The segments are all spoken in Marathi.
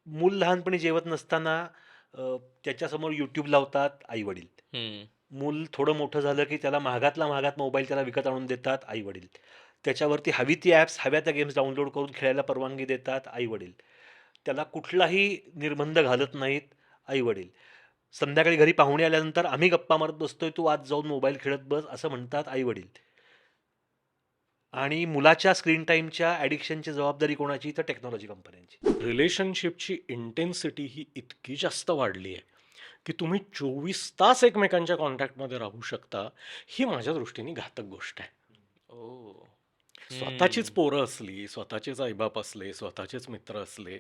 मूल लहानपणी जेवत नसताना त्याच्यासमोर YouTube लावतात आई-वडील. हं. मूल थोडं मोठं झालं, की त्याला महागातला महागात मोबाईल त्याला विकत आणून देतात आई-वडील. त्याच्यावरती हवी ती ॲप्स, हव्या त्या गेम्स डाउनलोड करून खेळायला परवानगी देतात आई-वडील. त्याला कुठलाही निर्बंध घालत नाहीत आई-वडील. संध्याकाळी घरी पाहुणे आल्यानंतर आम्ही गप्पा मारत बसतोय, तू आत जाऊन मोबाईल खेळत बस, असं म्हणतात आई-वडील. आणि मुलाच्या स्क्रीन टाईमच्या ॲडिक्शनची जबाबदारी कोणाची? तर टेक्नॉलॉजी कंपन्यांची. रिलेशनशिपची इंटेन्सिटी ही इतकी जास्त वाढली आहे, की तुम्ही 24 तास एकमेकांच्या कॉन्टॅक्टमध्ये राहू शकता, ही माझ्या दृष्टीने घातक गोष्ट आहे. ओह! स्वतःचीच हं. पोरं असली, स्वतःचेच आई-बाप असले, स्वतःचेच मित्र असले,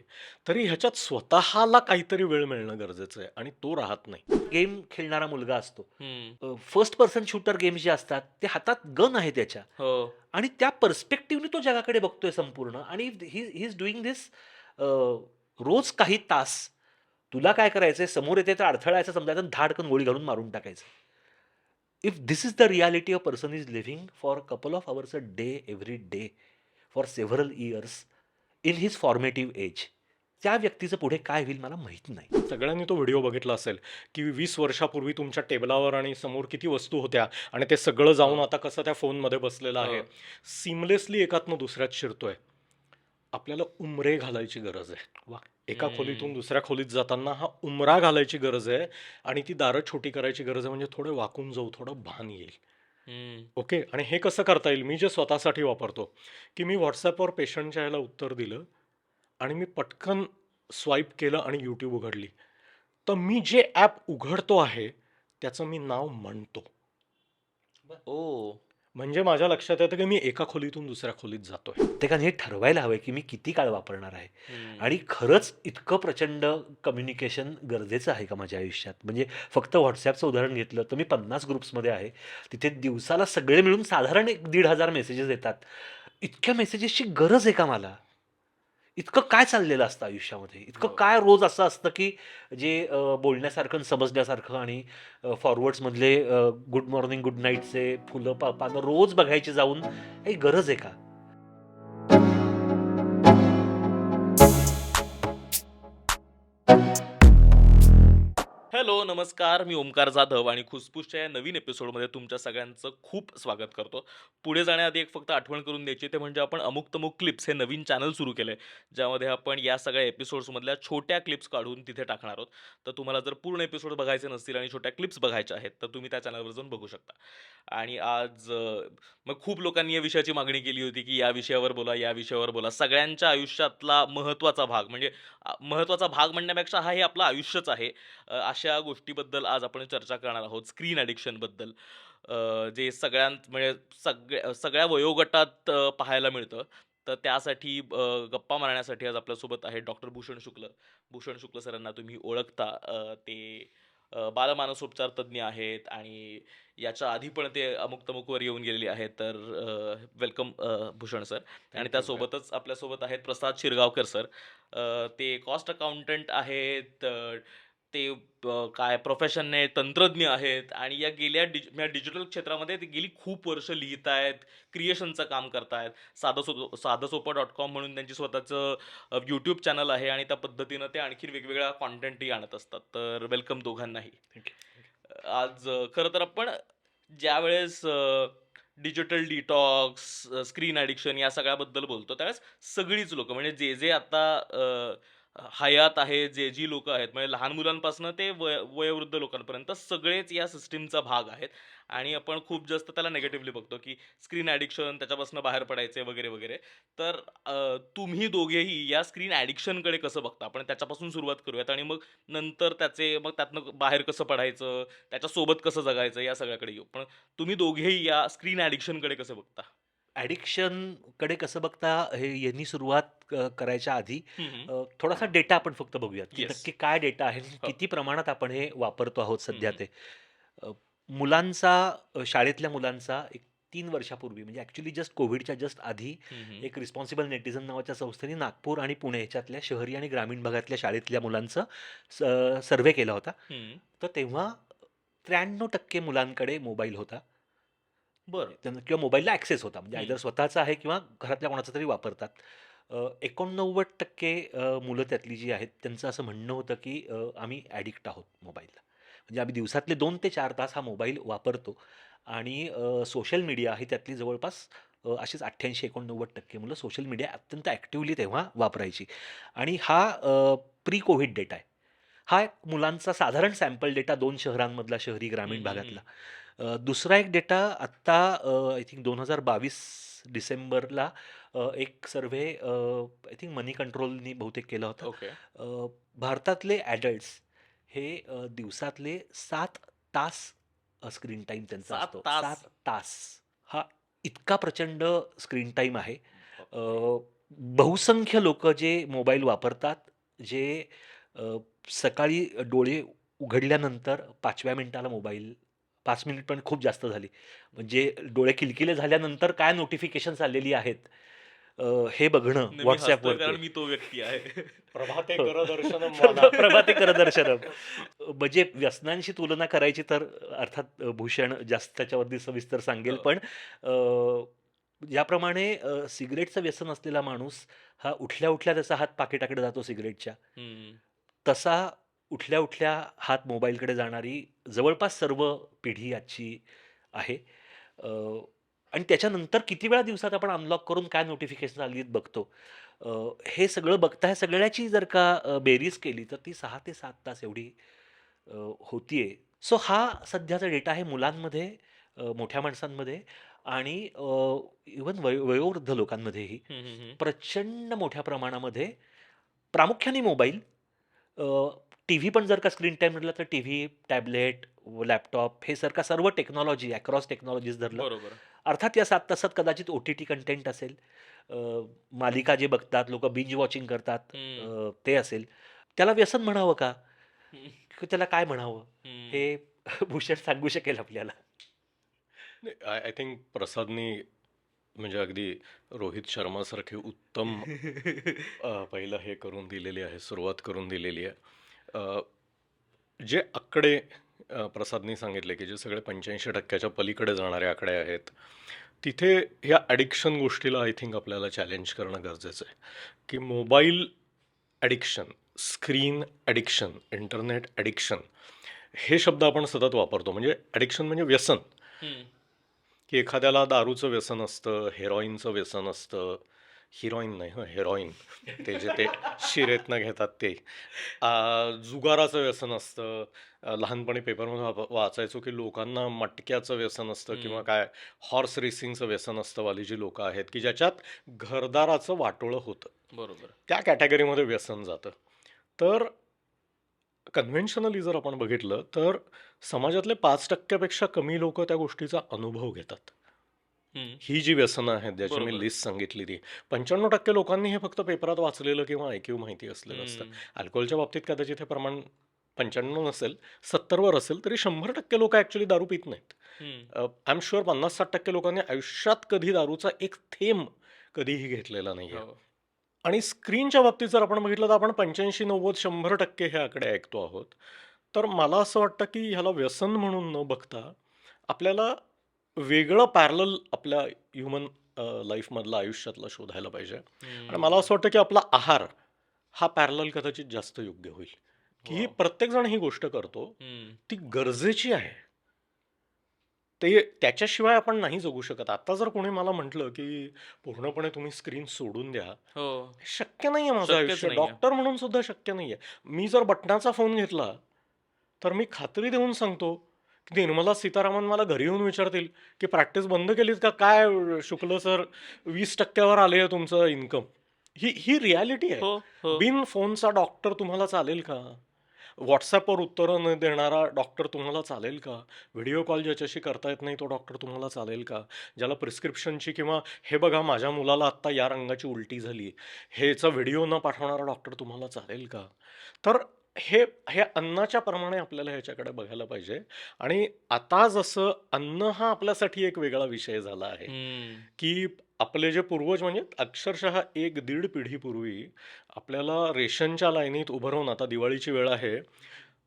तरी ह्याच्यात स्वतःला काहीतरी वेळ मिळणं गरजेचं आहे आणि तो राहत नाही. गेम खेळणारा मुलगा असतो. हं. फर्स्ट पर्सन शूटर गेम्स जे असतात, ते हातात गन आहे त्याच्या हो. आणि त्या पर्स्पेक्टिव्हने तो जगाकडे बघतोय संपूर्ण आणि ही इज डूइंग धिस रोज काही तास. तुला काय करायचंय? समोर येते तर अडथळायचं समजायचं आणि धाडकन गोळी घालून मारून टाकायचं. If this is the reality a person is living for a couple of hours a day, every day, for several years in his formative age, त्या व्यक्तीचं पुढे काय होईल मला माहीत नाही. सगळ्यांनी तो व्हिडिओ बघितला असेल, की 20 वर्षापूर्वी तुमच्या टेबलावर आणि समोर किती वस्तू होत्या आणि ते सगळं जाऊन हो. आता कसं त्या फोनमध्ये बसलेलं हो. आहे. सीमलेसली एकातनं दुसऱ्यात शिरतोय. आपल्याला उमरे घालायची गरज आहे. वाह! एका खोलीतून हं. दुसऱ्या खोलीत जाताना हा उमरा घालायची गरज आहे आणि ती दारं छोटी करायची गरज आहे, म्हणजे थोडे वाकून जाऊ, थोडं भान येईल. हं. ओके. आणि हे कसं करता येईल? मी जे स्वतःसाठी वापरतो, की मी WhatsAppवर पेशंटच्या ह्याला उत्तर दिलं आणि मी पटकन स्वाईप केलं आणि YouTube उघडली. तर मी जे ॲप उघडतो आहे, त्याचं मी नाव म्हणतो. ओह! म्हणजे माझ्या लक्षात येतं, की मी एका खोलीतून दुसऱ्या खोलीत जातोय. प्रत्येकाने हे ठरवायला हवंय, की मी किती काळ वापरणार आहे हं. आणि खरंच इतकं प्रचंड कम्युनिकेशन गरजेचं आहे का माझ्या आयुष्यात? म्हणजे फक्त WhatsAppचं उदाहरण घेतलं तर मी 50 ग्रुप्समध्ये आहे. तिथे दिवसाला सगळे मिळून साधारण एक 1,500 मेसेजेस येतात. इतक्या मेसेजेसची गरज आहे का मला? इतकं काय चाललेलं असतं आयुष्यामध्ये? इतकं हो. काय रोज असं असतं, की जे बोलण्यासारखं आणि समजण्यासारखं आणि फॉरवर्ड्समधले गुड मॉर्निंग, गुड नाईटचे फुलं, पानं रोज बघायची जाऊन, काही गरज आहे का? हॅलो, नमस्कार. मी ओमकार जाधव आणि खुसफुसच्या या नवीन एपिसोडमध्ये तुमच्या सगळ्यांचं खूप स्वागत करतो. पुढे जाण्याआधी एक फक्त आठवण करून द्यायची, ते म्हणजे आपण अमुक-तमुक क्लिप्स हे नवीन चॅनल सुरू केलंय, ज्यामध्ये आपण या सगळ्या एपिसोड्समधल्या छोट्या क्लिप्स काढून तिथे टाकणार आहोत. तर तुम्हाला जर पूर्ण एपिसोड बघायचे नसतील आणि छोट्या क्लिप्स बघायच्या आहेत, तर तुम्ही त्या चॅनलवर जाऊन बघू शकता. आणि आज मग खूप लोकांनी या विषयाची मागणी केली होती, की या विषयावर बोला, या विषयावर बोला. सगळ्यांच्या आयुष्यातला महत्त्वाचा भाग म्हणजे महत्त्वाचा भाग म्हणण्यापेक्षा हा हे आपलं आयुष्यच आहे. अशा गोष्टीबद्दल आज आपण चर्चा करणार आहोत. स्क्रीन ॲडिक्शनबद्दल जे सगळ्यांत म्हणजे सगळ्या वयोगटात पाहायला मिळतं. तर त्यासाठी गप्पा मारण्यासाठी आज आपल्यासोबत आहे डॉक्टर भूषण शुक्ल. भूषण शुक्ल सरांना तुम्ही ओळखता. ते बालमानसोपचार तज्ञ आहेत आणि याच्या आधी पण ते अमुक-तमुकवर येऊन गेलेले आहेत. तर वेलकम भूषण सर. आणि थँक यू. त्यासोबतच आपल्यासोबत आहेत प्रसाद शिरगावकर सर. ते कॉस्ट अकाउंटंट आहेत. ते काय प्रोफेशनने तंत्रज्ञ आहेत आणि या गेल्या डिजिटल क्षेत्रामध्ये ते गेली खूप वर्ष लिहितायत, क्रिएशनचं काम करतायत. साधंसोपं.com म्हणून त्यांची स्वतःचं YouTube चॅनल आहे आणि त्या पद्धतीनं ते आणखीन वेगवेगळ्या कॉन्टेंटही आणत असतात. तर वेलकम दोघांनाही. थँक आज खरं तर आपण ज्यावेळेस डिजिटल डिटॉक्स, स्क्रीन ॲडिक्शन या सगळ्याबद्दल बोलतो, त्यावेळेस सगळीच लोकं म्हणजे जे आता हयात आहे, जी लोकं आहेत, म्हणजे लहान मुलांपासून ते वयोवृद्ध लोकांपर्यंत सगळेच या सिस्टमचा भाग आहेत आणि आपण खूप जास्त त्याला निगेटिव्हली बघतो, की स्क्रीन ॲडिक्शन त्याच्यापासून बाहेर पडायचे वगैरे, वगैरे. तर तुम्ही दोघेही या स्क्रीन ॲडिक्शनकडे कसं बघता? आपण त्याच्यापासून सुरुवात करूयात आणि मग नंतर मग त्यातनं बाहेर कसं पडायचं, त्याच्यासोबत कसं जगायचं या सगळ्याकडे येऊ. पण तुम्ही दोघेही या स्क्रीन ॲडिक्शनकडे कसं बघता? ॲडिक्शनकडे कसं बघता हे यांनी सुरुवात करायच्या आधी हं, हं. थोडासा डेटा आपण फक्त बघूयात, की येस. नक्की काय डेटा आहे आणि हो. किती प्रमाणात आपण हे वापरतो आहोत हं, सध्या हं. ते. अ, मुलांचा शाळेतल्या मुलांचा एक 3 वर्षापूर्वी म्हणजे ॲक्चुअली कोव्हिडच्या जस्ट आधी हं, हं. एक रिस्पॉन्सिबल नेटिझन नावाच्या संस्थेने नागपूर आणि पुणे ह्याच्यातल्या शहरी आणि ग्रामीण भागातल्या शाळेतल्या मुलांचं सर्व्हे केला होता. हं. तर तेव्हा 93% मुलांकडे मोबाईल होता. बरं. त्यांना किंवा मोबाईलला ॲक्सेस होता. म्हणजे आयदर हं. स्वतःचा आहे किंवा घरातल्या कोणाचा तरी वापरतात. 89% मुलं त्यातली जी आहेत त्यांचं असं म्हणणं होतं, की आम्ही ॲडिक्ट आहोत मोबाईलला. म्हणजे आम्ही दिवसातले 2 ते 4 तास हा मोबाईल वापरतो आणि सोशल मीडिया ही त्यातली जवळपास अशीच 88-89% मुलं सोशल मीडिया अत्यंत ॲक्टिव्हली तेव्हा वापरायची आणि हा प्री कोव्हिड डेटा आहे. हा एक मुलांचा साधारण सॅम्पल डेटा 2 शहरांमधला, शहरी हं, ग्रामीण हं, भागातला. हं. दुसरा एक डेटा आत्ता आय थिंक 2022 डिसेंबरला एक सर्व्हे आय थिंक मनी कंट्रोलनी बहुतेक केला होता. ओके. भारतातले ॲडल्ट्स हे दिवसातले 7 तास स्क्रीन टाईम त्यांचा 7 असतो. तास. 7 तास हा इतका प्रचंड स्क्रीन टाईम आहे. अ, बापरे! बहुसंख्य लोकं जे मोबाईल वापरतात, जे अ, सकाळी डोळे उघडल्यानंतर 5व्या मिनिटाला मोबाईल 5 मिनिट पण खूप जास्त झाली. म्हणजे डोळे किलकिले झाल्यानंतर काय नोटिफिकेशन्स आलेली आहेत हे बघणं नाही, मी हसतोय WhatsAppवरती. कारण मी तो व्यक्ती आहे. प्रभाते हो. करदर्शनम माना. प्रभाते करदर्शनम. म्हणजे व्यसनांशी तुलना करायची तर अर्थात भूषण जास्त त्याच्यावरती सविस्तर सांगेल. हो. पण ज्याप्रमाणे सिगारेटचं व्यसन असलेला माणूस हा उठल्या-उठल्या त्याचा हात पाकिटाकडे जातो सिगारेटच्या. हं. तसा उठल्या-उठल्या हात मोबाईलकडे जाणारी जवळपास सर्व पिढी आजची आहे. अ, आणि त्याच्यानंतर किती वेळा दिवसात आपण अनलॉक करून काय नोटिफिकेशन आली आहेत बघतो. अ, हे सगळं बघता ह्या सगळ्याची जर का बेरीज केली तर ती 6 ते 7 तास एवढी होतीये. सो हा सध्याचा डेटा आहे मुलांमध्ये, मोठ्या माणसांमध्ये आणि इव्हन वयोवृद्ध लोकांमध्येही हं, हं, हं. प्रचंड मोठ्या प्रमाणामध्ये प्रामुख्याने मोबाईल, टीव्ही पण जर का स्क्रीन टाईम म्हटलं तर टीव्ही, टॅबलेट, लॅपटॉप हे सारखा सर्व टेक्नॉलॉजी अक्रॉस टेक्नॉलॉजीज धरलं. बरोबर. अर्थात या 7 तासात कदाचित ओ-टी-टी कंटेंट असेल, अ, मालिका जे बघतात, लोकं बिंज वॉचिंग करतात, हं. ते असेल. त्याला व्यसन म्हणावं का? हं, की त्याला काय म्हणावं? हं. हे भूषण सांगू शकेल आपल्याला. आय आय थिंक प्रसादनी म्हणजे अगदी रोहित शर्मासारखे उत्तम पहिलं हे करून दिलेली आहे, सुरुवात करून दिलेली आहे. अ, जे आकडे प्रसादनी सांगितले की जे सगळे 85% पलीकडे जाणारे आकडे आहेत, तिथे ह्या ॲडिक्शन गोष्टीला आय थिंक आपल्याला चॅलेंज करणं गरजेचं आहे. की mobile addiction, screen addiction, internet addiction हे शब्द आपण सतत वापरतो. म्हणजे ॲडिक्शन म्हणजे व्यसन. हं. की एखाद्याला दारूचं व्यसन असतं, हेरॉईनचं व्यसन असतं. हिरॉईन नाही हं, हेरॉईन. ते जे ते शिरेतनं घेतात ते. जुगाराचं व्यसन असतं. लहानपणी पेपरमध्ये वाचायचो की लोकांना मटक्याचं व्यसन असतं किंवा हं. काय हॉर्स रेसिंगचं व्यसन असतं वाली जी लोकं आहेत की ज्याच्यात घरदाराचं वाटोळं होतं. बरोबर. त्या कॅटेगरीमध्ये व्यसन जातं. तर कन्व्हेन्शनली जर आपण बघितलं तर समाजातले 5% पेक्षा कमी लोक त्या गोष्टीचा अनुभव घेतात. हं. ही जी व्यसनं आहेत ज्याची मी बरोबर. लिस्ट सांगितली ती 95% लोकांनी हे फक्त पेपरात वाचलेलं किंवा ऐकीव माहिती असलेलं असतं. हं. अल्कोहोलच्या बाबतीत कदाचित हे प्रमाण 95 नसेल, 70वर असेल, तरी 100% लोक ॲक्च्युली दारू पित नाहीत. हं. आय एम शुअर 50-60% लोकांनी आयुष्यात कधी दारूचा एक थेंब कधीही घेतलेला नाहीये. हो. आणि स्क्रीनच्या बाबतीत जर आपण बघितलं तर आपण 85-90-100% हे आकडे ऐकतो आहोत. तर मला असं वाटतं की ह्याला व्यसन म्हणून न बघता आपल्याला वेगळं पॅरलल आपल्या ह्युमन लाईफमधलं आयुष्यातलं शोधायला पाहिजे. आणि मला हं. असं वाटतं की आपला आहार हा पॅरलल कदाचित जास्त योग्य होईल. की वॉव! प्रत्येकजण ही गोष्ट करतो, हं. ती गरजेची आहे. ते त्याच्याशिवाय आपण नाही जगू शकत. आता जर कोणी मला म्हटलं की पूर्णपणे तुम्ही स्क्रीन सोडून द्या, हो. शक्य नाहीये माझं शक्यच आयुष्य. नाहीये. डॉक्टर म्हणून सुद्धा शक्य नाहीये. मी जर बटणाचा फोन घेतला, तर मी खात्री देऊन सांगतो, की निर्मला सीतारामन मला घरी येऊन विचारतील, की "प्रॅक्टिस बंद केलीत का काय शुक्ल सर 20% वर आलंय तुमचं इन्कम." ही ही रिॲलिटी आहे. हो, हो. बिन फोनचा डॉक्टर तुम्हाला चालेल का? WhatsAppवर उत्तरं न देणारा डॉक्टर तुम्हाला चालेल का? व्हिडिओ कॉल ज्याच्याशी करता येत नाही तो डॉक्टर तुम्हाला चालेल का? ज्याला प्रिस्क्रिप्शनची किंवा हे बघा माझ्या मुलाला आत्ता या रंगाची उलटी झाली, ह्याचा व्हिडिओ न पाठवणारा डॉक्टर तुम्हाला चालेल का? तर हे हे अन्नाच्या प्रमाणे आपल्याला ह्याच्याकडे बघायला पाहिजे. आणि आता जसं अन्न हा आपल्यासाठी एक वेगळा विषय झाला आहे, हं. की आपले जे पूर्वज म्हणजे अक्षरशः 1-1.5 पिढीपूर्वी आपल्याला रेशनच्या लाईनीत उभं राहून आता दिवाळीची वेळ आहे.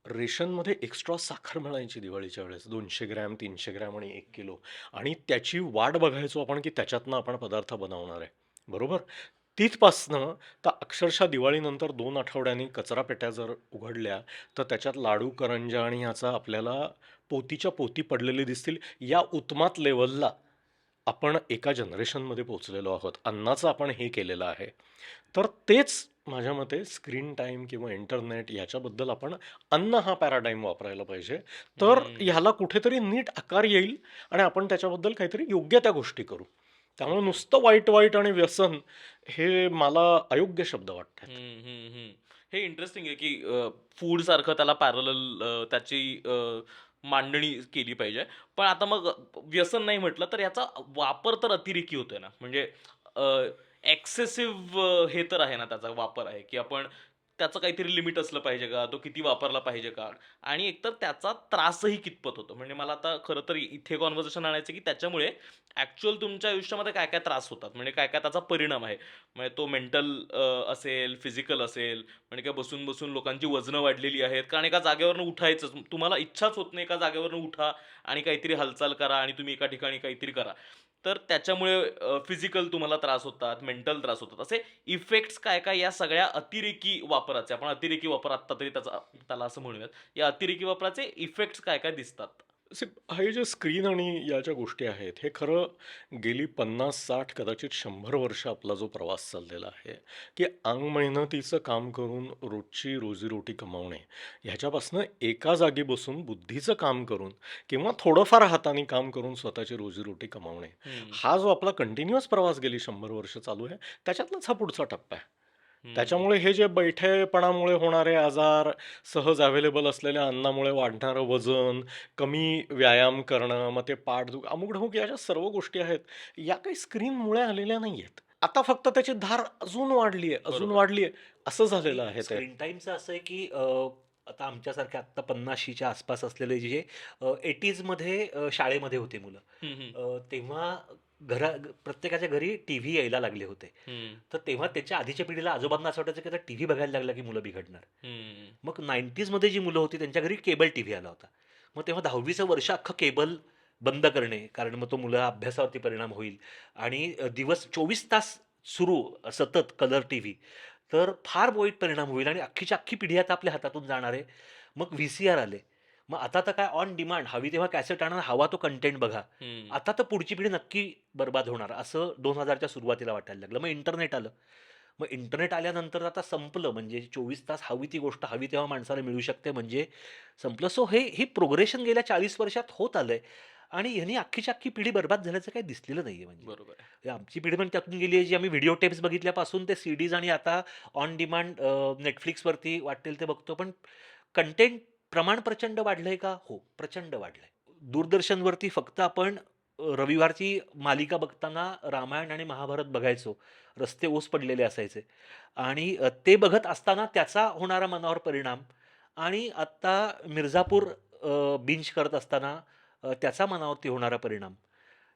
रेशनमध्ये एक्स्ट्रा साखर मिळायची दिवाळीच्या वेळेस 200 ग्रॅम, 300 ग्रॅम आणि 1 किलो आणि त्याची वाट बघायचो आपण, की त्याच्यातनं आपण पदार्थ बनवणार आहे. बरोबर? तिथपासनं तर अक्षरशः दिवाळीनंतर 2 आठवड्यांनी कचरापेट्या जर उघडल्या, तर त्याच्यात लाडू, करंज्या आणि ह्याचा आपल्याला पोतीच्या पोती पडलेले दिसतील. या उत्मात लेव्हलला आपण एका जनरेशनमध्ये पोहोचलेलो आहोत. अन्नाचं आपण हे केलेलं आहे. तर तेच माझ्या मते स्क्रीन टाईम किंवा इंटरनेट याच्याबद्दल आपण अन्न हा पॅराडाईम वापरायला पाहिजे. तर ह्याला कुठेतरी नीट आकार येईल आणि आपण त्याच्याबद्दल काहीतरी योग्य त्या गोष्टी करू. त्यामुळे नुसतं वाईट आणि व्यसन हे मला अयोग्य शब्द वाटतात. हे इंटरेस्टिंग आहे की फूड सारखं त्याला पॅरलल त्याची मांडणी केली पाहिजे. पण आता मग व्यसन नाही म्हटलं तर याचा वापर तर अतिरेकी होतोय ना, म्हणजे एक्सेसिव्ह हे तर आहे ना, त्याचा वापर आहे की आपण त्याचं काहीतरी लिमिट असलं पाहिजे का, तो किती वापरला पाहिजे का, आणि एकतर त्याचा त्रासही कितपत होतो. म्हणजे मला आता खरं तर इथे कॉन्व्हर्सेशन आणायचं की त्याच्यामुळे ऍक्च्युअल तुमच्या आयुष्यामध्ये काय काय त्रास होतात, म्हणजे काय काय त्याचा परिणाम आहे. म्हणजे तो मेंटल असेल, फिजिकल असेल, म्हणजे काय बसून बसून लोकांची वजनं वाढलेली आहेत, कारण एका जागेवरनं उठायचंच तुम्हाला इच्छाच होत नाही, एका जागेवरनं उठा आणि काहीतरी हालचाल करा आणि तुम्ही एका ठिकाणी काहीतरी करा. तर त्याच्यामुळे फिजिकल तुम्हाला त्रास होतात, मेंटल त्रास होतात. असे इफेक्ट्स काय काय या सगळ्या अतिरेकी वापराचे, आपण अतिरेकी वापर आत्ता तरी त्याला असं म्हणूयात, या अतिरेकी वापराचे इफेक्ट्स काय काय दिसतात. हे जे स्क्रीन आणि या ज्या गोष्टी आहेत, हे खरं गेली 50-60 कदाचित 100 वर्ष आपला जो प्रवास चाललेला आहे, की अंग मेहनतीचं काम करून रोजची रोजीरोटी कमावणे, ह्याच्यापासनं एका जागी बसून बुद्धीचं काम करून किंवा थोडंफार हाताने काम करून स्वतःची रोजीरोटी कमावणे, हा जो आपला कंटिन्युअस प्रवास गेली 100 वर्ष चालू आहे, त्याच्यातलाच हा पुढचा टप्पा आहे. त्याच्यामुळे हे जे बैठेपणामुळे होणारे आजार, सहज अवेलेबल असलेल्या अन्नामुळे वाढणारं वजन, कमी व्यायाम करणं, मग ते पाठदुख, अमुक-ढमुक या ज्या सर्व गोष्टी आहेत, या काही स्क्रीनमुळे आलेल्या नाहीयेत. आता फक्त त्याची धार अजून वाढली आहे, अजून बरोबर. वाढली आहे, असं झालेलं आहे ते. स्क्रीन टाईमचं असं आहे की आता आमच्यासारख्या आत्ता 50शीच्या आसपास असलेले जे 80मध्ये शाळेमध्ये होते मुलं, तेव्हा प्रत्येकाच्या घरी टीव्ही यायला लागले होते. तर तेव्हा त्याच्या आधीच्या पिढीला आजोबांना असं वाटायचं की आता टीव्ही बघायला लागला की मुलं बिघडणार. मग 90मध्ये जी मुलं होती त्यांच्या घरी केबल टीव्ही आला होता. मग तेव्हा 10वीचं वर्ष अख्खं केबल बंद करणे, कारण मग तो मुलं अभ्यासावरती परिणाम होईल आणि दिवस 24 तास सुरू सतत कलर टीव्ही, तर फार वाईट परिणाम होईल आणि अख्खीच्या अख्खी पिढी आता आपल्या हातातून जाणार आहे. मग व्ही-सी-आर आले. मग आता तर काय ऑन डिमांड, हवी तेव्हा कॅसेट आणा, हवा तो कंटेंट बघा. आता तर पुढची पिढी नक्की बरबाद होणार असं 2000च्या सुरुवातीला वाटायला लागलं. मग इंटरनेट आलं. मग इंटरनेट आल्यानंतर आता संपलं, म्हणजे 24 तास हवी ती गोष्ट हवी तेव्हा माणसाला मिळू शकते, म्हणजे संपलं. सो ही प्रोग्रेशन गेल्या 40 वर्षात होत आलंय आणि ह्यांनी अख्खीच्या अख्खी पिढी बरबाद झाल्याचं काही दिसलेलं नाहीये. म्हणजे बरोबर आहे. हे आमची पिढी पण त्यातून गेली आहे, जी आम्ही व्हिडिओ टेप्स बघितल्यापासून ते सीडीज आणि आता ऑन डिमांड नेटफ्लिक्सवरती वाटेल ते बघतो. पण कंटेंट प्रमाण प्रचंड वाढलंय का? हो, प्रचंड वाढलंय. दूरदर्शनवरती फक्त आपण रविवारची मालिका बघताना रामायण आणि महाभारत बघायचो. रस्ते ओस पडलेले असायचे आणि ते बघत असताना त्याचा होणारा मनावर परिणाम आणि आत्ता मिर्झापूर बिंज करत असताना त्याचा मनावरती होणारा परिणाम,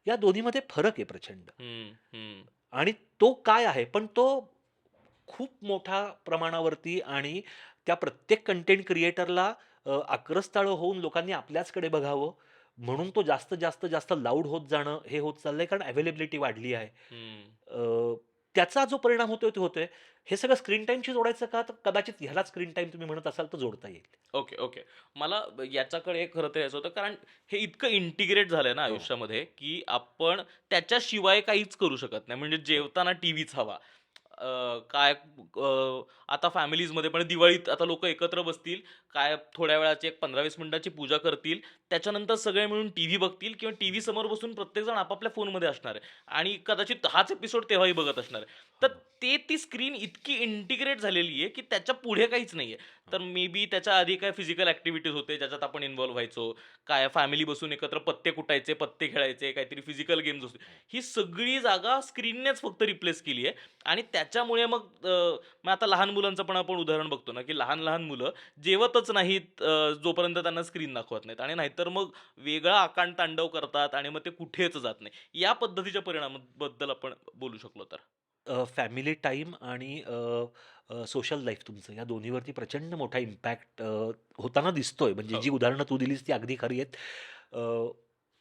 या दोन्हीमध्ये फरक आहे प्रचंड. आणि तो काय आहे, पण तो खूप मोठ्या प्रमाणावरती आणि त्या प्रत्येक कंटेंट क्रिएटरला आक्रस्ताळं होऊन लोकांनी आपल्याचकडे बघावं म्हणून तो जास्त जास्त जास्त लाऊड होत जाणं हे होत चाललंय, कारण अवेलेबिलिटी वाढली आहे. त्याचा जो परिणाम होतोय तो होतोय. हे सगळं स्क्रीन टाईमशी जोडायचं का, तर कदाचित ह्याला स्क्रीन टाईम तुम्ही म्हणत असाल तर जोडता येईल. Okay, okay. मला याच्याकडे खरं तर यायचं होतं, कारण हे इतकं इंटिग्रेट झालंय ना हो. आयुष्यामध्ये, की आपण त्याच्याशिवाय काहीच करू शकत नाही. म्हणजे जेवताना टीव्हीच हवा. काय आता फॅमिलीजमध्ये पण दिवाळीत आता लोकं एकत्र बसतील, काय थोड्या वेळाची एक 15-20 मिनिटाची पूजा करतील, त्याच्यानंतर सगळे मिळून टीव्ही बघतील किंवा टीव्ही समोर बसून प्रत्येकजण आपापल्या फोनमध्ये असणार आहे आणि कदाचित हाच एपिसोड तेव्हाही बघत असणार आहे. तर ती स्क्रीन इतकी इंटिग्रेट झालेली आहे, की त्याच्या पुढे काहीच नाहीये. तर मे बी त्याच्या आधी काय फिजिकल ॲक्टिव्हिटीज होते, ज्याच्यात आपण इन्व्हॉल्व व्हायचो. काय फॅमिली बसून एकत्र पत्ते कुटायचे, पत्ते खेळायचे, काहीतरी फिजिकल गेम्स असते. ही सगळी जागा स्क्रीननेच फक्त रिप्लेस केली आहे आणि त्याच्यामुळे मग आता लहान मुलांचं पण आपण उदाहरण बघतो ना, की लहान-लहान मुलं जेवतच नाहीत जोपर्यंत त्यांना स्क्रीन दाखवत नाहीत आणि नाहीतर मग वेगळा आकांडतांडव करतात आणि मग ते कुठेच जात नाही. या पद्धतीच्या परिणामाबद्दल आपण बोलू शकलो तर. फॅमिली टाईम आणि सोशल लाईफ तुमचं या दोन्हीवरती प्रचंड मोठा इम्पॅक्ट होताना दिसतोय. म्हणजे हो. जी उदाहरणं तू दिलीस ती अगदी खरी आहेत.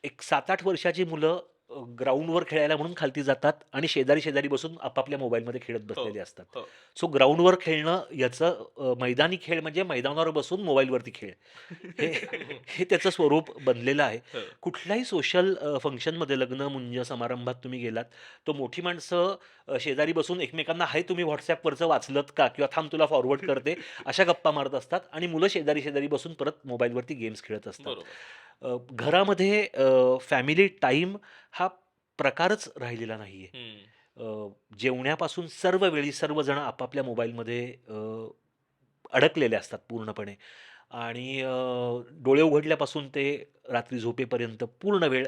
एक 7-8 वर्षाची मुलं ग्राउंडवर खेळायला म्हणून खालती जातात आणि शेजारी बसून आपापल्या मोबाईलमध्ये खेळत हो बसलेले असतात. हो सो ग्राउंडवर खेळणं याचं मैदानी खेळ म्हणजे मैदानावर बसून मोबाईलवरती खेळ हे हे त्याचं स्वरूप बनलेलं आहे. हो. कुठल्याही सोशल फंक्शनमध्ये लग्न मुंज समारंभात तुम्ही गेलात, तो मोठी माणसं शेजारी बसून एकमेकांना "हाय तुम्ही WhatsAppवरचं वाचलत का?" किंवा "थांब तुला फॉरवर्ड करते." अशा गप्पा मारत असतात आणि मुलं शेजारी बसून परत मोबाईलवरती गेम्स खेळत असतात. बरोबर. घरामध्ये फॅमिली टाईम हा प्रकारच राहिलेला नाहीये. जेवण्यापासून सर्व वेळी सर्वजण आपापल्या मोबाईलमध्ये अडकलेले असतात पूर्णपणे आणि डोळे उघडल्यापासून ते रात्री झोपेपर्यंत पूर्ण वेळ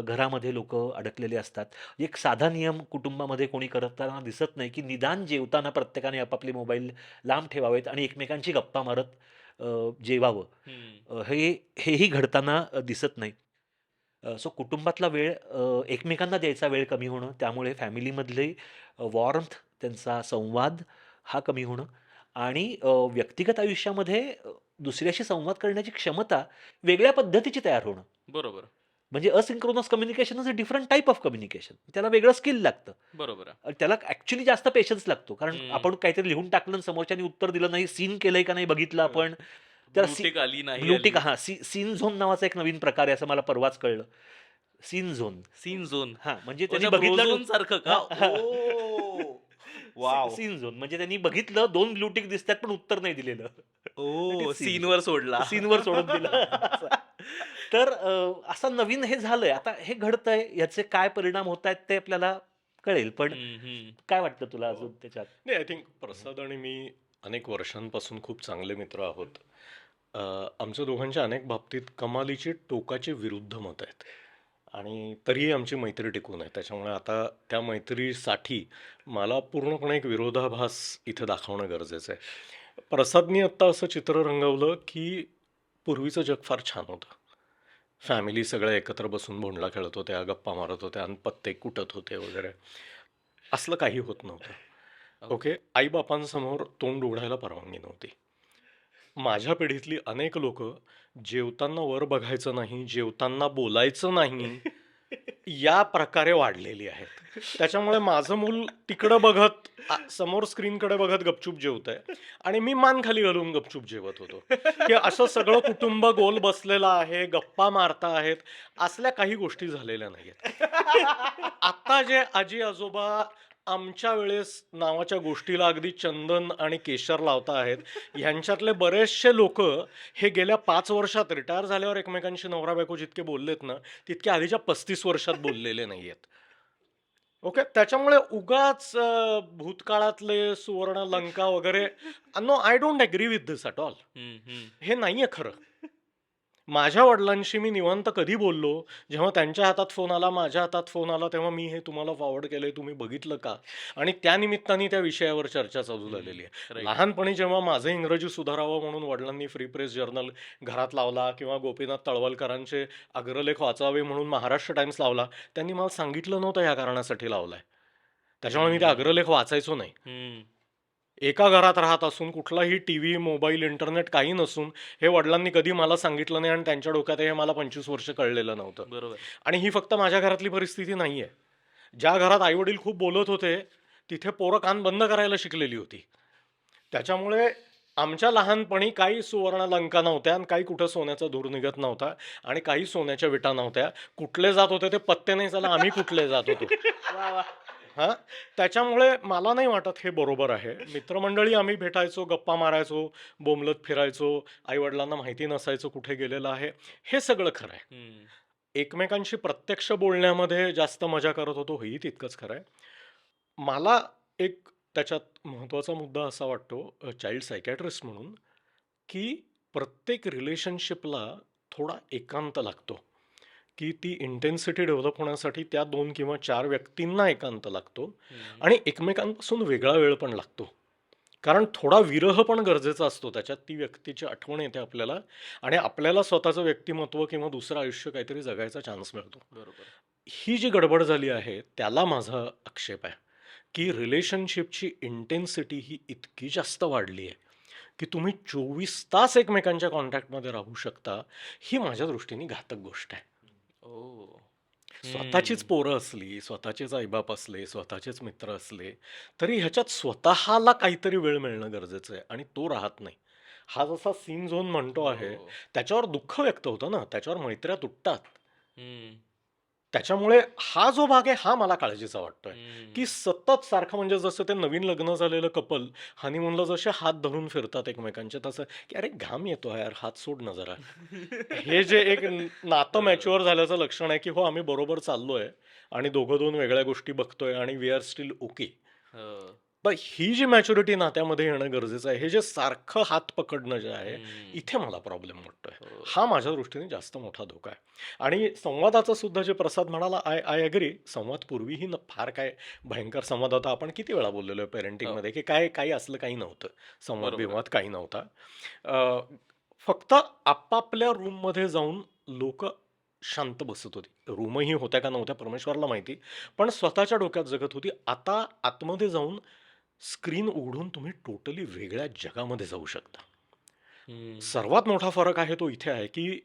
घरामध्ये लोकं अडकलेले असतात. एक साधा नियम कुटुंबामध्ये कोणी करताना दिसत नाही, की निदान जेवताना प्रत्येकाने आपापले मोबाईल लांब ठेवावेत आणि एकमेकांशी गप्पा मारत जेवावं. हेही घडताना दिसत नाही. सो कुटुंबातला वेळ एकमेकांना द्यायचा वेळ कमी होणं, त्यामुळे फॅमिलीमधले वॉर्म्थ त्यांचा संवाद हा कमी होणं आणि व्यक्तिगत आयुष्यामध्ये दुसऱ्याशी संवाद करण्याची क्षमता वेगळ्या पद्धतीची तयार होणं. बरोबर. म्हणजे asynchronous communication is a different type of communication. त्याला वेगळं स्किल लागतं. बरोबर आहे. त्याला ॲक्चुअली जास्त पेशन्स लागतो. कारण हम्म. आपण काहीतरी लिहून टाकलं आणि समोरच्याने उत्तर दिलं नाही, सीन केलंय का नाही बघितलं आपण. त्याला ब्लूटिक आली नाही ब्लूटिक आली. हां, सीन झोन नावाचा एक नवीन प्रकार आहे असं मला परवाच कळलं. सीन झोन. सीन झोन. हां, म्हणजे त्यांनी अच्छा, बघितलं ब्रोझोन सारखं का? हां, ओ वाव. सीन झोन म्हणजे त्यांनी बघितलं 2 ब्लूटिक दिसतात पण उत्तर नाही दिलेलं. ओ सीन सीनवर सोडला. सीनवर सोडून दिलं. असं. तर असं नवीन हे झालंय. आता हे घडतंय याचे काय परिणाम होतायत ते आपल्याला कळेल. पण काय वाटतं तुला अजून त्याच्यात? नाही, आय थिंक प्रसाद आणि मी अनेक वर्षांपासून खूप चांगले मित्र आहोत. आमच्या दोघांच्या अनेक बाबतीत कमालीची टोकाची विरुद्ध मत आहेत आणि तरीही आमची मैत्री टिकून आहे. त्याच्यामुळे आता त्या मैत्रीसाठी मला पूर्णपणे एक विरोधाभास इथे दाखवणं गरजेचं आहे. प्रसादनी आत्ता असं चित्र रंगवलं की पूर्वीचं जग फार छान होतं. फॅमिली सगळ्या एकत्र बसून भोंडला खेळत होत्या, गप्पा मारत होत्या आणि पत्ते कुटत होते वगैरे. असलं काही होत नव्हतं. ओके, आईबापांसमोर तोंड उघडायला परवानगी नव्हती. माझ्या पिढीतली अनेक लोक जेवताना वर बघायचं नाही, जेवताना बोलायचं नाही, या प्रकारे वाढलेली आहेत. त्याच्यामुळे माझं मूल तिकडं बघत समोर स्क्रीनकडे बघत गपचूप जेवत आहे आणि मी मान खाली घालून गपचूप जेवत होतो. की असं सगळं कुटुंब गोल बसलेलं आहे, गप्पा मारता आहेत, असल्या काही गोष्टी झालेल्या नाहीयेत. आता जे आजी आजोबा आमच्या वेळेस नावाच्या गोष्टीला अगदी चंदन आणि केशर लावता आहेत, ह्यांच्यातले बरेचसे लोक हे गेल्या 5 वर्षात रिटायर झाल्यावर एकमेकांशी नवरा बायको जितके बोललेत ना, तितके आधीच्या 35 वर्षात बोललेले नाहीयेत. ओके, त्याच्यामुळे उगाच भूतकाळातले सुवर्ण लंका वगैरे, no, I don't agree with this at all. हे नाहीये खरं. माझ्या वडिलांशी मी निवांत कधी बोललो, जेव्हा त्यांच्या हातात फोन आला, माझ्या हातात फोन आला, तेव्हा मी हे तुम्हाला फॉरवर्ड केलंय, तुम्ही बघितलं का? आणि त्या निमित्ताने त्या विषयावर चर्चा चालू झालेली आहे. Right. लहानपणी जेव्हा माझं इंग्रजी सुधारावं म्हणून वडिलांनी फ्री प्रेस जर्नल घरात लावला किंवा गोपीनाथ तळवलकरांचे अग्रलेख वाचावे म्हणून महाराष्ट्र टाइम्स लावला, त्यांनी मला सांगितलं नव्हतं या कारणासाठी लावलाय. त्याच्यामुळे मी ते अग्रलेख वाचायचो नाही. एका घरात राहत असून कुठलाही टीव्ही, मोबाईल, इंटरनेट काही नसून हे वडिलांनी कधी मला सांगितलं नाही आणि त्यांच्या डोक्यात हे मला 25 वर्ष कळलेलं नव्हतं. बरोबर. आणि ही फक्त माझ्या घरातली परिस्थिती नाहीये. ज्या घरात आईवडील खूप बोलत होते तिथे पोरं कान बंद करायला शिकलेली होती. त्याच्यामुळे आमच्या लहानपणी काही सुवर्ण लंका नव्हत्या आणि काही कुठं सोन्याचा धूर निघत नव्हता आणि काही सोन्याच्या विटा नव्हत्या. कुठले जात होते ते पत्ते नाही, चला आम्ही कुठले जात होतो. वा वा. हां, त्याच्यामुळे मला नाही वाटत हे बरोबर आहे. मित्रमंडळी आम्ही भेटायचो, गप्पा मारायचो, बोंबलत फिरायचो, आईवडिलांना माहिती नसायचं कुठे गेलेलं आहे. हे सगळं खरं आहे. एकमेकांशी प्रत्यक्ष बोलण्यामध्ये जास्त मजा करत होतो, हेही तितकंच खरं आहे. मला एक त्याच्यात महत्त्वाचा मुद्दा असा वाटतो चाइल्ड सायकॅट्रिस्ट म्हणून, की प्रत्येक रिलेशनशिपला थोडा एकांत लागतो. की ती इंटेन्सिटी डेव्हलप होण्यासाठी त्या 2 किंवा 4 व्यक्तींना एकांत लागतो आणि एकमेकांपासून वेगळा वेळ पण लागतो. कारण थोडा विरह पण गरजेचा असतो. त्याच्यात ती व्यक्तीची आठवण येते आपल्याला आणि आपल्याला स्वतःचं व्यक्तिमत्व किंवा दुसरं आयुष्य काहीतरी जगायचा चान्स मिळतो. बरोबर. ही जी गडबड झाली आहे त्याला माझा आक्षेप आहे, की रिलेशनशिपची इंटेन्सिटी ही इतकी जास्त वाढली आहे की तुम्ही 24 तास एकमेकांच्या कॉन्टॅक्टमध्ये राहू शकता. ही माझ्या दृष्टीने घातक गोष्ट आहे. ओ स्वतःचीच हम्म. पोरं असली, स्वतःचेच आईबाप असले, स्वतःचेच मित्र असले, तरी ह्याच्यात स्वतःला काहीतरी वेळ मिळणं गरजेचं आहे आणि तो राहत नाही. हा जसा सीन झोन म्हणतो आहे, हो. त्याच्यावर दुःख व्यक्त होतं ना, त्याच्यावर मैत्र्या तुटतात. हम्म. त्याच्यामुळे हा जो भाग आहे, हा मला काळजीचा वाटतोय, की हम्म. सतत सारखं म्हणजे जसं ते नवीन लग्न झालेलं कपल हनीमूनला जसे हात धरून फिरतात एकमेकांचे, तसं की "अरे घाम येतो यार, हात सोड ना जरा." हे जे एक नातं हो. मॅच्युअर झाल्याचं लक्षण आहे, की हो आम्ही बरोबर चाललोय आणि दोघं दोन वेगळ्या गोष्टी बघतोय आणि वी आर स्टिल ओके. हो. पण ही जी मॅच्युरिटी नात्यामध्ये येणं गरजेचं आहे, हे जे सारखं हात पकडणं जे आहे, हम्म. इथे मला प्रॉब्लेम वाटतोय. हो. हा माझ्या दृष्टीने जास्त मोठा धोका आहे. आणि संवादाचं सुद्धा जे प्रसाद म्हणाला, आय आय अग्री. संवाद पूर्वीही फार काय भयंकर संवाद होता. आपण किती वेळा बोललेलो आहे हो. पेरेंटिंगमध्ये, की काय काही असलं काही नव्हतं. बरोबर आहे. संवाद-बिंवाद काही नव्हता. अ, फक्त आपापल्या रूममध्ये जाऊन लोकं शांत बसत होती. रूमही होत्या का नव्हत्या परमेश्वराला माहिती. पण स्वतःच्या डोक्यात जगत होती. आता आतमध्ये जाऊन स्क्रीन उघडून तुम्ही टोटली वेगळ्या जगामध्ये जाऊ शकता. हम्म. सर्वात मोठा फरक आहे तो इथे आहे, की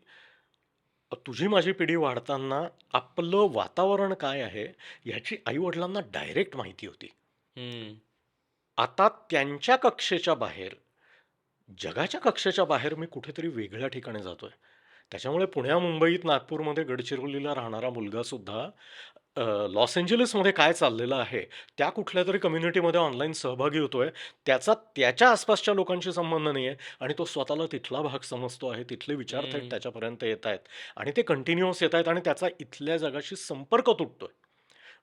तुझी माझी पिढी वाढताना आपलं वातावरण काय आहे, ह्याची आई-वडिलांना डायरेक्ट माहिती होती. हम्म. आता त्यांच्या कक्षेच्या बाहेर, जगाच्या कक्षेच्या बाहेर मी कुठेतरी वेगळ्या ठिकाणी जातोय. त्याच्यामुळे पुण्या, मुंबईत, नागपूरमध्ये, गडचिरोलीला राहणारा मुलगासुद्धा लॉस एंजेलिसमध्ये काय चाललेलं आहे, त्या कुठल्यातरी कम्युनिटीमध्ये ऑनलाईन सहभागी होतोय. त्याचा त्याच्या आसपासच्या लोकांशी संबंध नाहीये आणि तो स्वतःला तिथला भाग समजतो आहे. तिथले विचार थेट हम्म. त्याच्यापर्यंत येतायत आणि ते कंटिन्युअस येतायत आणि त्याचा इथल्या जगाशी संपर्क तुटतोय.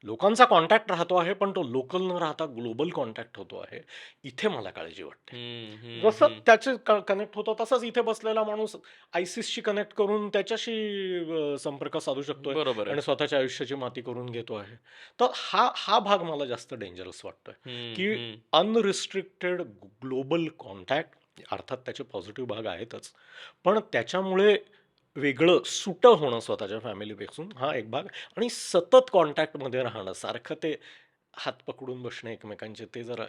लोकांचा कॉन्टॅक्ट राहतो आहे, पण तो लोकल न राहता ग्लोबल कॉन्टॅक्ट होतो आहे. इथे मला काळजी वाटते. हम्म. हम्म. जसं त्याचे कनेक्ट होतो, तसाच इथे बसलेला माणूस आयसिसशी कनेक्ट करून त्याच्याशी संपर्क साधू शकतोय बरोबर आहे. आणि स्वतःच्या आयुष्याची माती करून घेतो आहे. तर हा भाग मला जास्त डेंजरस वाटतोय, हम्म. की हम्म. Unrestricted global contact. अर्थात त्याचे पॉझिटिव्ह भाग आहेतच. पण त्याच्यामुळे वेगळं सुटं होणं स्वतःच्या फॅमिलीपासून हा एक भाग आणि सतत कॉन्टॅक्टमध्ये राहणं, सारखं ते हात पकडून बसणे एकमेकांचे, ते जरा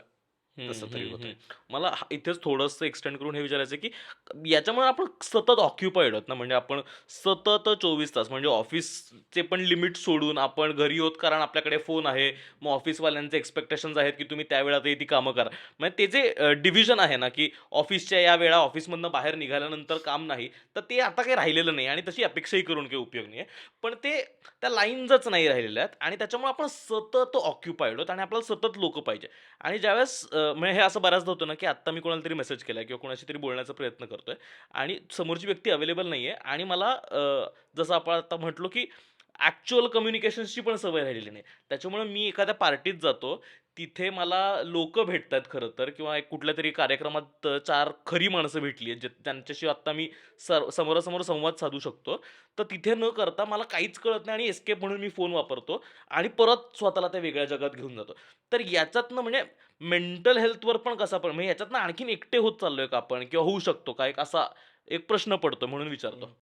हं, कसं तरी हं, होतंय. हं. मला इथेच थोडंसं एक्सटेंड करून हे विचारायचं आहे, की याच्यामुळे आपण सतत ऑक्युपाईड आहोत ना, म्हणजे आपण सतत 24 तास म्हणजे ऑफिसचे पण लिमिट सोडून आपण घरी आहोत कारण आपल्याकडे फोन आहे. मग ऑफिसवाल्यांचे एक्स्पेक्टेशन्स आहेत, की तुम्ही त्या वेळातही ती कामं करा. म्हणजे ते जे डिव्हिजन आहे ना, की ऑफिसच्या या वेळा ऑफिसमधनं बाहेर निघाल्यानंतर काम नाही, तर ते आता काही राहिलेलं नाही आणि तशी अपेक्षाही करून काही उपयोग नाही पण ते त्या लाईन्सच नाही राहिलेल्या आहेत आणि त्याच्यामुळे आपण सतत ऑक्युपाईड आहोत आणि आपल्याला सतत लोकं पाहिजे. आणि ज्यावेळेस म्हणजे हे असं बऱ्याचदा होतं ना, की आत्ता मी कोणाला तरी मेसेज केलाय किंवा कोणाशी तरी बोलण्याचा प्रयत्न करतोय आणि समोरची व्यक्ती अवेलेबल नाहीये आणि मला जसं आपण आता म्हटलो, की ॲक्चुअल कम्युनिकेशन्सची पण सवय राहिलेली नाही. त्याच्यामुळे मी एखाद्या पार्टीत जातो, तिथे मला लोकं भेटतायत खरं तर किंवा एक कुठल्यातरी कार्यक्रमात 4 खरी माणसं भेटली आहेत, जे त्यांच्याशी आत्ता मी समोरासमोर संवाद साधू शकतो. तर तिथे न करता मला काहीच कळत नाही आणि एस्केप म्हणून मी फोन वापरतो आणि परत स्वतःला त्या वेगळ्या जगात घेऊन जातो. तर याच्यातनं म्हणजे मेंटल हेल्थवर पण कसा म्हणजे याच्यातनं आणखीन एकटे होत चाललोय का आपण किंवा होऊ शकतो का? एक असा एक प्रश्न पडतो म्हणून विचारतो. हं.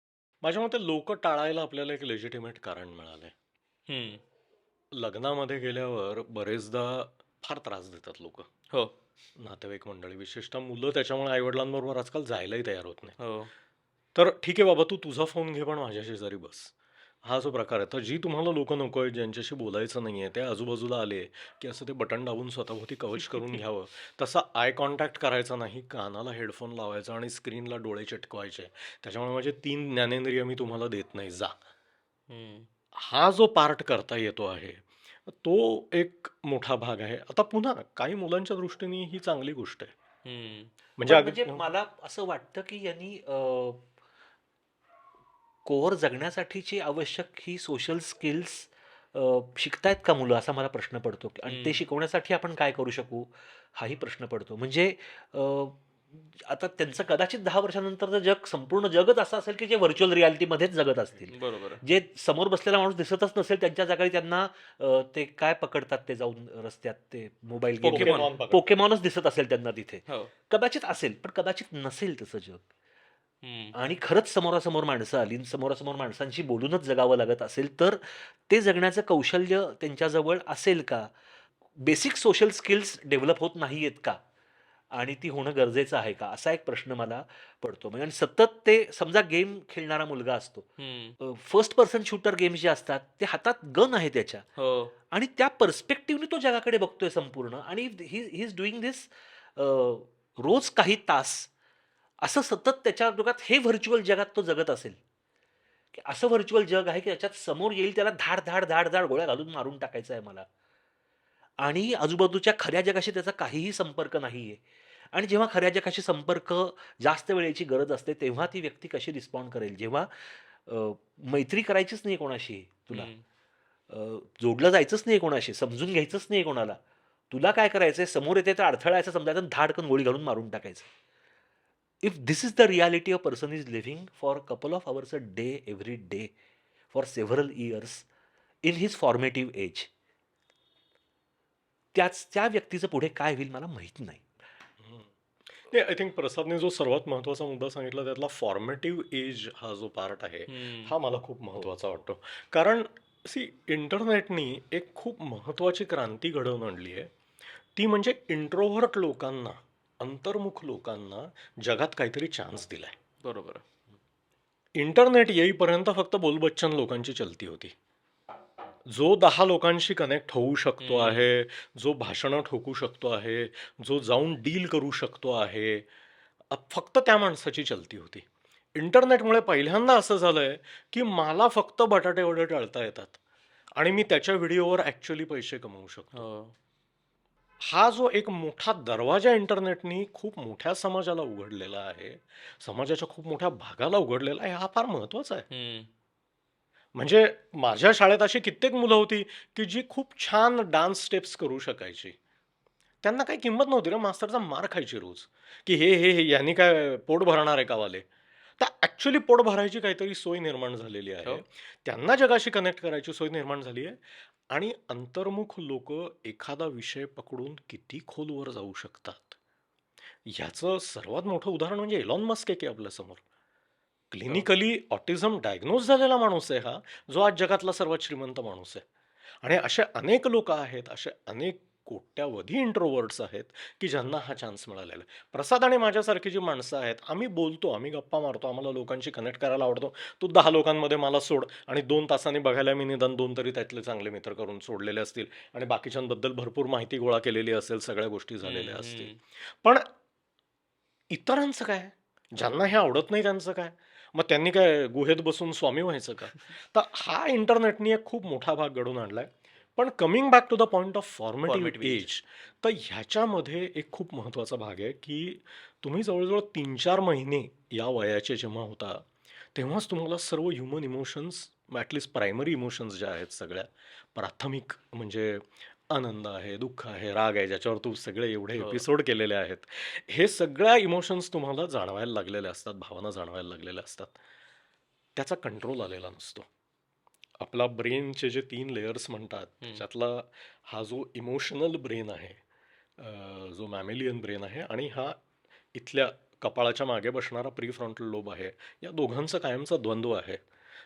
माझ्या मते लोकं टाळायला आपल्याला एक लेजिटिमेट कारण मिळालंय. हं. लग्नामध्ये गेल्यावर बरेचदा फार त्रास देतात लोकं. हो, नातेवाईक मंडळी, विशेषतः मुलं त्याच्यामुळे आई-वडिलांबरोबर आजकाल जायलाही तयार होत नाहीत. हो. तर ठीक आहे बाबा, तू तुझा फोन घे, पण माझ्या शेजारी बस. हा जो प्रकार आहे, तर जी तुम्हाला लोकं नको आहेत, ज्यांच्याशी बोलायचं नाहीये, ते आजूबाजूला आले, की असं ते बटन दाबून स्वतःभोवती कवच करून घ्यावं. तसा आय कॉन्टॅक्ट करायचा नाही, कानाला हेडफोन लावायचा आणि स्क्रीनला डोळे चिटकवायचे. त्याच्यामुळे माझे 3 ज्ञानेंद्रिय मी तुम्हाला देत नाही, जा. हं. हा जो पार्ट करता येतो आहे, तो एक मोठा भाग आहे. आता पुन्हा काही मुलांच्या दृष्टीने ही चांगली गोष्ट आहे. हं. म्हणजे पण अगदी म्हणजे मला असं वाटतं, की यांनी कोअर जगण्यासाठीची आवश्यक ही सोशल स्किल्स शिकतायत का मुलं असा मला प्रश्न पडतो आणि ते हं. शिकवण्यासाठी आपण काय करू शकू हाही प्रश्न पडतो म्हणजे अ, आता त्यांचं कदाचित 10 वर्षानंतरचं जग संपूर्ण जगच असं असेल की जे व्हर्च्युअल रियालिटीमध्येच जगत असतील बरोबर आहे. जे समोर बसलेला माणूस दिसतच नसेल त्यांच्या जागी त्यांना ते काय पकडतात ते जाऊन रस्त्यात ते मोबाईल गेम पोकेमॉन. पोकेमॉन पकडतात. पोकेमॉनच दिसत असेल त्यांना तिथे हो. कदाचित असेल पण कदाचित नसेल तसं जग हं. आणि खरंच समोरासमोर माणसं आली आणि समोरासमोर माणसांशी बोलूनच जगावं लागत असेल तर ते जगण्याचं कौशल्य त्यांच्याजवळ असेल का? बेसिक सोशल स्किल्स डेव्हलप होत नाहीयेत का? आणि ती होणं गरजेचं आहे का? असा एक प्रश्न मला पडतो. म्हणजे आणि सतत ते समजा गेम खेळणारा मुलगा असतो. हं. फर्स्ट पर्सन शूटर गेम्स जे असतात, ते हातात गन आहे त्याच्या हो. आणि त्या पर्स्पेक्टिव्हने तो जगाकडे बघतोय संपूर्ण आणि ही इज डूइंग धिस रोज काही तास. असं सतत त्याच्या डोक्यात हे व्हर्चुअल जगात तो जगत असेल, की असं व्हर्चुअल जग आहे, की त्याच्यात समोर येईल त्याला धाड, धाड, धाड, धाड गोळ्या घालून मारून टाकायचं आहे मला. आणि आजूबाजूच्या खऱ्या जगाशी त्याचा काहीही संपर्क नाहीये. आणि जेव्हा खऱ्या जगाशी संपर्क जास्त वेळेची गरज असते, तेव्हा ती व्यक्ती कशी रिस्पॉन्ड करेल? जेव्हा अ, मैत्री करायचीच नाही कोणाशी तुला, हं. जोडलं जायचंच नाही कोणाशी, समजून घ्यायचंच नाही कोणाला. तुला काय करायचंय? समोर येते तर अडथळायचं समजायचं आणि धाडकन गोळी घालून मारून टाकायचं. If this is the reality a person is living for couple of hours a day, every day, for several years in his formative age, त्या व्यक्तीचं पुढे काय होईल मला माहीत नाही. हं. नाही, आय थिंक प्रसादने जो सर्वात महत्त्वाचा मुद्दा सांगितला त्यातला फॉर्मेटिव्ह एज हा जो पार्ट आहे, हं. हा मला खूप हो. महत्त्वाचा वाटतो. कारण इंटरनेटनी एक खूप महत्त्वाची क्रांती घडवून आणली आहे. ती म्हणजे इंट्रोव्हर्ट लोकांना, अंतर्मुख लोकांना जगात काहीतरी चान्स दिलाय. बरोबर. इंटरनेट येईपर्यंत फक्त बोलबच्चन लोकांची चलती होती. जो 10 लोकांशी कनेक्ट होऊ शकतो हं. आहे, जो भाषणं ठोकू शकतो आहे, जो जाऊन डील करू शकतो आहे, फक्त त्या माणसाची चलती होती. इंटरनेटमुळे पहिल्यांदा असं झालंय, की मला फक्त बटाटे वडे तळता येतात आणि मी त्याच्या व्हिडिओवर ॲक्चुअली पैसे कमवू शकतो. हो. हा जो एक मोठा दरवाजा इंटरनेटनी खूप मोठ्या समाजाला उघडलेला आहे, समाजाच्या खूप मोठ्या भागाला उघडलेला आहे, हा फार महत्त्वाचा आहे. हं. म्हणजे माझ्या शाळेत अशी कित्येक मुलं होती, की जी खूप छान डान्स स्टेप्स करू शकायची. त्यांना काही किंमत नव्हती ना, मास्तरचा मार खायची रोज, की हे यांनी काय पोट भरणार आहे का वाले? तर ॲक्चुअली पोट भरायची काहीतरी सोय निर्माण झालेली हो. आहे. त्यांना जगाशी कनेक्ट करायची सोय निर्माण झाली आहे आणि अंतर्मुख लोकं एखादा विषय पकडून किती खोलवर जाऊ शकतात. ह्याचं सर्वात मोठं उदाहरण म्हणजे एलॉन मस्क आहे की आपल्यासमोर. हो. क्लिनिकली ऑटिझम डायग्नोज झालेला माणूस आहे हा, जो आज जगातला सर्वात श्रीमंत माणूस आहे. आणि असे अनेक लोकं आहेत, असे अनेक कोट्यावधी इंट्रोव्हर्ट्स आहेत, की ज्यांना हा चान्स मिळालेला आहे. प्रसाद आणि माझ्यासारखी जी माणसं आहेत, आम्ही बोलतो, आम्ही गप्पा मारतो, आम्हाला लोकांशी कनेक्ट करायला आवडतो. तू 10 लोकांमध्ये मला सोड आणि 2 तासांनी बघायला मी निदान 2 तरी त्यातले चांगले मित्र करून सोडलेले असतील आणि बाकीच्यांबद्दल भरपूर माहिती गोळा केलेली असेल, सगळ्या गोष्टी झालेल्या हं, असतील. हं. पण इतरांचं काय? ज्यांना हे आवडत नाही त्यांचं काय? मग त्यांनी काय गुहेत बसून स्वामी व्हायचं का? तर हा इंटरनेटनी एक खूप मोठा भाग घडवून आणलाय. पण coming back to the point of formative formative age. Age, तर ह्याच्यामध्ये एक खूप महत्त्वाचा भाग आहे, की तुम्ही जवळ-जवळ 3-4 महिने या वयाचे जेव्हा होता, तेव्हाच तुम्हाला सर्व human emotions, at primary emotions ज्या आहेत सगळ्या, प्राथमिक म्हणजे आनंद आहे, दुःख आहे, राग आहे, ज्याच्यावर तू सगळे एवढे हो. एपिसोड केलेले आहेत. हे सगळ्या इमोशन्स तुम्हाला जाणवायला लागलेले असतात, भावना जाणवायला लागलेल्या असतात. त्याचा कंट्रोल आलेला नसतो. आपला ब्रेनचे जे 3 लेयर्स म्हणतात, हं. त्याच्यातला हा जो इमोशनल ब्रेन आहे, जो मॅमेलियन ब्रेन आहे आणि हा इथल्या कपाळाच्या मागे बसणारा प्रीफ्रंटल लोब आहे. या दोघांचा कायमचा द्वंद्व आहे,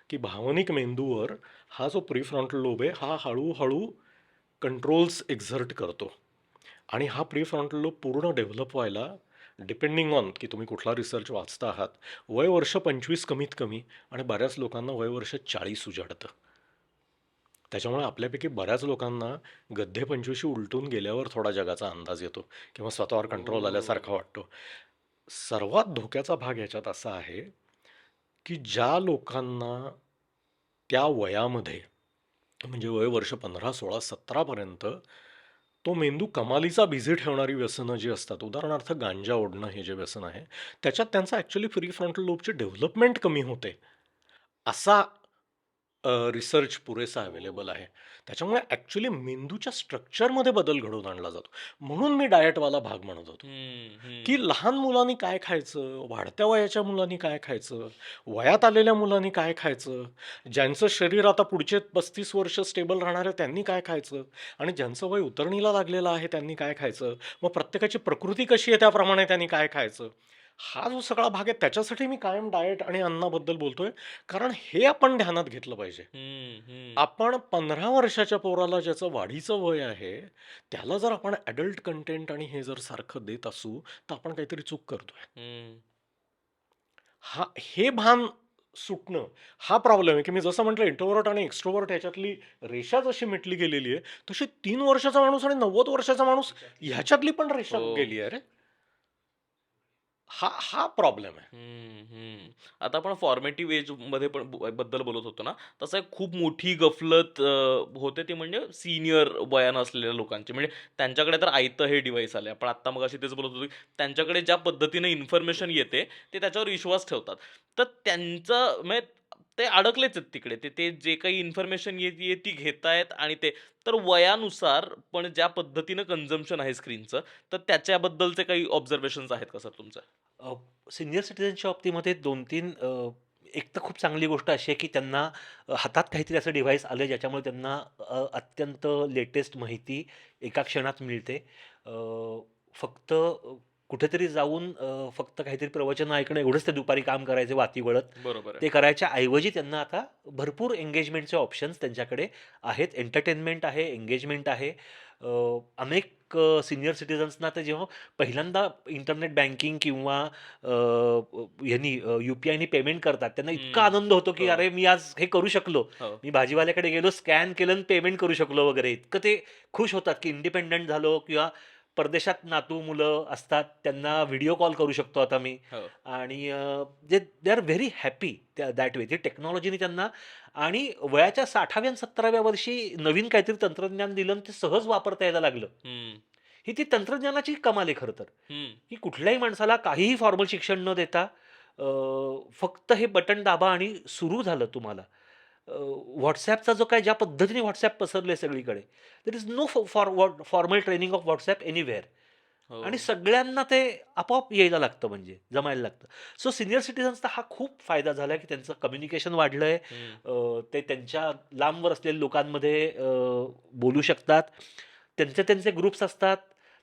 की भावनिक मेंदूवर हा जो प्रीफ्रंटल लोब आहे, हा हळू कंट्रोल्स एक्झर्ट करतो. आणि हा प्रीफ्रंटल लोब पूर्ण डेव्हलप व्हायला डिपेंडिंग ऑन की तुम्ही कुठला रिसर्च वाचता आहात, वय वर्ष 25 कमीत कमी आणि बऱ्याच लोकांना वय वर्ष 40 उजाडतं. त्याच्यामुळे आपल्यापैकी बऱ्याच लोकांना गद्धे 25शी उलटून गेल्यावर थोडा जगाचा अंदाज येतो किंवा स्वतःवर कंट्रोल आल्यासारखा ओह! वाटतो. सर्वात धोक्याचा भाग ह्याच्यात असा आहे, की ज्या लोकांना त्या वयामध्ये म्हणजे वय वर्ष 15, 16, 17 पर्यंत तो मेंदू कमालीचा बिझी ठेवणारी व्यसनं जी असतात, उदाहरणार्थ गांजा ओढणं हे जे व्यसन आहे, त्याच्यात त्यांचा ॲक्चुअली प्रीफ्रंटल लोबची डेव्हलपमेंट कमी होते. असा रिसर्च पुरेसा अवेलेबल ओह! आहे. त्याच्यामुळे ॲक्चुअली मेंदूच्या स्ट्रक्चरमध्ये बदल घडवून आणला जातो. म्हणून मी डायटवाला भाग म्हणत होतो, हं, की हं. लहान मुलांनी काय खायचं, वाढत्या वयाच्या मुलांनी काय खायचं, वयात आलेल्या मुलांनी काय खायचं, ज्यांचं शरीर आता पुढचे 35 वर्ष स्टेबल राहणार आहे त्यांनी काय खायचं आणि ज्यांचं वय उतरणीला लागलेलं आहे त्यांनी काय खायचं. मग प्रत्येकाची प्रकृती कशी आहे त्याप्रमाणे त्यांनी काय खायचं. हा जो सगळा भाग आहे त्याच्यासाठी मी कायम डाएट आणि अन्नाबद्दल बोलतोय. कारण हे आपण ध्यानात घेतलं पाहिजे. हं, हं, आपण 15 वर्षाच्या पोराला ज्याचं वाढीचं वय आहे, त्याला जर आपण अडल्ट कंटेंट आणि हे जर सारखं देत असू, तर आपण काहीतरी चूक करतोय. हं. हे भान सुटणं, हा प्रॉब्लेम आहे, की मी जसं म्हटलं इंट्रोव्हर्ट आणि एक्स्ट्रोव्हर्ट ह्याच्यातली रेषा जशी मिटली गेलेली आहे, तशी 3 वर्षाचा माणूस आणि 90 वर्षाचा माणूस ह्याच्यातली पण रेषा हो. गेली आहे रे. हा प्रॉब्लेम आहे. हं, हं. आता आपण फॉर्मेटिव्ह एजमध्ये पण बद्दल बोलत होतो ना, तसं एक खूप मोठी गफलत होते ती म्हणजे सीनियर वयानं असलेल्या लोकांची. म्हणजे त्यांच्याकडे तर आयतं हे डिव्हाइस आलंय. आपण आत्ता मगाशी तेच बोलत होतो, की त्यांच्याकडे ज्या पद्धतीने इन्फॉर्मेशन येते, ते त्याच्यावर विश्वास ठेवतात. तर त्यांचं म्हणजे ते अडकलेच आहेत तिकडे. ते ते जे काही इन्फॉर्मेशन येतीये ती घेतायत आणि ते तर वयानुसार पण ज्या पद्धतीनं कन्झम्पशन आहे स्क्रीनचं, तर त्याच्याबद्दलचे काही ऑब्झर्वेशन्स आहेत का सर तुमच्या? सीनियर सिटिझनच्या बाबतीमध्ये 2-3 एक तर खूप चांगली गोष्ट अशी आहे, की त्यांना हातात काहीतरी असं डिव्हाइस आलं ज्याच्यामुळे त्यांना अत्यंत लेटेस्ट माहिती एका क्षणात मिळते. अ, फक्त कुठेतरी जाऊन फक्त काहीतरी प्रवचन ऐकणं एवढंच ते दुपारी काम करायचे वाती वळत. बरोबर आहे. ते करायच्या ऐवजी त्यांना आता भरपूर एंगेजमेंटचे ऑप्शन्स त्यांच्याकडे आहेत. एंटरटेनमेंट आहे, एंगेजमेंट आहे. अनेक सीनियर सिटिझन्सना तर जेव्हा पहिल्यांदा इंटरनेट बँकिंग किंवा यू-पी-आयनी पेमेंट करतात, त्यांना इतका हं. आनंद होतो, की हो, "अरे, मी आज हे करू शकलो. हो. मी भाजीवाल्याकडे गेलो, स्कॅन केलं आणि पेमेंट करू शकलो" वगैरे. इतकं ते खुश होतात, की इंडिपेंडंट झालो किंवा परदेशात नातू-मुलं असतात, त्यांना व्हिडिओ कॉल करू शकतो आता मी हो. आणि they are very happy that way. ती टेक्नॉलॉजीने त्यांना आणि वयाच्या 60व्या 70व्या वर्षी नवीन काहीतरी तंत्रज्ञान दिलं आणि ते सहज वापरता यायला लागलं. हं, ही ती तंत्रज्ञानाची कमाल आहे खरं तर, हं. की कुठल्याही माणसाला काहीही फॉर्मल शिक्षण न देता अ, फक्त हे बटन दाबा आणि सुरू झालं तुम्हाला. WhatsAppचा जो काही ज्या पद्धतीने WhatsApp पसरलंय सगळीकडे, there is no formal training of WhatsApp anywhere. हो. आणि सगळ्यांना ते आपोआप यायला लागतं म्हणजे जमायला लागतं. सो सीनियर सिटिझन्सचा हा खूप फायदा झाला की त्यांचं कम्युनिकेशन वाढलंय. हं, ते त्यांच्या लांबवर असलेल्या लोकांमध्ये बोलू शकतात. त्यांचे त्यांचे ग्रुप्स असतात.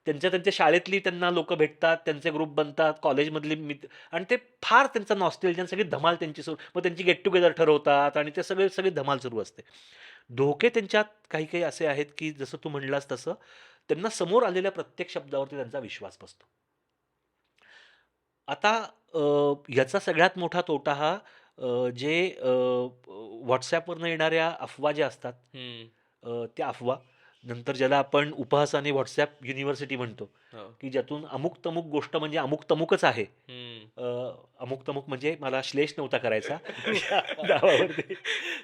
त्यांच्या त्यांच्या शाळेतली त्यांना लोकं भेटतात. त्यांचे ग्रुप बनतात. कॉलेजमधले मित्र आणि ते फार त्यांचा नॉस्टॅल्जिया सगळी धमाल त्यांची सुरू मग त्यांची गेट टुगेदर ठरवतात आणि ते सगळे सगळी धमाल सुरू असते. धोके त्यांच्यात काही-काही असे आहेत, की जसं तू म्हणलास तसं, त्यांना समोर आलेल्या प्रत्येक शब्दावरती त्यांचा विश्वास बसतो. आता ह्याचा सगळ्यात मोठा तोटा हा जे WhatsAppवरनं येणाऱ्या अफवा ज्या असतात, हं. त्या अफवा नंतर ज्याला आपण उपहासाने WhatsApp युनिव्हर्सिटी म्हणतो, हो. की ज्यातून अमुक-तमुक गोष्ट म्हणजे अमुक-तमुकच आहे. हं. अ, अमुक-तमुक म्हणजे मला श्लेष नव्हता करायचा या नावावरती.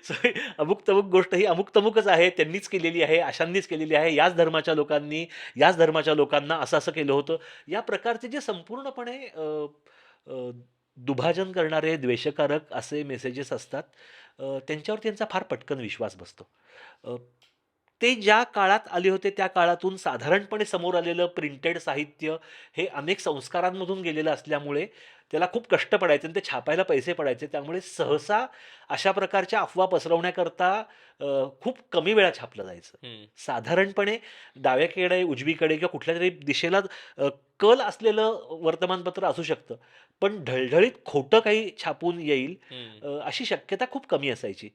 सो अमुक-तमुक गोष्ट ही अमुक-तमुकच आहे. त्यांनीच केलेली आहे, अशांनीच केलेली आहे. याच धर्माच्या लोकांनी, याच धर्माच्या लोकांना असं-असं केलं होतं. या प्रकारचे जे संपूर्णपणे अ, दुभाजन करणारे, द्वेषकारक असे मेसेजेस असतात, त्यांच्यावर त्यांचा फार पटकन विश्वास बसतो. अ, ते ज्या काळात आले होते त्या काळातून साधारणपणे समोर आलेलं प्रिंटेड साहित्य हे अनेक संस्कारांमधून गेलेलं असल्यामुळे त्याला खूप कष्ट पडायचे आणि ते छापायला पैसे पडायचे. त्यामुळे सहसा अशा प्रकारच्या अफवा पसरवण्याकरता खूप कमी वेळा छापलं जायचं. हं, साधारणपणे डावीकडे, उजवीकडे किंवा कुठल्यातरी दिशेला अ, कल असलेलं वर्तमानपत्र असू शकतं. पण ढळढळीत खोटं काही छापून येईल हं, अशी शक्यता खूप कमी असायची.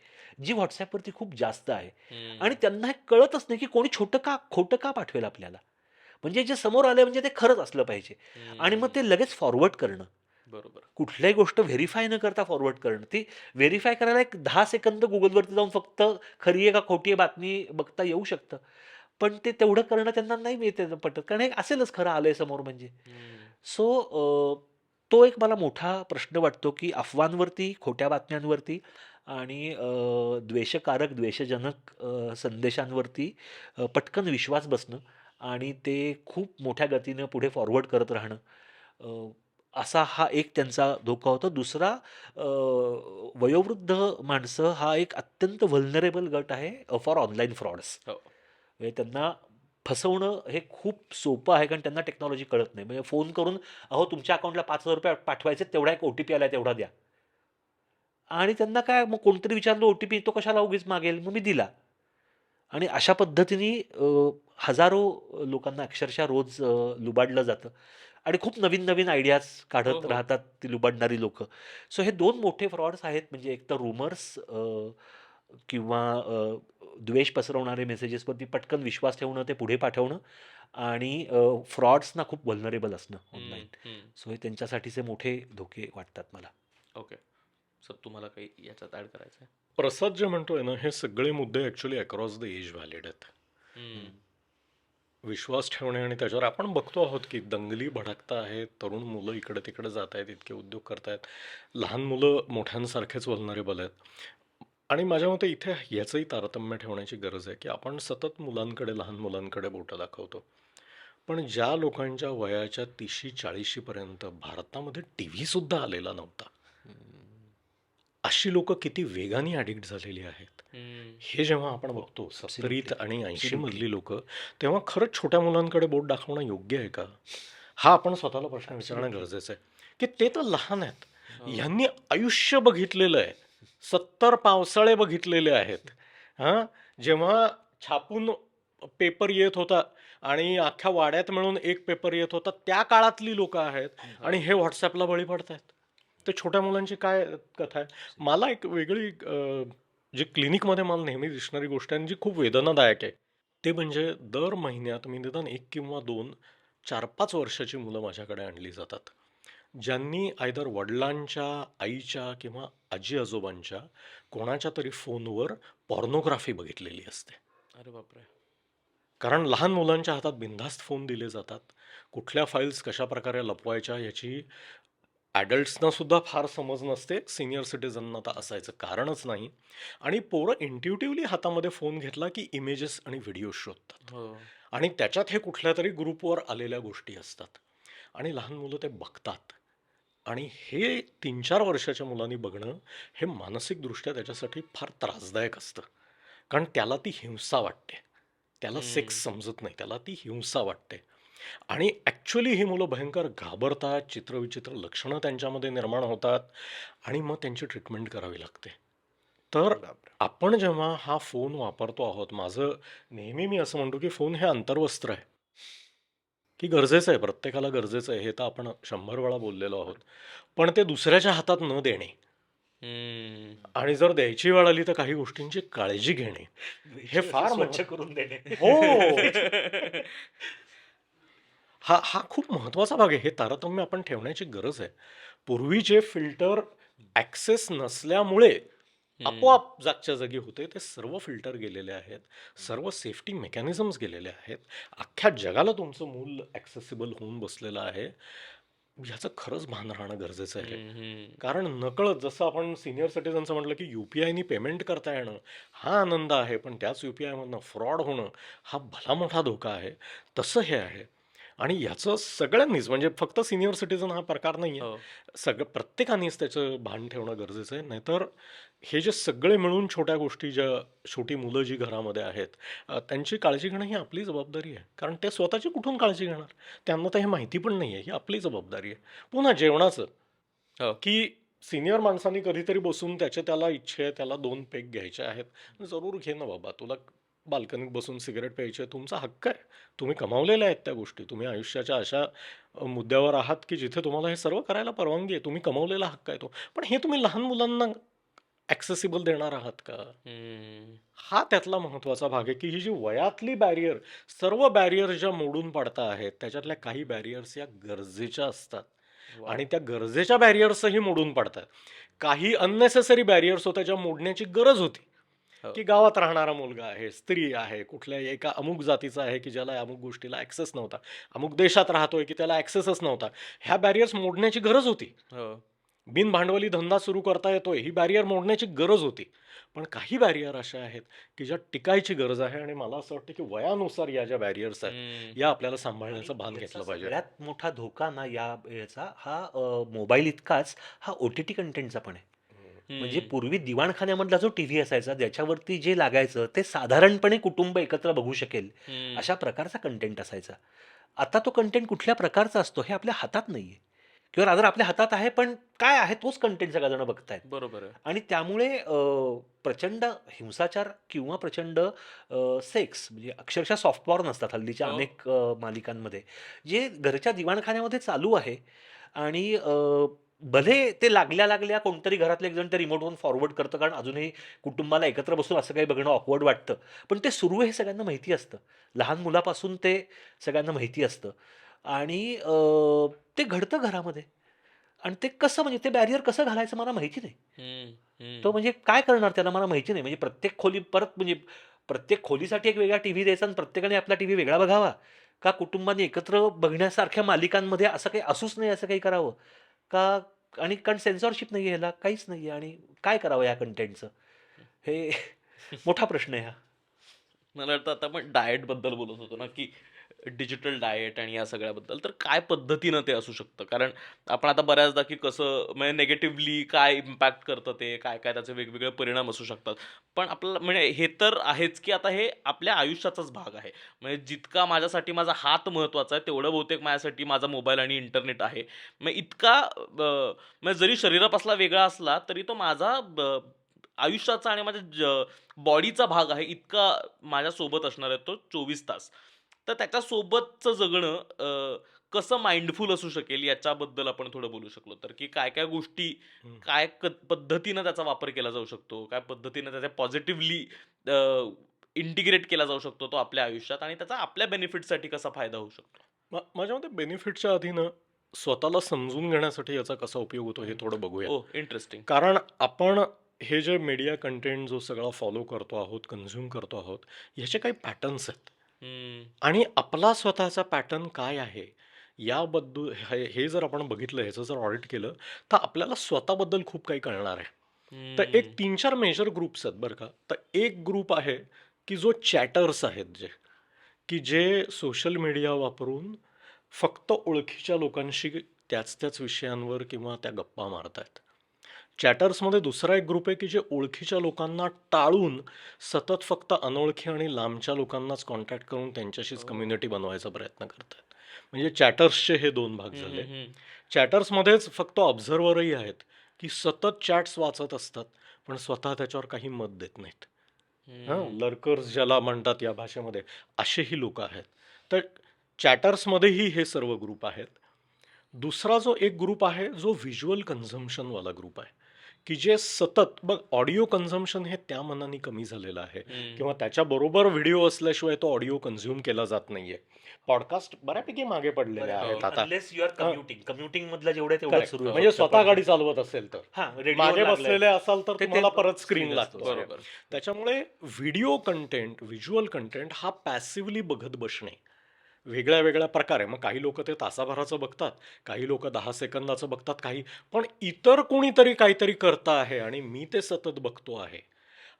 जी WhatsAppवरती खूप जास्त आहे. हं, आणि त्यांना हे कळतच नाही, की कोणी खोटं का पाठवेल आपल्याला? म्हणजे जे समोर आलंय म्हणजे ते खरंच असलं पाहिजे. आणि मग हं. ते लगेच फॉरवर्ड करणं. बरोबर. कुठल्याही गोष्ट व्हेरिफाय न करता फॉरवर्ड करणं. ती व्हेरिफाय करायला एक 10 सेकंद Googleवरती जाऊन फक्त खरी आहे का खोटी आहे बातमी बघता येऊ शकतं. पण ते तेवढं करणं त्यांना नाही मिळते पटत. कारण हे असेलच खरं आलंय समोर म्हणजे. हं, सो तो एक मला मोठा प्रश्न वाटतो, की अफवांवरती, खोट्या बातम्यांवरती आणि द्वेषकारक, द्वेषजनक संदेशांवरती पटकन विश्वास बसणं आणि ते खूप मोठ्या गतीनं पुढे फॉरवर्ड करत राहणं. अ, असा हा एक त्यांचा धोका होता. दुसरा अ, वयोवृद्ध माणसं हा एक अत्यंत व्हल्नरेबल गट आहे फॉर ऑनलाईन फ्रॉड्स. हो. म्हणजे त्यांना फसवणं हे खूप सोपं आहे कारण त्यांना टेक्नॉलॉजी कळत नाही. म्हणजे फोन करून, "अहो तुमच्या अकाउंटला ₹5,000 पाठवायचे तेवढा एक ओ-टी-पी आलाय तेवढा द्या." आणि त्यांना काय मग कोणतरी विचारलं, "ओ-टी-पी तो कशाला उगीच मागेल?" मग मी दिला. आणि अशा पद्धतीने हजारो लोकांना अक्षरशः रोज लुबाडलं जातं. आणि खूप नवीन नवीन आयडियाज हो, काढत हो. राहतात ती लुबाडणारी लोक. सो हे 2 मोठे फ्रॉड्स आहेत, म्हणजे एक तर रूमर्स किंवा द्वेष पसरवणारे मेसेजेसवरती पटकन विश्वास ठेवणं, ते पुढे पाठवणं आणि फ्रॉड्सना खूप व्हल्नरेबल असणं ऑनलाईन. सो हे त्यांच्यासाठीचे मोठे धोके वाटतात मला. ओके. सर तुम्हाला काही याच्यात ऍड करायचं आहे? प्रसाद जे म्हणतोय ना, हे सगळे मुद्दे actually across the age valid आहेत. विश्वास ठेवणे आणि त्याच्यावर आपण बघतो आहोत की दंगली भडकता आहेत, तरुण मुलं इकडे तिकडे जात आहेत, इतके उद्योग करतायत, लहान मुलं मोठ्यांसारखेच वल्नरेबल आहेत. आणि माझ्या मते इथे याचंही तारतम्य ठेवण्याची गरज आहे की आपण सतत मुलांकडे, लहान मुलांकडे बोटं दाखवतो. पण ज्या लोकांच्या वयाच्या 30-40 पर्यंत भारतामध्ये टीव्ही सुद्धा आलेला नव्हता, अशी लोक किती वेगाने ॲडिक्ट झालेली आहेत. हे जेव्हा आपण बघतो 70 आणि 80 मधली लोक, तेव्हा खरंच छोट्या मुलांकडे बोट दाखवणं योग्य आहे का? हा आपण स्वतःला प्रश्न विचारणं गरजेचं आहे की ते तर लहान आहेत, ह्यांनी आयुष्य बघितलेलं आहे, 70 पावसाळे बघितलेले आहेत. हां, जेव्हा छापून पेपर येत होता आणि अख्ख्या वाड्यात मिळून एक पेपर येत होता, त्या काळातली लोक आहेत आणि हे व्हॉट्सॲपला बळी पडतायत. ते छोट्या मुलांची काय कथा आहे? मला एक वेगळी जी क्लिनिकमध्ये मला नेहमी दिसणारी गोष्ट आहे आणि जी खूप वेदनादायक आहे, ते म्हणजे दर महिन्यात मी निदान 1 किंवा 2 4-5 वर्षाची मुलं माझ्याकडे आणली जातात, ज्यांनी आयदर वडिलांच्या, आईच्या किंवा आजी-आजोबांच्या कोणाच्या तरी फोनवर पॉर्नोग्राफी बघितलेली असते. अरे बापरे. कारण लहान मुलांच्या हातात बिनधास्त फोन दिले जातात. कुठल्या फाईल्स कशाप्रकारे लपवायच्या याची ॲडल्ट्सना सुद्धा फार समज नसते, सिनियर सिटिझनना तर असायचं कारणच नाही. आणि पोरं इंट्युटिव्हली हातामध्ये फोन घेतला की इमेजेस आणि व्हिडिओ शोधतात हो. आणि त्याच्यात हे कुठल्या तरी ग्रुपवर आलेल्या गोष्टी असतात आणि लहान मुलं ते बघतात. आणि हे 3-4 वर्षाच्या मुलांनी बघणं हे मानसिकदृष्ट्या त्याच्यासाठी फार त्रासदायक असतं. कारण त्याला ती हिंसा वाटते. त्याला सेक्स समजत नाही, त्याला ती हिंसा वाटते. आणि ॲक्च्युअली ही मुलं भयंकर घाबरतात, चित्रविचित्र लक्षणं त्यांच्यामध्ये निर्माण होतात आणि मग त्यांची ट्रीटमेंट करावी लागते. तर आपण जेव्हा हा फोन वापरतो आहोत, माझं नेहमी मी असं म्हणतो की फोन हे अंतर्वस्त्र आहे, की गरजेचं आहे, प्रत्येकाला गरजेचं आहे. हे तर आपण 100 वेळा बोललेलो आहोत. पण ते दुसऱ्याच्या हातात न देणे आणि जर द्यायची वेळ आली तर काही गोष्टींची काळजी घेणे हे फार स्वच्छ करून देणे. हो. हा खूप महत्वाचा भाग आहे. हे तारतम्य आपण ठेवण्याची गरज आहे. पूर्वीचे फिल्टर ॲक्सेस नसल्यामुळे आपोआप जागच्या जागी होते, ते सर्व फिल्टर गेलेले आहेत. सर्व सेफ्टी मेकॅनिझम्स गेलेले आहेत. अख्ख्या जगाला तुमचं मूल ॲक्सेसिबल होऊन बसलेलं आहे. ह्याचं खरंच भान राहणं गरजेचं आहे. कारण नकळत जसं आपण सिनियर सिटिझनचं म्हटलं की UPIनी पेमेंट करता येणं हा आनंद आहे, पण त्याच UPIमधनं फ्रॉड होणं हा भला मोठा धोका आहे. तसं हे आहे. आणि ह्याचं सगळ्यांनीच, म्हणजे फक्त सिनियर सिटिझन हा प्रकार नाही आहे, हो. प्रत्येकानेच त्याचं भान ठेवणं गरजेचं आहे. नाहीतर हे जे सगळे मिळून छोट्या गोष्टी, ज्या छोटी मुलं जी घरामध्ये आहेत, त्यांची काळजी घेणं ही आपली जबाबदारी आहे. कारण ते स्वतःची कुठून काळजी घेणार? त्यांना तर हे माहिती पण नाही आहे. ही आपली जबाबदारी आहे. पुन्हा जेवणाचं, हो. की सिनियर माणसांनी कधीतरी बसून त्याला इच्छा आहे, त्याला 2 पेग घ्यायचे आहेत, जरूर घे ना बाबा. तुला बाल्कनीत बसून सिगारेट प्यायची आहे, तुमचा हक्क आहे. तुम्ही कमावलेल्या आहेत त्या गोष्टी. तुम्ही आयुष्याच्या अशा मुद्द्यावर आहात की जिथे तुम्हाला हे सर्व करायला परवानगी आहे. तुम्ही कमावलेला हक्क आहे तो. पण हे तुम्ही लहान मुलांना ॲक्सेसिबल देणार आहात का? हा त्यातला महत्त्वाचा भाग आहे, की ही जी वयातली बॅरियर, सर्व बॅरियर ज्या मोडून पाडता आहेत, त्याच्यातल्या काही बॅरियर्स या गरजेच्या असतात आणि त्या गरजेच्या बॅरियर्सही मोडून पाडतात. काही अननेसेसरी बॅरियर्स होत्या ज्या मोडण्याची गरज होती, हो. की गावात राहणारा मुलगा आहे, स्त्री आहे, कुठल्या एका अमुक जातीचा आहे की ज्याला अमुक गोष्टीला ॲक्सेस नव्हता, अमुक देशात राहतोय की त्याला ॲक्सेसच नव्हता. ह्या बॅरियर्स मोडण्याची गरज होती. हो. बिनभांडवली धंदा सुरू करता येतोय, ही बॅरियर मोडण्याची गरज होती. पण काही बॅरियर अशा आहेत की ज्या टिकायची गरज आहे आणि मला असं वाटतं की वयानुसार या ज्या बॅरियर्स आहेत या आपल्याला सांभाळण्याचं भान याचा घेतलं पाहिजे. सगळ्यात मोठा धोका ना याचा हा मोबाईल इतकाच हा OTT कंटेंटचा पण आहे. म्हणजे पूर्वी दिवाणखान्यामधला जो टीव्ही असायचा, ज्याच्यावरती जे लागायचं ते साधारणपणे कुटुंब एकत्र बघू शकेल अशा प्रकारचा कंटेंट असायचा. आता तो कंटेंट कुठल्या प्रकारचा असतो हे आपल्या हातात नाहीये. किंवा रादर आपल्या हातात आहे, पण काय आहे तोच कंटेंट सगळेजण बघतायत. बरोबर आहे. आणि त्यामुळे प्रचंड हिंसाचार किंवा प्रचंड सेक्स म्हणजे अक्षरशः सॉफ्ट पॉर्न असतात हल्लीच्या हो. अनेक मालिकांमध्ये, जे घरच्या दिवाणखान्यामध्ये चालू आहे. आणि भले ते लागल्या लागल्या कोणतरी घरातले एक जण ते रिमोटवरून फॉरवर्ड करतं, कारण अजूनही कुटुंबाला एकत्र बसून असं काही बघणं ऑकवर्ड वाटतं. पण ते सुरू आहे हे सगळ्यांना माहिती असतं. लहान मुलापासून ते सगळ्यांना माहिती असतं. आणि ते घडतं घरामध्ये. आणि ते कसं म्हणजे ते बॅरियर कसं घालायचं मला माहिती नाही. हम्म, तो हम्म. म्हणजे काय करणार त्याला मला माहिती नाही. म्हणजे प्रत्येक खोली परत म्हणजे प्रत्येक खोलीसाठी एक वेगळा टीव्ही द्यायचा आणि प्रत्येकाने आपला टीव्ही वेगळा बघावा, का कुटुंबाने एकत्र बघण्यासारख्या मालिकांमध्ये असं काही असूच नाही, असं काही करावं का? आणि कारण सेन्सॉरशिप नाही आहे, ह्याला काहीच नाही आहे. आणि काय करावं या कंटेंटचं, हे मोठा प्रश्न आहे हा. मला वाटतं आता आपण डाएट बद्दल बोलत होतो ना, की डिजिटल डाएट आणि या सगळ्याबद्दल, तर काय पद्धतीनं ते असू शकतं? कारण आपण आता बऱ्याचदा की कसं म्हणजे नेगेटिव्हली काय इम्पॅक्ट करतं ते, काय काय त्याचे वेगवेगळे परिणाम असू शकतात. पण आपल्याला म्हणजे हे तर आहेच की आता हे आपल्या आयुष्याचाच भाग आहे. म्हणजे जितका माझ्यासाठी माझा हात महत्त्वाचा आहे, तेवढं बहुतेक माझ्यासाठी माझा मोबाईल आणि इंटरनेट आहे. मग इतका म्हणजे जरी शरीरापासला वेगळा असला, तरी तो माझा आयुष्याचा आणि माझ्या बॉडीचा भाग आहे. इतका माझ्यासोबत असणार आहे तो 24 तास. तर त्याच्यासोबतचं जगणं कसं माइंडफुल असू शकेल याच्याबद्दल आपण थोडं बोलू शकलो तर, की काय-काय गोष्टी, हं. काय पद्धतीनं त्याचा वापर केला जाऊ शकतो, काय पद्धतीनं त्याचा पॉझिटिव्हली इंटिग्रेट केला जाऊ शकतो तो आपल्या आयुष्यात आणि त्याचा आपल्या बेनिफिटसाठी कसा फायदा होऊ शकतो? माझ्या मते बेनिफिटच्या आधी ना स्वतःला समजून घेण्यासाठी याचा कसा उपयोग होतो हे हं. थोडं बघूया. ओह! इंटरेस्टिंग. कारण आपण हे जे मीडिया कंटेंट जो सगळा फॉलो करतो आहोत, कन्झ्युम करतो आहोत, ह्याचे काही पॅटर्न्स आहेत. हं, आणि आपला स्वतःचा पॅटर्न काय आहे याबद्दल हे जर आपण बघितलं, ह्याचं जर ऑडिट केलं, तर आपल्याला स्वतःबद्दल खूप काही कळणार आहे. तर एक हं. 3-4 मेजर ग्रुप्स आहेत बरं का. तर एक ग्रुप आहे, की जो चॅटर्स आहेत की जे सोशल मीडिया वापरून फक्त ओळखीच्या लोकांशी त्याच विषयांवर किंवा त्या गप्पा मारतायत. चॅटर्समध्ये दुसरा एक ग्रुप आहे, की जे ओळखीच्या लोकांना टाळून सतत फक्त अनोळखी आणि लांबच्या लोकांनाच कॉन्टॅक्ट करून त्यांच्याशीच ओह! कम्युनिटी बनवायचा प्रयत्न करतायत. म्हणजे चॅटर्सचे हे 2 भाग हं, झाले. हं, हं. चॅटर्समध्येच फक्त ऑब्झर्व्हरही आहेत, की सतत चॅट्स वाचत असतात, पण स्वतः त्याच्यावर काही मत देत नाहीत. हां, हं. लर्कर्स ज्याला म्हणतात या भाषेमध्ये, असेही लोकं आहेत. तर चॅटर्समध्येही हे सर्व ग्रुप आहेत. दुसरा जो एक ग्रुप आहे, जो व्हिज्युअल कन्झम्पशनवाला ग्रुप आहे, की जे सतत बघ ऑडिओ कन्झम्पशन हे त्या मानाने कमी झालेलं आहे हं. किंवा त्याच्याबरोबर व्हिडिओ असल्याशिवाय तो ऑडिओ कन्झ्युम केला जात नाहीये. पॉडकास्ट बऱ्यापैकी मागे पडलेले आहेत बऱ्यापैकी आता. अनलेस यू आर हां, कम्युटिंग मधलं जेवढे तेवढंच करेक्ट. सुरू आहे म्हणजे फक्त. स्वतः पण गाडी चालवत असेल तर. हां, रेडिओवर मागे लागलंय बसलेले असाल तर ते तुम्हाला परत स्क्रीन स्क्रीन असतो. लागतो आहे. बरोबर. त्याच्यामुळे व्हिडिओ कंटेंट, व्हिज्युअल कंटेंट हा पॅसिव्हली बघत बसणे वेगळ्या वेगळ्या प्रकारे. मग काही लोक ते तासाभराचं बघतात, काही लोक 10 सेकंदाचं बघतात, काही पण इतर कोणीतरी काहीतरी करता आहे आणि मी ते सतत बघतो आहे.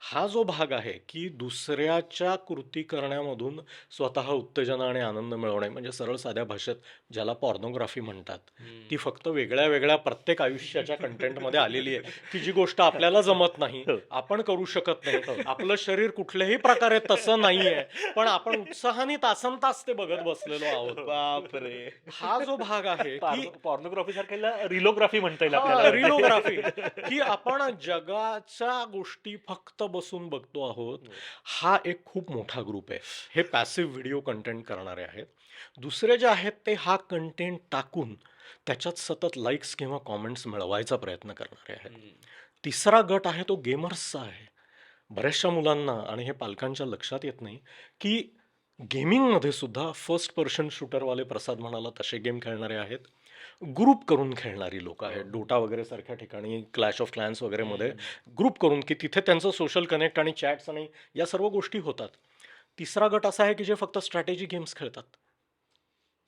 हा जो भाग आहे की दुसऱ्याच्या कृती करण्यामधून स्वतः उत्तेजन आणि आनंद मिळवणे, म्हणजे सरळ साध्या भाषेत ज्याला पॉर्नोग्राफी म्हणतात, हं. ती फक्त वेगळ्या वेगळ्या प्रत्येक आयुष्याच्या कंटेंटमध्ये आलेली आहे, की जी गोष्ट आपल्याला जमत नाही, हो. आपण करू शकत नाही, हो. आपलं शरीर कुठल्याही प्रकारे तसं नाही आहे, पण आपण उत्साहाने तासनतास ते बघत बसलेलो आहोत. बापरे! हा जो भाग आहे की पॉर्नोग्राफी सारख्याला रिलोग्राफी म्हणता येईल हा आपल्याला. रिलोग्राफी, की आपण जगाच्या गोष्टी फक्त बसून बघतो आहोत. हा एक खूप मोठा ग्रुप आहे. हे पॅसिव्ह व्हिडिओ कंटेंट करणारे आहेत. दुसरे जे आहेत ते हा कंटेंट टाकून त्याच्यात सतत लाईक्स किंवा कॉमेंट्स मिळवायचा प्रयत्न करणारे आहेत. हं. तिसरा गट आहे तो गेमर्सचा आहे. बऱ्याचशा मुलांना आणि हे पालकांच्या लक्षात येत नाही, की गेमिंगमध्ये सुद्धा फर्स्ट पर्सन शूटरवाले प्रसाद म्हणाला तसे गेम खेळणारे आहेत. ग्रुप करून खेळणारी लोकं आहेत. हो. डोटा वगैरे सारख्या ठिकाणी, क्लॅश ऑफ क्लॅन्स वगैरेमध्ये हं. ग्रुप करून, की तिथे त्यांचं सोशल कनेक्ट आणि चॅट्स आणि या सर्व गोष्टी होतात. तिसरा गट असा आहे, की जे फक्त स्ट्रॅटेजी गेम्स खेळतात.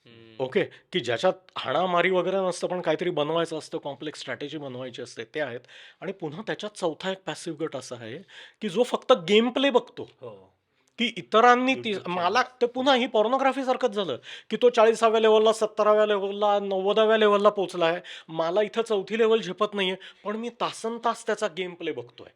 हं. ओके, की ज्याच्यात हाणामारी वगैरे नसतं, पण काहीतरी बनवायचं असतं, कॉम्प्लेक्स स्ट्रॅटेजी बनवायची असते, ते आहेत. आणि पुन्हा त्याच्यात चौथा एक पॅसिव्ह गट असा आहे, की जो फक्त गेम प्ले बघतो. हो. की इतरांनी ती YouTube मला channels. ते पुन्हा ही पॉर्नोग्राफी सारखंच झालं, की तो 40व्या लेव्हलला, 70व्या लेव्हलला, 90व्या लेव्हलला पोहोचला आहे. मला इथं 4थी लेव्हल झेपत नाहीये, पण मी तासनतास त्याचा गेम प्ले बघतोय.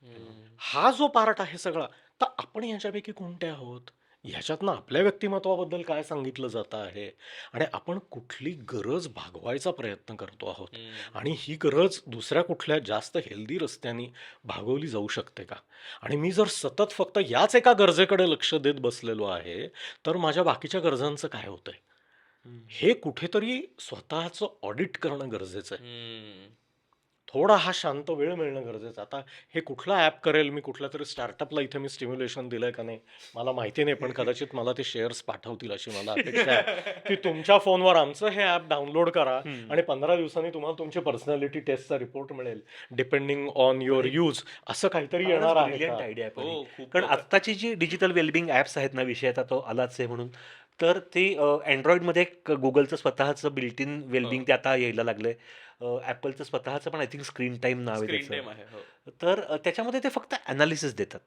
हं. हा जो पार्ट आहे सगळा, तर आपण याच्यापैकी कोणते आहोत? ह्याच्यातनं आपल्या व्यक्तिमत्वाबद्दल काय सांगितलं जातं आहे आणि आपण कुठली गरज भागवायचा प्रयत्न करतो आहोत आणि ही गरज दुसऱ्या कुठल्या जास्त हेल्दी रस्त्याने भागवली जाऊ शकते का? आणि मी जर सतत फक्त याच एका गरजेकडे लक्ष देत बसलेलो आहे, तर माझ्या बाकीच्या गरजांचं काय होतंय? हे कुठेतरी स्वतःचं ऑडिट करणं गरजेचं आहे. थोडा हा शांत वेळ मिळणं गरजेचं आहे. आता हे कुठला ॲप करेल, मी कुठल्या तरी स्टार्टअपला इथे मी स्टिम्युलेशन दिलंय का नाही मला माहिती नाही, पण कदाचित मला ते शेअर्स पाठवतील अशी मला अपेक्षा आहे की तुमच्या फोनवर आमचं हे ॲप डाउनलोड करा आणि 15 दिवसांनी तुम्हाला तुमची पर्सनॅलिटी टेस्टचा रिपोर्ट मिळेल डिपेंडिंग ऑन युअर यूज, असं काहीतरी येणार आहे ब्रिलियंट का? आयडिया आहे पण ही. हो, खूप कारण बरं. आत्ताची जी डिजिटल वेलबिंग ॲप्स आहेत ना, विषय आता तो आलाच आहे म्हणून, तर ती अँड्रॉइडमध्ये एक गुगलचं स्वतःचं बिल्ट इन वेलबिंग ते आता यायला लागलंय. ॲपलचं स्वतःचं पण आय थिंक स्क्रीन टाईम नाव आहे स्क्रीन त्याचं. टाइम आहे. हो. तर त्याच्यामध्ये ते फक्त ॲनालिसिस देतात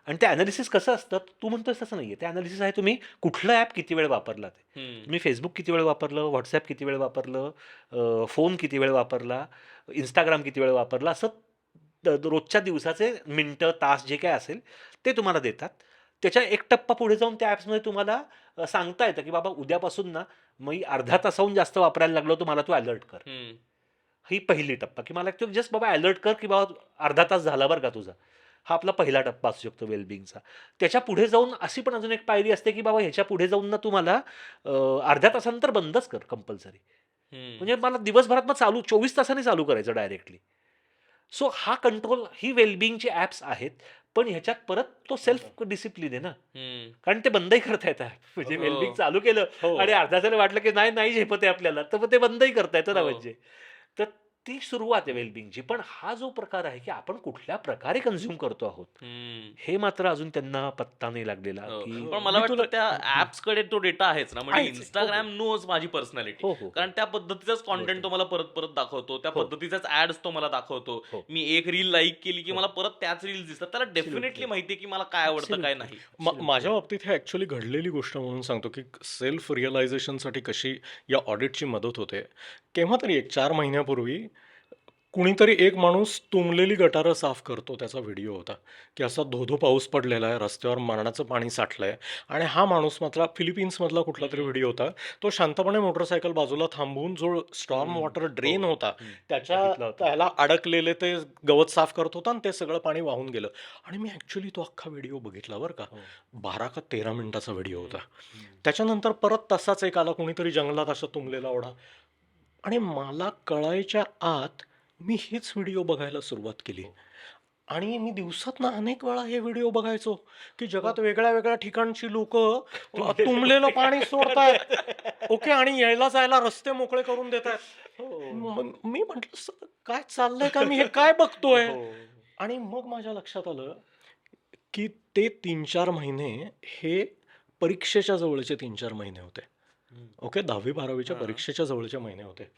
आणि ते ॲनालिसिस कसं असतं, तू म्हणतोस तसं नाही आहे. ते ॲनालिसिस आहे तुम्ही कुठलं ॲप किती वेळ वापरला ते. तुम्ही फेसबुक किती वेळ वापरलं, व्हॉट्सॲप किती वेळ वापरलं, फोन किती वेळ वापरला, इंस्टाग्राम किती वेळ वापरला, असं रोजच्या दिवसाचे मिनटं, तास जे काय असेल ते तुम्हाला देतात. त्याच्या एक टप्पा पुढे जाऊन त्या ॲप्समध्ये तुम्हाला सांगता येतं की बाबा उद्यापासून ना मी अर्धा तासाहून जास्त वापरायला लागलो तर मला तू अलर्ट कर. ही पहिली टप्पा की मला जस्ट बाबा अलर्ट कर की बाबा अर्धा तास झाला बरं का तुझा. हा आपला पहिला टप्पा असू शकतो वेलबिंगचा. त्याच्या पुढे जाऊन अशी पण अजून एक पायरी असते की बाबा ह्याच्या पुढे जाऊन ना तुम्हाला अर्ध्या तासानंतर बंदच कर कंपल्सरी. म्हणजे मला दिवसभरात मग चालू 24 तासांनी चालू करायचं डायरेक्टली. सो हा कंट्रोल, ही वेलबिंगचे ॲप्स आहेत, पण ह्याच्यात परत तो सेल्फ डिसिप्लिन आहे ना, कारण ते बंदही करता येतं. म्हणजे हो. वेलबिंग चालू केलं हो. आणि अर्धा जर वाटलं की नाही झेपत आहे आपल्याला, तर मग ते बंदही करता येतं ना हो. म्हणजे. तर ती सुरुवात आहे वेलबिंगची. पण हा जो प्रकार आहे की आपण कुठल्या प्रकारे कन्झ्युम करतो आहोत, हे मात्र अजून त्यांना पत्ता नाही लागलेला हो. की पण मला मी वाटतं तुला त्या ऍप्स कडे तो डेटा आहेच ना, म्हणजे आहेच आहे. इंस्टाग्राम नोज माझी पर्सनॅलिटी, हो, हो, हो. कारण त्या पद्धतीचाच कॉन्टेंट तो मला परत परत दाखवतो, त्या हो. पद्धतीचाच ऍड्स तो मला दाखवतो. हो. मी एक रील लाईक केली की हो. मला परत त्याच रील दिसतात. त्याला डेफिनेटली Absolutely. माहितीये की मला काय आवडतं काय नाही. माझ्या बाबतीत हे ॲक्च्युली घडलेली गोष्ट म्हणून सांगतो की सेल्फ रिअलायझेशनसाठी कशी या ऑडिटची मदत होते. केव्हा तरी एक 4 महिन्यापूर्वी कुणीतरी एक माणूस तुंबलेली गटारं साफ करतो, त्याचा व्हिडिओ होता की असा धो-धो पाऊस पडलेला आहे, रस्त्यावर मरणाचं पाणी साठलंय आणि हा माणूस मात्र फिलिपिन्समधला कुठला तरी व्हिडिओ होता. तो शांतपणे मोटरसायकल बाजूला थांबवून जो स्टॉर्म वॉटर ड्रेन हो. होता त्याच्या बघितला होता. त्याला अडकलेले ते गवत साफ करत होता आणि ते सगळं पाणी वाहून गेलं. आणि मी ॲक्च्युली तो अख्खा व्हिडिओ बघितला बरं का. हो. 12 का 13 मिनिटाचा व्हिडिओ होता. त्याच्यानंतर परत तसाच एक आला, कुणीतरी जंगलात असा तुंबलेला ओढा. आणि मला कळायच्या आत मी हेच व्हिडिओ बघायला सुरुवात केली. आणि मी दिवसातनं अनेक वेळा हे व्हिडिओ बघायचो की जगात वेगळ्या वेगळ्या ठिकाणची लोक तुंबलेलं पाणी सोडतायत, ओके, आणि यायला जायला रस्ते मोकळे करून देत आहेत. मी म्हंटल काय चाललंय का, मी हे काय बघतोय? हो. आणि मग माझ्या लक्षात आलं की ते 3-4 महिने हे परीक्षेच्या जवळचे 3-4 महिने होते. ओके, 10वी-12वीच्या हां. परीक्षेच्या जवळचे महिने होते.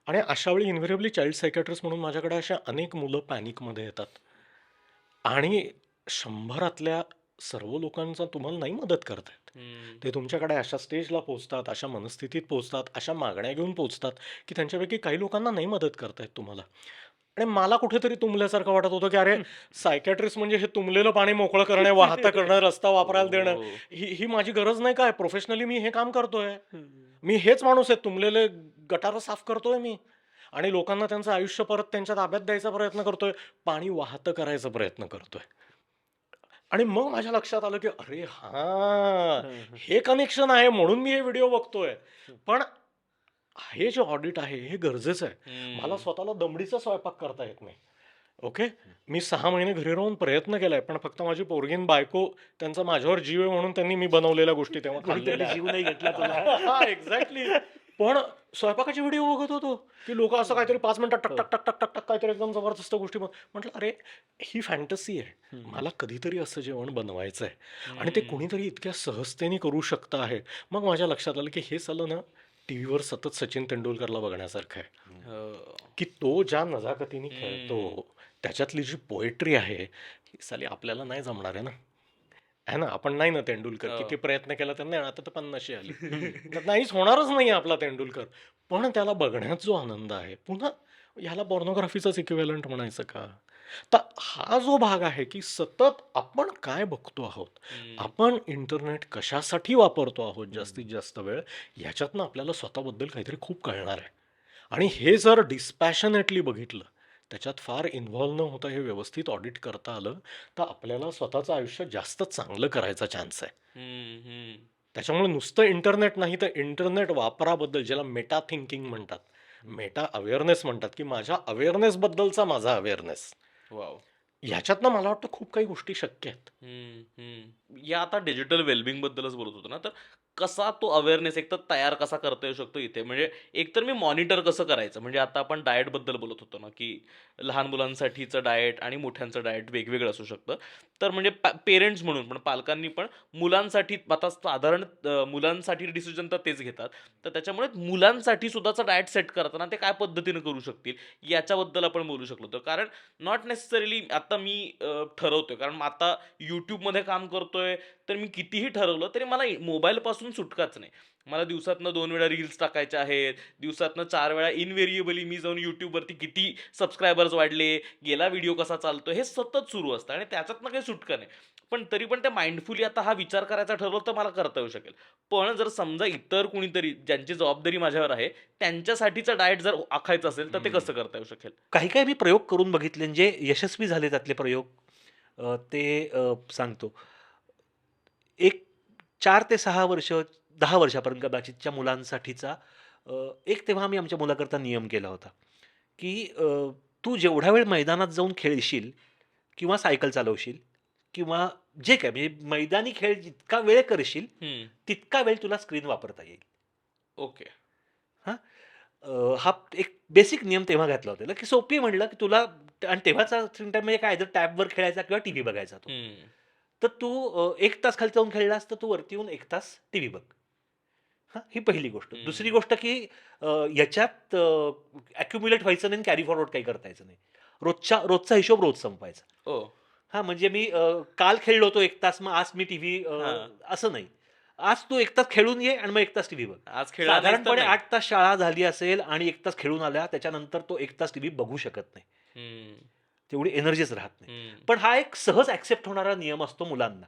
आणि अशा वेळी इन्व्हेरिएबली चाइल्ड सायकॅट्रिस्ट म्हणून माझ्याकडे अशा अनेक मुलं पॅनिकमध्ये येतात आणि 100रातल्या सर्व लोकांचा तुम्हाला नाही मदत करतायत. ते तुमच्याकडे अशा स्टेजला पोहोचतात, अशा मनस्थितीत पोहोचतात, अशा मागण्या घेऊन पोहोचतात की त्यांच्यापैकी काही लोकांना नाही मदत करतायत तुम्हाला. आणि मला कुठेतरी तुंबल्यासारखं वाटत होतं की अरे, सायकॅट्रिस्ट म्हणजे हे तुंबलेलं पाणी मोकळं करणे, वाहतं करणं, रस्ता वापरायला देणं, हो. ही माझी गरज नाही काय? प्रोफेशनली मी हे काम करतोय. मी हेच माणूस आहे, तुंबलेले गटारं साफ करतोय मी आणि लोकांना त्यांचं आयुष्य परत त्यांच्या ताब्यात द्यायचा प्रयत्न करतोय, पाणी वाहतं करायचा प्रयत्न करतोय. आणि मग माझ्या लक्षात आलं की अरे हा, हे कनेक्शन आहे म्हणून मी हे व्हिडिओ बघतोय. पण हे जे ऑडिट आहे हे गरजेचं आहे. मला स्वतःला दमडीचा स्वयंपाक करता येत नाही. ओके, मी 6 महिने घरी राहून प्रयत्न केलाय, पण फक्त माझी पोरगीन बायको त्यांचा माझ्यावर जीव आहे म्हणून त्यांनी मी बनवलेल्या गोष्टी तेव्हा कोणीतरी खाल्लेल्या जीव नाही घेतला तुला. आहेत. एक्झॅक्टली. पण स्वयंपाकाचे व्हिडिओ बघत होतो की लोक असं काहीतरी 5 मिनिटात टक टक टक टक टक टक काहीतरी एकदम जबरदस्त गोष्टी म्हटलं अरे, ही फॅन्टसी आहे. मला कधीतरी असं जेवण बनवायचं आहे आणि ते कुणीतरी इतक्या सहजतेने करू शकतं आहे. मग माझ्या लक्षात आलं की हे सगळं ना टीव्हीवर सतत सचिन तेंडुलकरला बघण्यासारखं आहे की तो ज्या नजाकतीने खेळतो, त्याच्यातली जी पोएट्री आहे ही साली आपल्याला नाही जमणार आहे ना. आहे ना, आपण नाही ना तेंडुलकर. हो. किती प्रयत्न केला त्यांनी, आता तर 50शी आली. तर नाहीच होणारच नाही आपला तेंडुलकर. पण त्याला बघण्यात जो आनंद आहे, पुन्हा ह्याला पॉर्नोग्राफीचंच इक्विव्हॅलंट म्हणायचं का? तर हा जो भाग आहे, की सतत आपण काय बघतो आहोत, हम्म, आपण इंटरनेट कशासाठी वापरतो आहोत जास्तीत हम्म. जास्त वेळ, ह्याच्यातनं आपल्याला स्वतःबद्दल काहीतरी खूप कळणार आहे. आणि हे जर डिस्पॅशनेटली बघितलं, त्याच्यात फार इन्व्हॉल्व न होता हे व्यवस्थित ऑडिट करता आलं, तर आपल्याला स्वतःचं आयुष्य जास्त चांगलं करायचा चान्स आहे. हम्म, हम्म. त्याच्यामुळे नुसतं इंटरनेट नाही, तर इंटरनेट वापराबद्दल ज्याला मेटा थिंकिंग म्हणतात, मेटा अवेअरनेस म्हणतात, की माझ्या अवेअरनेसबद्दलचा माझा अवेअरनेस. वाव. ह्याच्यातनं मला वाटतं खूप काही गोष्टी शक्य आहेत. या आता डिजिटल वेलबिंग बद्दलच बोलत होतो ना, तर कसा तो अवेअरनेस एक तर तयार कसा करता येऊ शकतो इथे, म्हणजे एकतर मी मॉनिटर कसं करायचं, म्हणजे आता आपण डाएट बद्दल बोलत होतो ना, की लहान मुलांसाठीचं डाएट आणि मोठ्यांचं डाएट वेगवेगळं असू शकतं. तर म्हणजे पेरेंट्स म्हणून पण पालकांनी पण मुलांसाठी आता साधारण मुलांसाठी डिसिजन तर तेच घेतात, तर त्याच्यामुळे मुलांसाठी सुद्धाचा डाएट सेट करताना ते काय पद्धतीनं करू शकतील याच्याबद्दल आपण बोलू शकलो. तर कारण नॉट नेसेसरीली आता मी ठरवतोय, कारण मग आता यूट्यूबमध्ये काम करतोय, तर मी कितीही ठरवलं तरी मला मोबाईलपासून सुटकाच नाही. मला दिवसातनं 2 वेळा रील्स टाकायच्या आहेत, दिवसातनं 4 वेळा इनव्हेरिएबली मी जाऊन यूट्यूबवरती किती सबस्क्रायबर्स वाढले, गेला व्हिडिओ कसा चालतोय, हे सतत सुरू असतं आणि त्याच्यातनं काही सुटका नाही. पण तरी पण ते माइंडफुली आता हा विचार करायचा ठरवलं तर मला करता येऊ शकेल. पण जर समजा इतर कुणीतरी ज्यांची जबाबदारी माझ्यावर आहे, त्यांच्यासाठीचं डाएट जर आखायचं असेल, तर ते कसं करता येऊ शकेल? काही काही मी प्रयोग करून बघितले आणि जे यशस्वी झाले त्यातले प्रयोग ते सांगतो. एक 4 ते 6 वर्ष 10 वर्षापर्यंत कदाचितच्या मुलांसाठीचा एक तेव्हा आम्ही आमच्या मुलाकरता नियम केला होता, की तू जेवढा वेळ मैदानात जाऊन खेळशील किंवा सायकल चालवशील किंवा जे काय म्हणजे मैदानी खेळ जितका वेळ करशील, हं. तितका वेळ तुला स्क्रीन वापरता येईल. ओके. हां. हा एक बेसिक नियम तेव्हा घातला होता, की सोपी म्हटलं, की तुला आणि तेव्हाचा स्क्रीन टाईम म्हणजे काय तर टॅबवर खेळायचा किंवा टीव्ही बघायचा तो. हं. तर तू 1 तास खाली जाऊन खेळलास, तर तू वरती येऊन 1 तास टीव्ही बघ. हां, ही पहिली गोष्ट. दुसरी हं. गोष्ट, की याच्यात व्हायचं नाही कॅरी फॉरवर्ड काही करता यायचं नाही. रोजचा हिशोब रोज संपवायचा. ओह! हां, म्हणजे मी काल खेळलो होतो 1 तास, मग आज मी टीव्ही हां. असं नाही. आज तू 1 तास खेळून ये आणि मग 1 तास टीव्ही बघ. आज खेळला नाहीस तर साधारणपणे नाही. 8 तास शाळा झाली असेल आणि 1 तास खेळून आला, त्याच्यानंतर तो 1 तास टीव्ही बघू शकत नाही. हं. तेवढी एनर्जीच राहत नाही. हं. पण हा एक सहज ॲक्सेप्ट होणारा नियम असतो मुलांना,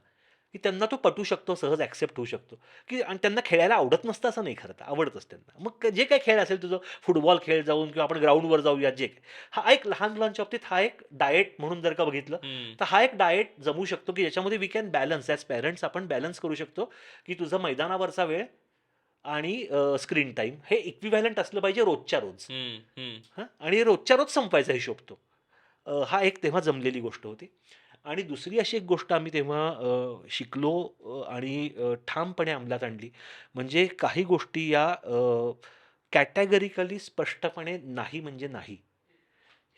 की त्यांना तो पटू शकतो, सहज ॲक्सेप्ट होऊ शकतो, की आणि त्यांना खेळायला आवडत नसतं असं नाही खरं तर, आवडतंच त्यांना. मग जे काही खेळ असेल तुझं फुटबॉल खेळ जाऊन किंवा आपण ग्राउंडवर जाऊया जे काही. हा एक लहान मुलांच्या बाबतीत हा एक डाएट म्हणून जर का बघितलं, हं. तर हा एक डाएट जमू शकतो, की ज्याच्यामध्ये we can balance as parents आपण बॅलन्स करू शकतो, की तुझं मैदानावरचा वेळ आणि स्क्रीन टाईम हे इक्विव्हॅलंट असलं पाहिजे रोजच्या रोज. हं. हं. हां आणि रोजच्या रोज संपवायचा हिशोब तो. हा एक तेव्हा जमलेली गोष्ट होती. आणि दुसरी अशी एक गोष्ट आम्ही तेव्हा शिकलो आणि ठामपणे अंमलात आणली. म्हणजे काही गोष्टी या कॅटेगरिकली स्पष्टपणे नाही म्हणजे नाही,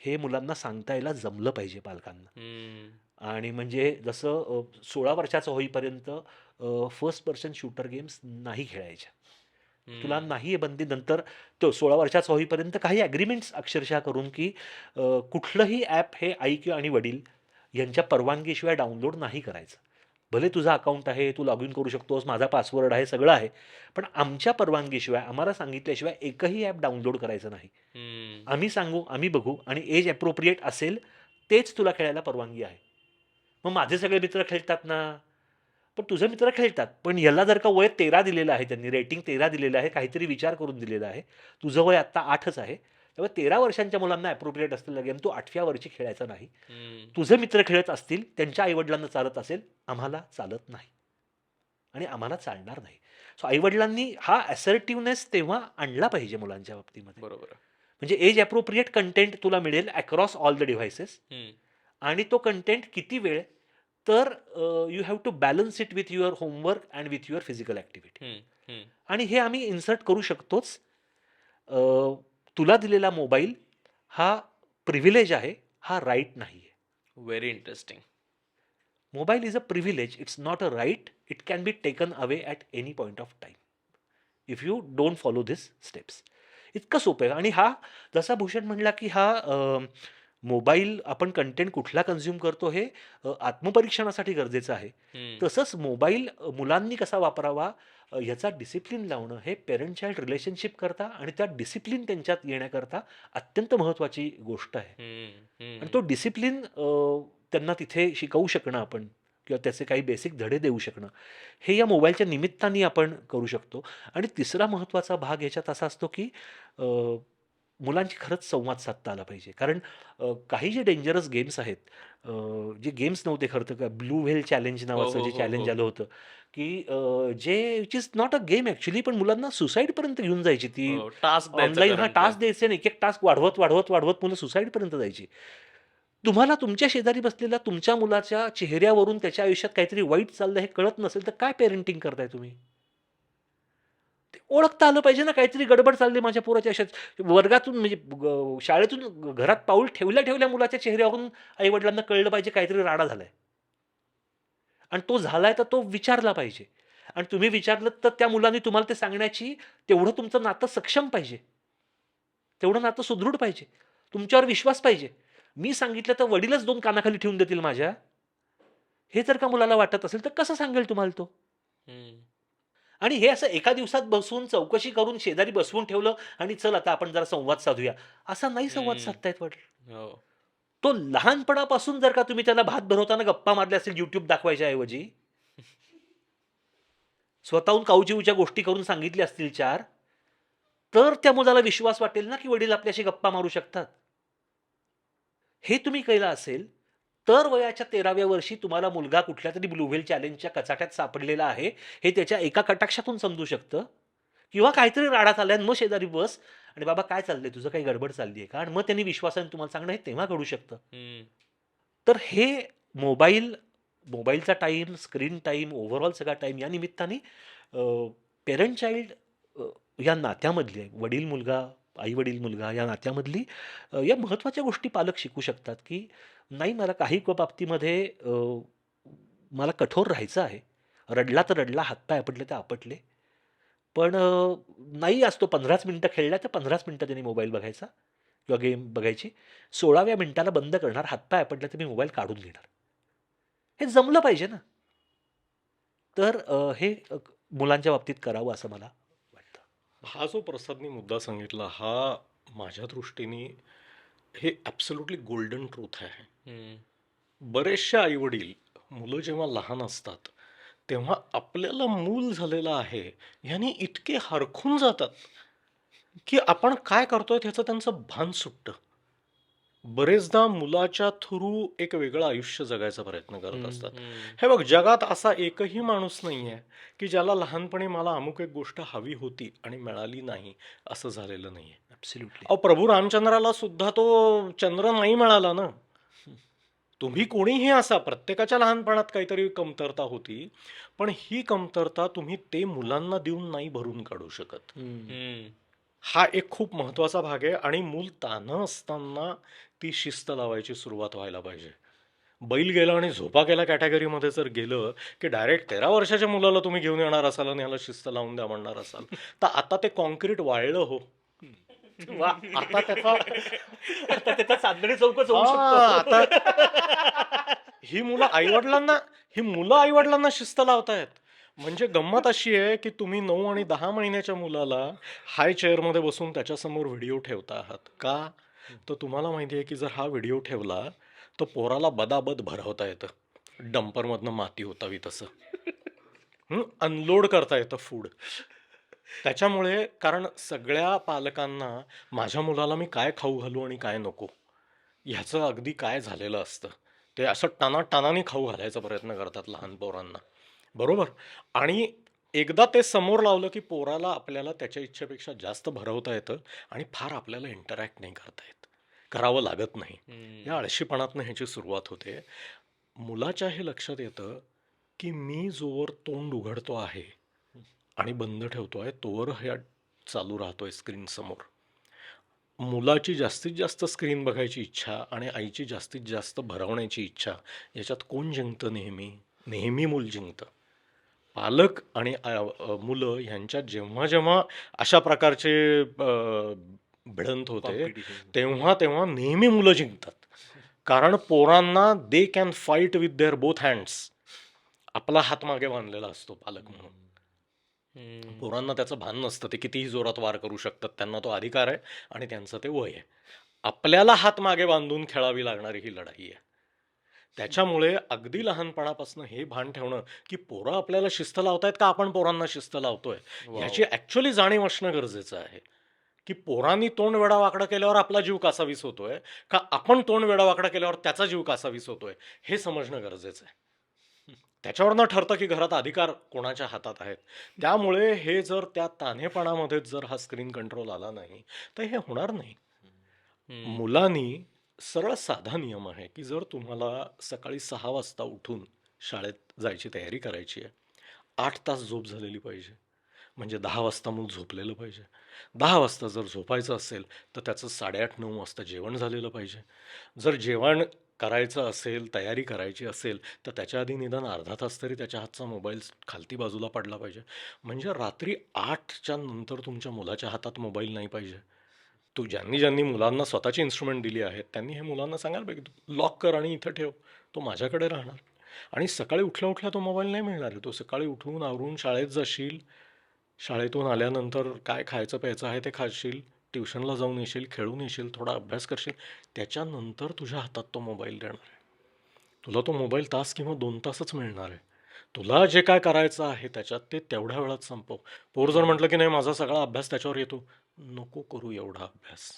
हे मुलांना सांगता यायला जमलं पाहिजे पालकांना. हं. आणि म्हणजे जसं 16 वर्षाचं होईपर्यंत फर्स्ट पर्सन शूटर गेम्स नाही खेळायच्या. तुला हं. नाही आहे बंदी. नंतर तो 16 वर्षाचा होईपर्यंत काही ॲग्रीमेंट्स अक्षरशः करून, की कुठलंही ॲप हे आई किंवा आणि वडील यांच्या परवानगीशिवाय डाउनलोड नाही करायचं. भले तुझं अकाउंट आहे, तू लॉग इन करू शकतोस, माझा पासवर्ड आहे, सगळं आहे. पण आमच्या परवानगीशिवाय, आम्हाला सांगितल्याशिवाय एकही ॲप डाउनलोड करायचं नाही. हं. आम्ही सांगू, आम्ही बघू आणि एज ॲप्रोप्रिएट असेल, तेच तुला खेळायला परवानगी आहे. मग माझे सगळे मित्र खेळतात ना. पण तुझे मित्र खेळतात. पण ह्याला जर का वय 13 दिलेलं आहे, त्यांनी रेटिंग 13 दिलेलं आहे, काहीतरी विचार करून दिलेला आहे. तुझं वय आत्ता 8च आहे. त्यामुळे 13 वर्षांच्या मुलांना ॲप्रोप्रिएट असलेला गेम तू 8व्या वर्षी खेळायचा नाही. हं. तुझे मित्र खेळत असतील, त्यांच्या आई चालत असेल, आम्हाला चालत नाही आणि आम्हाला चालणार नाही. सो आई हा असर्टिव्हनेस तेव्हा आणला पाहिजे मुलांच्या बाबतीमध्ये. बरोबर आहे. म्हणजे एज ॲप्रोप्रिएट कंटेंट तुला मिळेल अक्रॉस ऑल द डिव्हाइसेस हं. आणि तो कंटेंट किती वेळ, तर you have to balance it with your homework and with your physical activity. हं. हं. आणि हे आम्ही इन्सर्ट करू शकतोच. अ, तुला दिलेला मोबाईल हा प्रिव्हिलेज आहे, हा राईट नाही आहे. Very interesting. Mobile is a privilege, it's not a right. It can be taken away at any point of time if you don't follow this steps. इतकं सोपं आहे. आणि हा जसा भूषण म्हणला, की हा मोबाईल आपण कंटेंट कुठला कन्झ्युम करतो हे आत्मपरीक्षणासाठी गरजेचं आहे. हं. तसंच मोबाईल मुलांनी कसा वापरावा ह्याचा डिसिप्लिन लावणं हे पेरेंट चाइल्ड रिलेशनशिप करता आणि त्या डिसिप्लिन त्यांच्यात येण्याकरता अत्यंत महत्त्वाची गोष्ट आहे. आणि तो डिसिप्लिन त्यांना तिथे शिकवू शकणं आपण किंवा त्याचे काही बेसिक धडे देऊ शकणं, हे या मोबाईलच्या निमित्ताने आपण करू शकतो. आणि तिसरा महत्त्वाचा भाग ह्याच्यात असा असतो, की अ, मुलांशी खरंच संवाद साधता आला पाहिजे. कारण काही जे डेंजरस गेम्स आहेत, जे गेम्स नव्हते खरं तर, ब्लू व्हेल चॅलेंज हो, नावाचं हो, जे हो, चॅलेंज हो. आलं होतं, की जे which is not a game actually, पण मुलांना सुसाईडपर्यंत घेऊन जायची ती. हो, टास्क द्यायचा ऑनलाईन कारण ते. टास्क द्यायचे आणि एक-एक टास्क वाढवत, वाढवत, वाढवत मुलं सुसाईडपर्यंत जायची. तुम्हाला तुमच्या शेजारी बसलेल्या तुमच्या मुलाच्या चेहऱ्यावरून त्याच्या आयुष्यात काहीतरी वाईट चाललं हे कळत नसेल, तर काय पेरेंटिंग करताय तुम्ही? ते ओळखता आलं पाहिजे ना, काहीतरी गडबड चालली माझ्या पोराच्या आयुष्यात. वर्गातून म्हणजे शाळेतून घरात पाऊल ठेवल्या-ठेवल्या मुलाच्या चेहऱ्यावरून आई-वडिलांना कळलं पाहिजे काहीतरी राडा झालाय. आणि तो झालाय तर तो विचारला पाहिजे. आणि तुम्ही विचारलत तर त्या मुलाने तुम्हाला ते सांगण्याची तेवढं तुमचं नातं सक्षम पाहिजे. तेवढं नातं सुदृढ पाहिजे. तुमच्यावर विश्वास पाहिजे. मी सांगितलं तर वडीलच 2 कानाखाली ठेवून देतील माझ्या. हे जर का मुलाला वाटत असेल तर कसं सांगेल तुम्हाला तो? हम्म. आणि हे असं एका दिवसात बसून चौकशी करून शेजारी बसवून ठेवलं आणि चल आता आपण जरा संवाद साधूया, असा नाही संवाद हम्म. साधतायत वडील. हो. तो लहानपणापासून जर का तुम्ही त्याला भात भरवताना गप्पा मारल्या असेल YouTube दाखवायच्या ऐवजी, स्वतःहून काऊचिऊच्या गोष्टी करून सांगितल्या असतील 4, तर त्या मुलाला विश्वास वाटेल ना, की वडील आपल्याशी गप्पा मारू शकतात. हे तुम्ही केलं असेल, तर वयाच्या 13व्या वर्षी तुम्हाला मुलगा कुठल्यातरी ब्लू व्हेल चॅलेंजच्या कचाट्यात सापडलेला आहे, हे त्याच्या एका कटाक्षातून समजू शकतं. किंवा काहीतरी राडा चाललाय आणि मग शेजारी बस आणि "बाबा काय चाललंय? तुझं काही गडबड चालली आहे का?" आणि मग त्यांनी विश्वासाने तुम्हाला सांगणं हे तेव्हा घडू शकतं. हम्म. तर हे मोबाईलचा टाईम, स्क्रीन टाईम, ओव्हरऑल सगळा टाईम या निमित्ताने पेरेंट चाइल्ड या नात्यामधली, वडील-मुलगा, आई-वडील-मुलगा या नात्यामधली या महत्त्वाच्या गोष्टी पालक शिकू शकतात, की नाही मला काही बाबतीमध्ये मला कठोर राहायचं आहे. रडला तर रडला, हातपाय आपटले तर आपटले. पण नाही आज तो 15च मिनिटं खेळला तर 15च मिनिटं त्यांनी मोबाईल बघायचा किंवा गेम बघायची. 16व्या मिनिटाला बंद करणार, हातपाय आपटला तर मी मोबाईल काढून घेणार. हे जमलं पाहिजे ना. तर हे मुलांच्या बाबतीत करावं असं मला वाटतं. हा जो प्रसादनी मुद्दा सांगितला, हा माझ्या दृष्टीने हे ॲब्सोल्युटली गोल्डन ट्रूथ आहे. हम्म. बरेचसे आईवडील मुलं जेव्हा लहान असतात, तेव्हा आपल्याला मूल झालेलं आहे ह्यानी इतके हरखून जातात, की आपण काय करतोय ह्याचं त्यांचं भान सुटतं. बरेचदा मुलाच्या थ्रू एक वेगळं आयुष्य जगायचा प्रयत्न करत असतात. हम्म. हे बघ, जगात असा एकही माणूस नाहीये, की ज्याला लहानपणी मला अमुक एक गोष्ट हवी होती आणि मिळाली नाही, असं झालेलं नाहीये. ॲब्सोल्युटली. अहो, प्रभू रामचंद्राला सुद्धा तो चंद्र नाही मिळाला ना. तुम्ही कोणीही असा, प्रत्येकाच्या लहानपणात काहीतरी कमतरता होती, पण ही कमतरता तुम्ही ते मुलांना देऊन नाही भरून काढू शकत. हम्म. हा एक खूप महत्वाचा भाग आहे आणि मूल तान्हं असताना ती शिस्त लावायची सुरुवात व्हायला पाहिजे. बैल गेला आणि झोपा केला कॅटेगरीमध्ये जर गेलं, की डायरेक्ट 13 वर्षाच्या मुलाला तुम्ही घेऊन येणार असाल आणि ह्याला शिस्त लावून द्या म्हणणार असाल, तर आता ते कॉन्क्रीट वाळलं हो. वा, आता त्याचा आता त्याचा चांदणी चौकच होऊ हा, शकतो. आता ही मुलं आईवडिलांना शिस्त लावतायत. म्हणजे गंमत अशी आहे, की तुम्ही 9 आणि 10 महिन्याच्या मुलाला हाय चेअरमध्ये बसून त्याच्यासमोर व्हिडिओ ठेवता आहात. का? तर तुम्हाला माहिती आहे, की जर हा व्हिडिओ ठेवला, तर पोराला बदाबद भरवता येतं. डंपरमधनं माती होतावी तसं. अनलोड करता येतं फूड. त्याच्यामुळे, कारण सगळ्या पालकांना माझ्या मुलाला मी काय खाऊ घालू आणि काय नको ह्याचं अगदी काय झालेलं असतं. ते असं टनाटनाने खाऊ घालायचा प्रयत्न करतात लहान पोरांना, बरोबर? आणि एकदा ते समोर लावलं की पोराला आपल्याला त्याच्या इच्छेपेक्षा जास्त भरवता येतं आणि फार आपल्याला इंटरॅक्ट नाही करता येत, करावं लागत नाही. या आळशीपणातनं ह्याची सुरुवात होते. मुलाच्या हे लक्षात येतं की मी जोवर तोंड उघडतो आहे आणि बंद ठेवतोय तोवर हे चालू राहतोय स्क्रीन समोर. मुलाची जास्तीत जास्त स्क्रीन बघायची इच्छा आणि आईची जास्तीत जास्त भरवण्याची इच्छा, याच्यात कोण जिंकतं? नेहमी मूल जिंकतं. पालक आणि मुलं ह्यांच्यात जेव्हा जेव्हा अशा प्रकारचे भिडंत होते, Competition. तेव्हा तेव्हा नेहमी मुलं जिंकतात. कारण पोरांना they can fight with their both hands. आपला हात मागे बांधलेला असतो पालक म्हणून. हम्म. पोरांना त्याचं भान नसतं. ते कितीही जोरात वार करू शकतात. त्यांना तो अधिकार आहे आणि त्यांचं ते वय आहे. आपल्याला हात मागे बांधून खेळावी लागणारी ही लढाई आहे. त्याच्यामुळे अगदी लहानपणापासून हे भान ठेवणं, की पोरं आपल्याला शिस्त लावतायत का आपण पोरांना शिस्त लावतोय, ह्याची वाव. ॲक्च्युअली जाणीव असणं गरजेचं आहे. की पोरांनी तोंड वेडावाकडं केल्यावर आपला जीव कासावीस होतोय, का आपण तोंड वेडावाकडं केल्यावर त्याचा जीव कासावीस होतोय, हे समजणं गरजेचं आहे. त्याच्यावरनं ठरतं की घरात अधिकार कोणाच्या हातात आहेत. त्यामुळे हे जर त्या तान्हेपणामध्येच जर हा स्क्रीन कंट्रोल आला नाही, तर हे होणार नाही. हम्म. मुलांनी सरळ साधा नियम आहे, की जर तुम्हाला सकाळी 6 वाजता उठून शाळेत जायची तयारी करायची आहे, 8 तास झोप झालेली पाहिजे. म्हणजे 10 वाजता मूल झोपलेलं पाहिजे. 10 वाजता जर झोपायचं असेल, तर त्याचं 8:30-9 वाजता जेवण झालेलं पाहिजे. जर जेवण करायचं असेल, तयारी करायची असेल, तर त्याच्या आधी निदान अर्धा तास तरी त्याच्या हातचा मोबाईल खालती बाजूला पडला पाहिजे. म्हणजे रात्री 8च्या नंतर तुमच्या मुलाच्या हातात मोबाईल नाही पाहिजे. ज्यांनी मुलांना स्वतःची इन्स्ट्रुमेंट दिली आहेत, त्यांनी हे मुलांना सांगायला पाहिजे, "तू लॉक कर आणि इथं ठेव. तो माझ्याकडे राहणार." आणि सकाळी उठल्या-उठल्या तो मोबाईल नाही मिळणार आहे. तो सकाळी उठून, आवरून शाळेत जाशील. शाळेतून आल्यानंतर काय खायचं प्यायचं आहे ते खाशील, ट्युशनला जाऊन येशील, खेळून येशील, थोडा अभ्यास करशील. त्याच्यानंतर तुझ्या हातात तो मोबाईल देणार आहे. तुला तो मोबाईल तास किंवा 2 तासच मिळणार आहे. तुला जे काय करायचं आहे त्याच्यात ते तेवढ्या वेळात संपव. पोर जर म्हटलं की नाही माझा सगळा अभ्यास त्याच्यावर येतो, नको करू एवढा अभ्यास.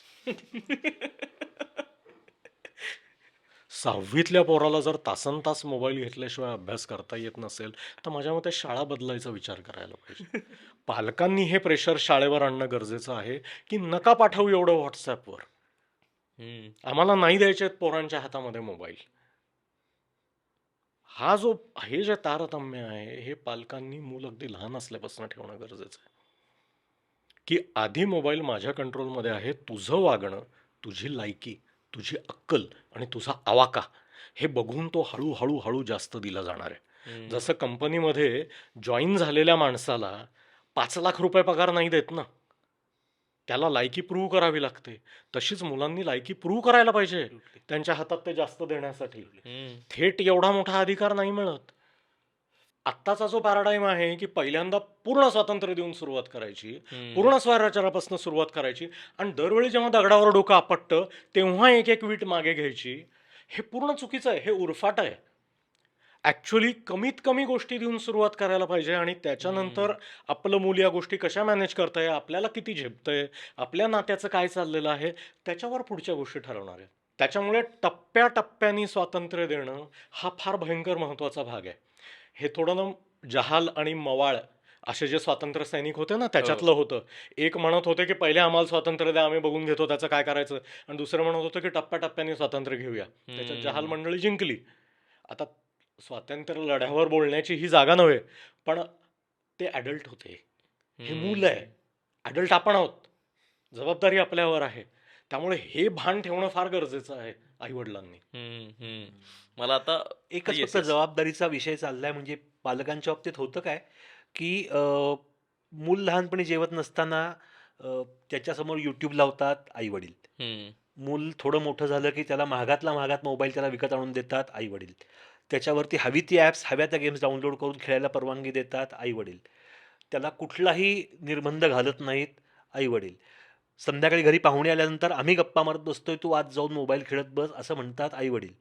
6वीतल्या पोराला जर तासनतास मोबाईल घेतल्याशिवाय अभ्यास करता येत नसेल, तर माझ्या मते शाळा बदलायचा विचार करायला पाहिजे. पालकांनी हे प्रेशर शाळेवर आणणं गरजेचं आहे, की नका पाठवू एवढं व्हॉट्सॲपवर. हम्म. आम्हाला नाही द्यायचे आहेत पोरांच्या हातामध्ये मोबाईल. हे जे तारतम्य आहे, हे पालकांनी मूल अगदी लहान असल्यापासून ठेवणं गरजेचं आहे. की आधी मोबाईल माझ्या कंट्रोलमध्ये आहे. तुझं वागणं, तुझी लायकी, तुझी अक्कल आणि तुझा आवाका हे बघून तो हळू जास्त दिला जाणार आहे. हम्म. जसं कंपनीमध्ये जॉईन झालेल्या माणसाला 5 लाख रुपये पगार नाही देत ना. त्याला लायकी प्रूव्ह करावी लागते. तशीच मुलांनी लायकी प्रूव्ह करायला पाहिजे त्यांच्या हातात ते जास्त देण्यासाठी. हम्म. थेट एवढा मोठा अधिकार नाही मिळत. आत्ताचा जो पॅराडाईम आहे की पहिल्यांदा पूर्ण स्वातंत्र्य देऊन सुरुवात करायची, हम्म. पूर्ण स्वराज्यापासून सुरुवात करायची आणि दरवेळी जेव्हा दगडावर डोकं आपटतं तेव्हा एक एक वीट मागे घ्यायची. हे पूर्ण चुकीचं आहे. हे उरफाट आहे. ॲक्च्युअली कमीत कमी गोष्टी देऊन सुरुवात करायला पाहिजे आणि त्याच्यानंतर आपलं मूल या गोष्टी कशा मॅनेज करतंय, आपल्याला किती झेपतंय, आपल्या नात्याचं काय चाललेलं आहे, त्याच्यावर पुढच्या गोष्टी ठरवणार आहे. त्याच्यामुळे टप्प्याटप्प्याने स्वातंत्र्य देणं हा फार भयंकर महत्त्वाचा भाग आहे. हे थोडं ना जहाल आणि मवाळ असे जे स्वातंत्र्य सैनिक होते ना त्याच्यातलं होतं. एक म्हणत होते की पहिले आम्हाला स्वातंत्र्य द्या, आम्ही बघून घेतो त्याचं काय करायचं, आणि दुसरं म्हणत होतं की टप्प्याटप्प्याने स्वातंत्र्य घेऊया. त्याच्यात जहाल मंडळी जिंकली. आता स्वातंत्र्य लढ्यावर बोलण्याची ही जागा नव्हे, पण ते ॲडल्ट होते. हे मूल आहे. ॲडल्ट आपण आहोत. जबाबदारी आपल्यावर आहे. त्यामुळे हे भान ठेवणं फार गरजेचं आहे आईवडिलांनी. मला आता एकच Yes, फक्त yes. जबाबदारीचा विषय चाललाय म्हणजे पालकांच्या बाबतीत होतं काय, की मूल लहानपणी जेवत नसताना त्याच्यासमोर YouTube लावतात आई-वडील. हम्म. मूल थोडं मोठं झालं की त्याला महागातला महागात मोबाईल त्याला विकत आणून देतात आई-वडील. त्याच्यावरती हवी ती ॲप्स, हव्या त्या गेम्स डाउनलोड करून खेळायला परवानगी देतात आई-वडील. त्याला कुठलाही निर्बंध घालत नाहीत आई-वडील. संध्याकाळी घरी पाहुणे आल्यानंतर आम्ही गप्पा मारत बसतोय, तू आज जाऊन मोबाईल खेळत बस, असं म्हणतात आई-वडील.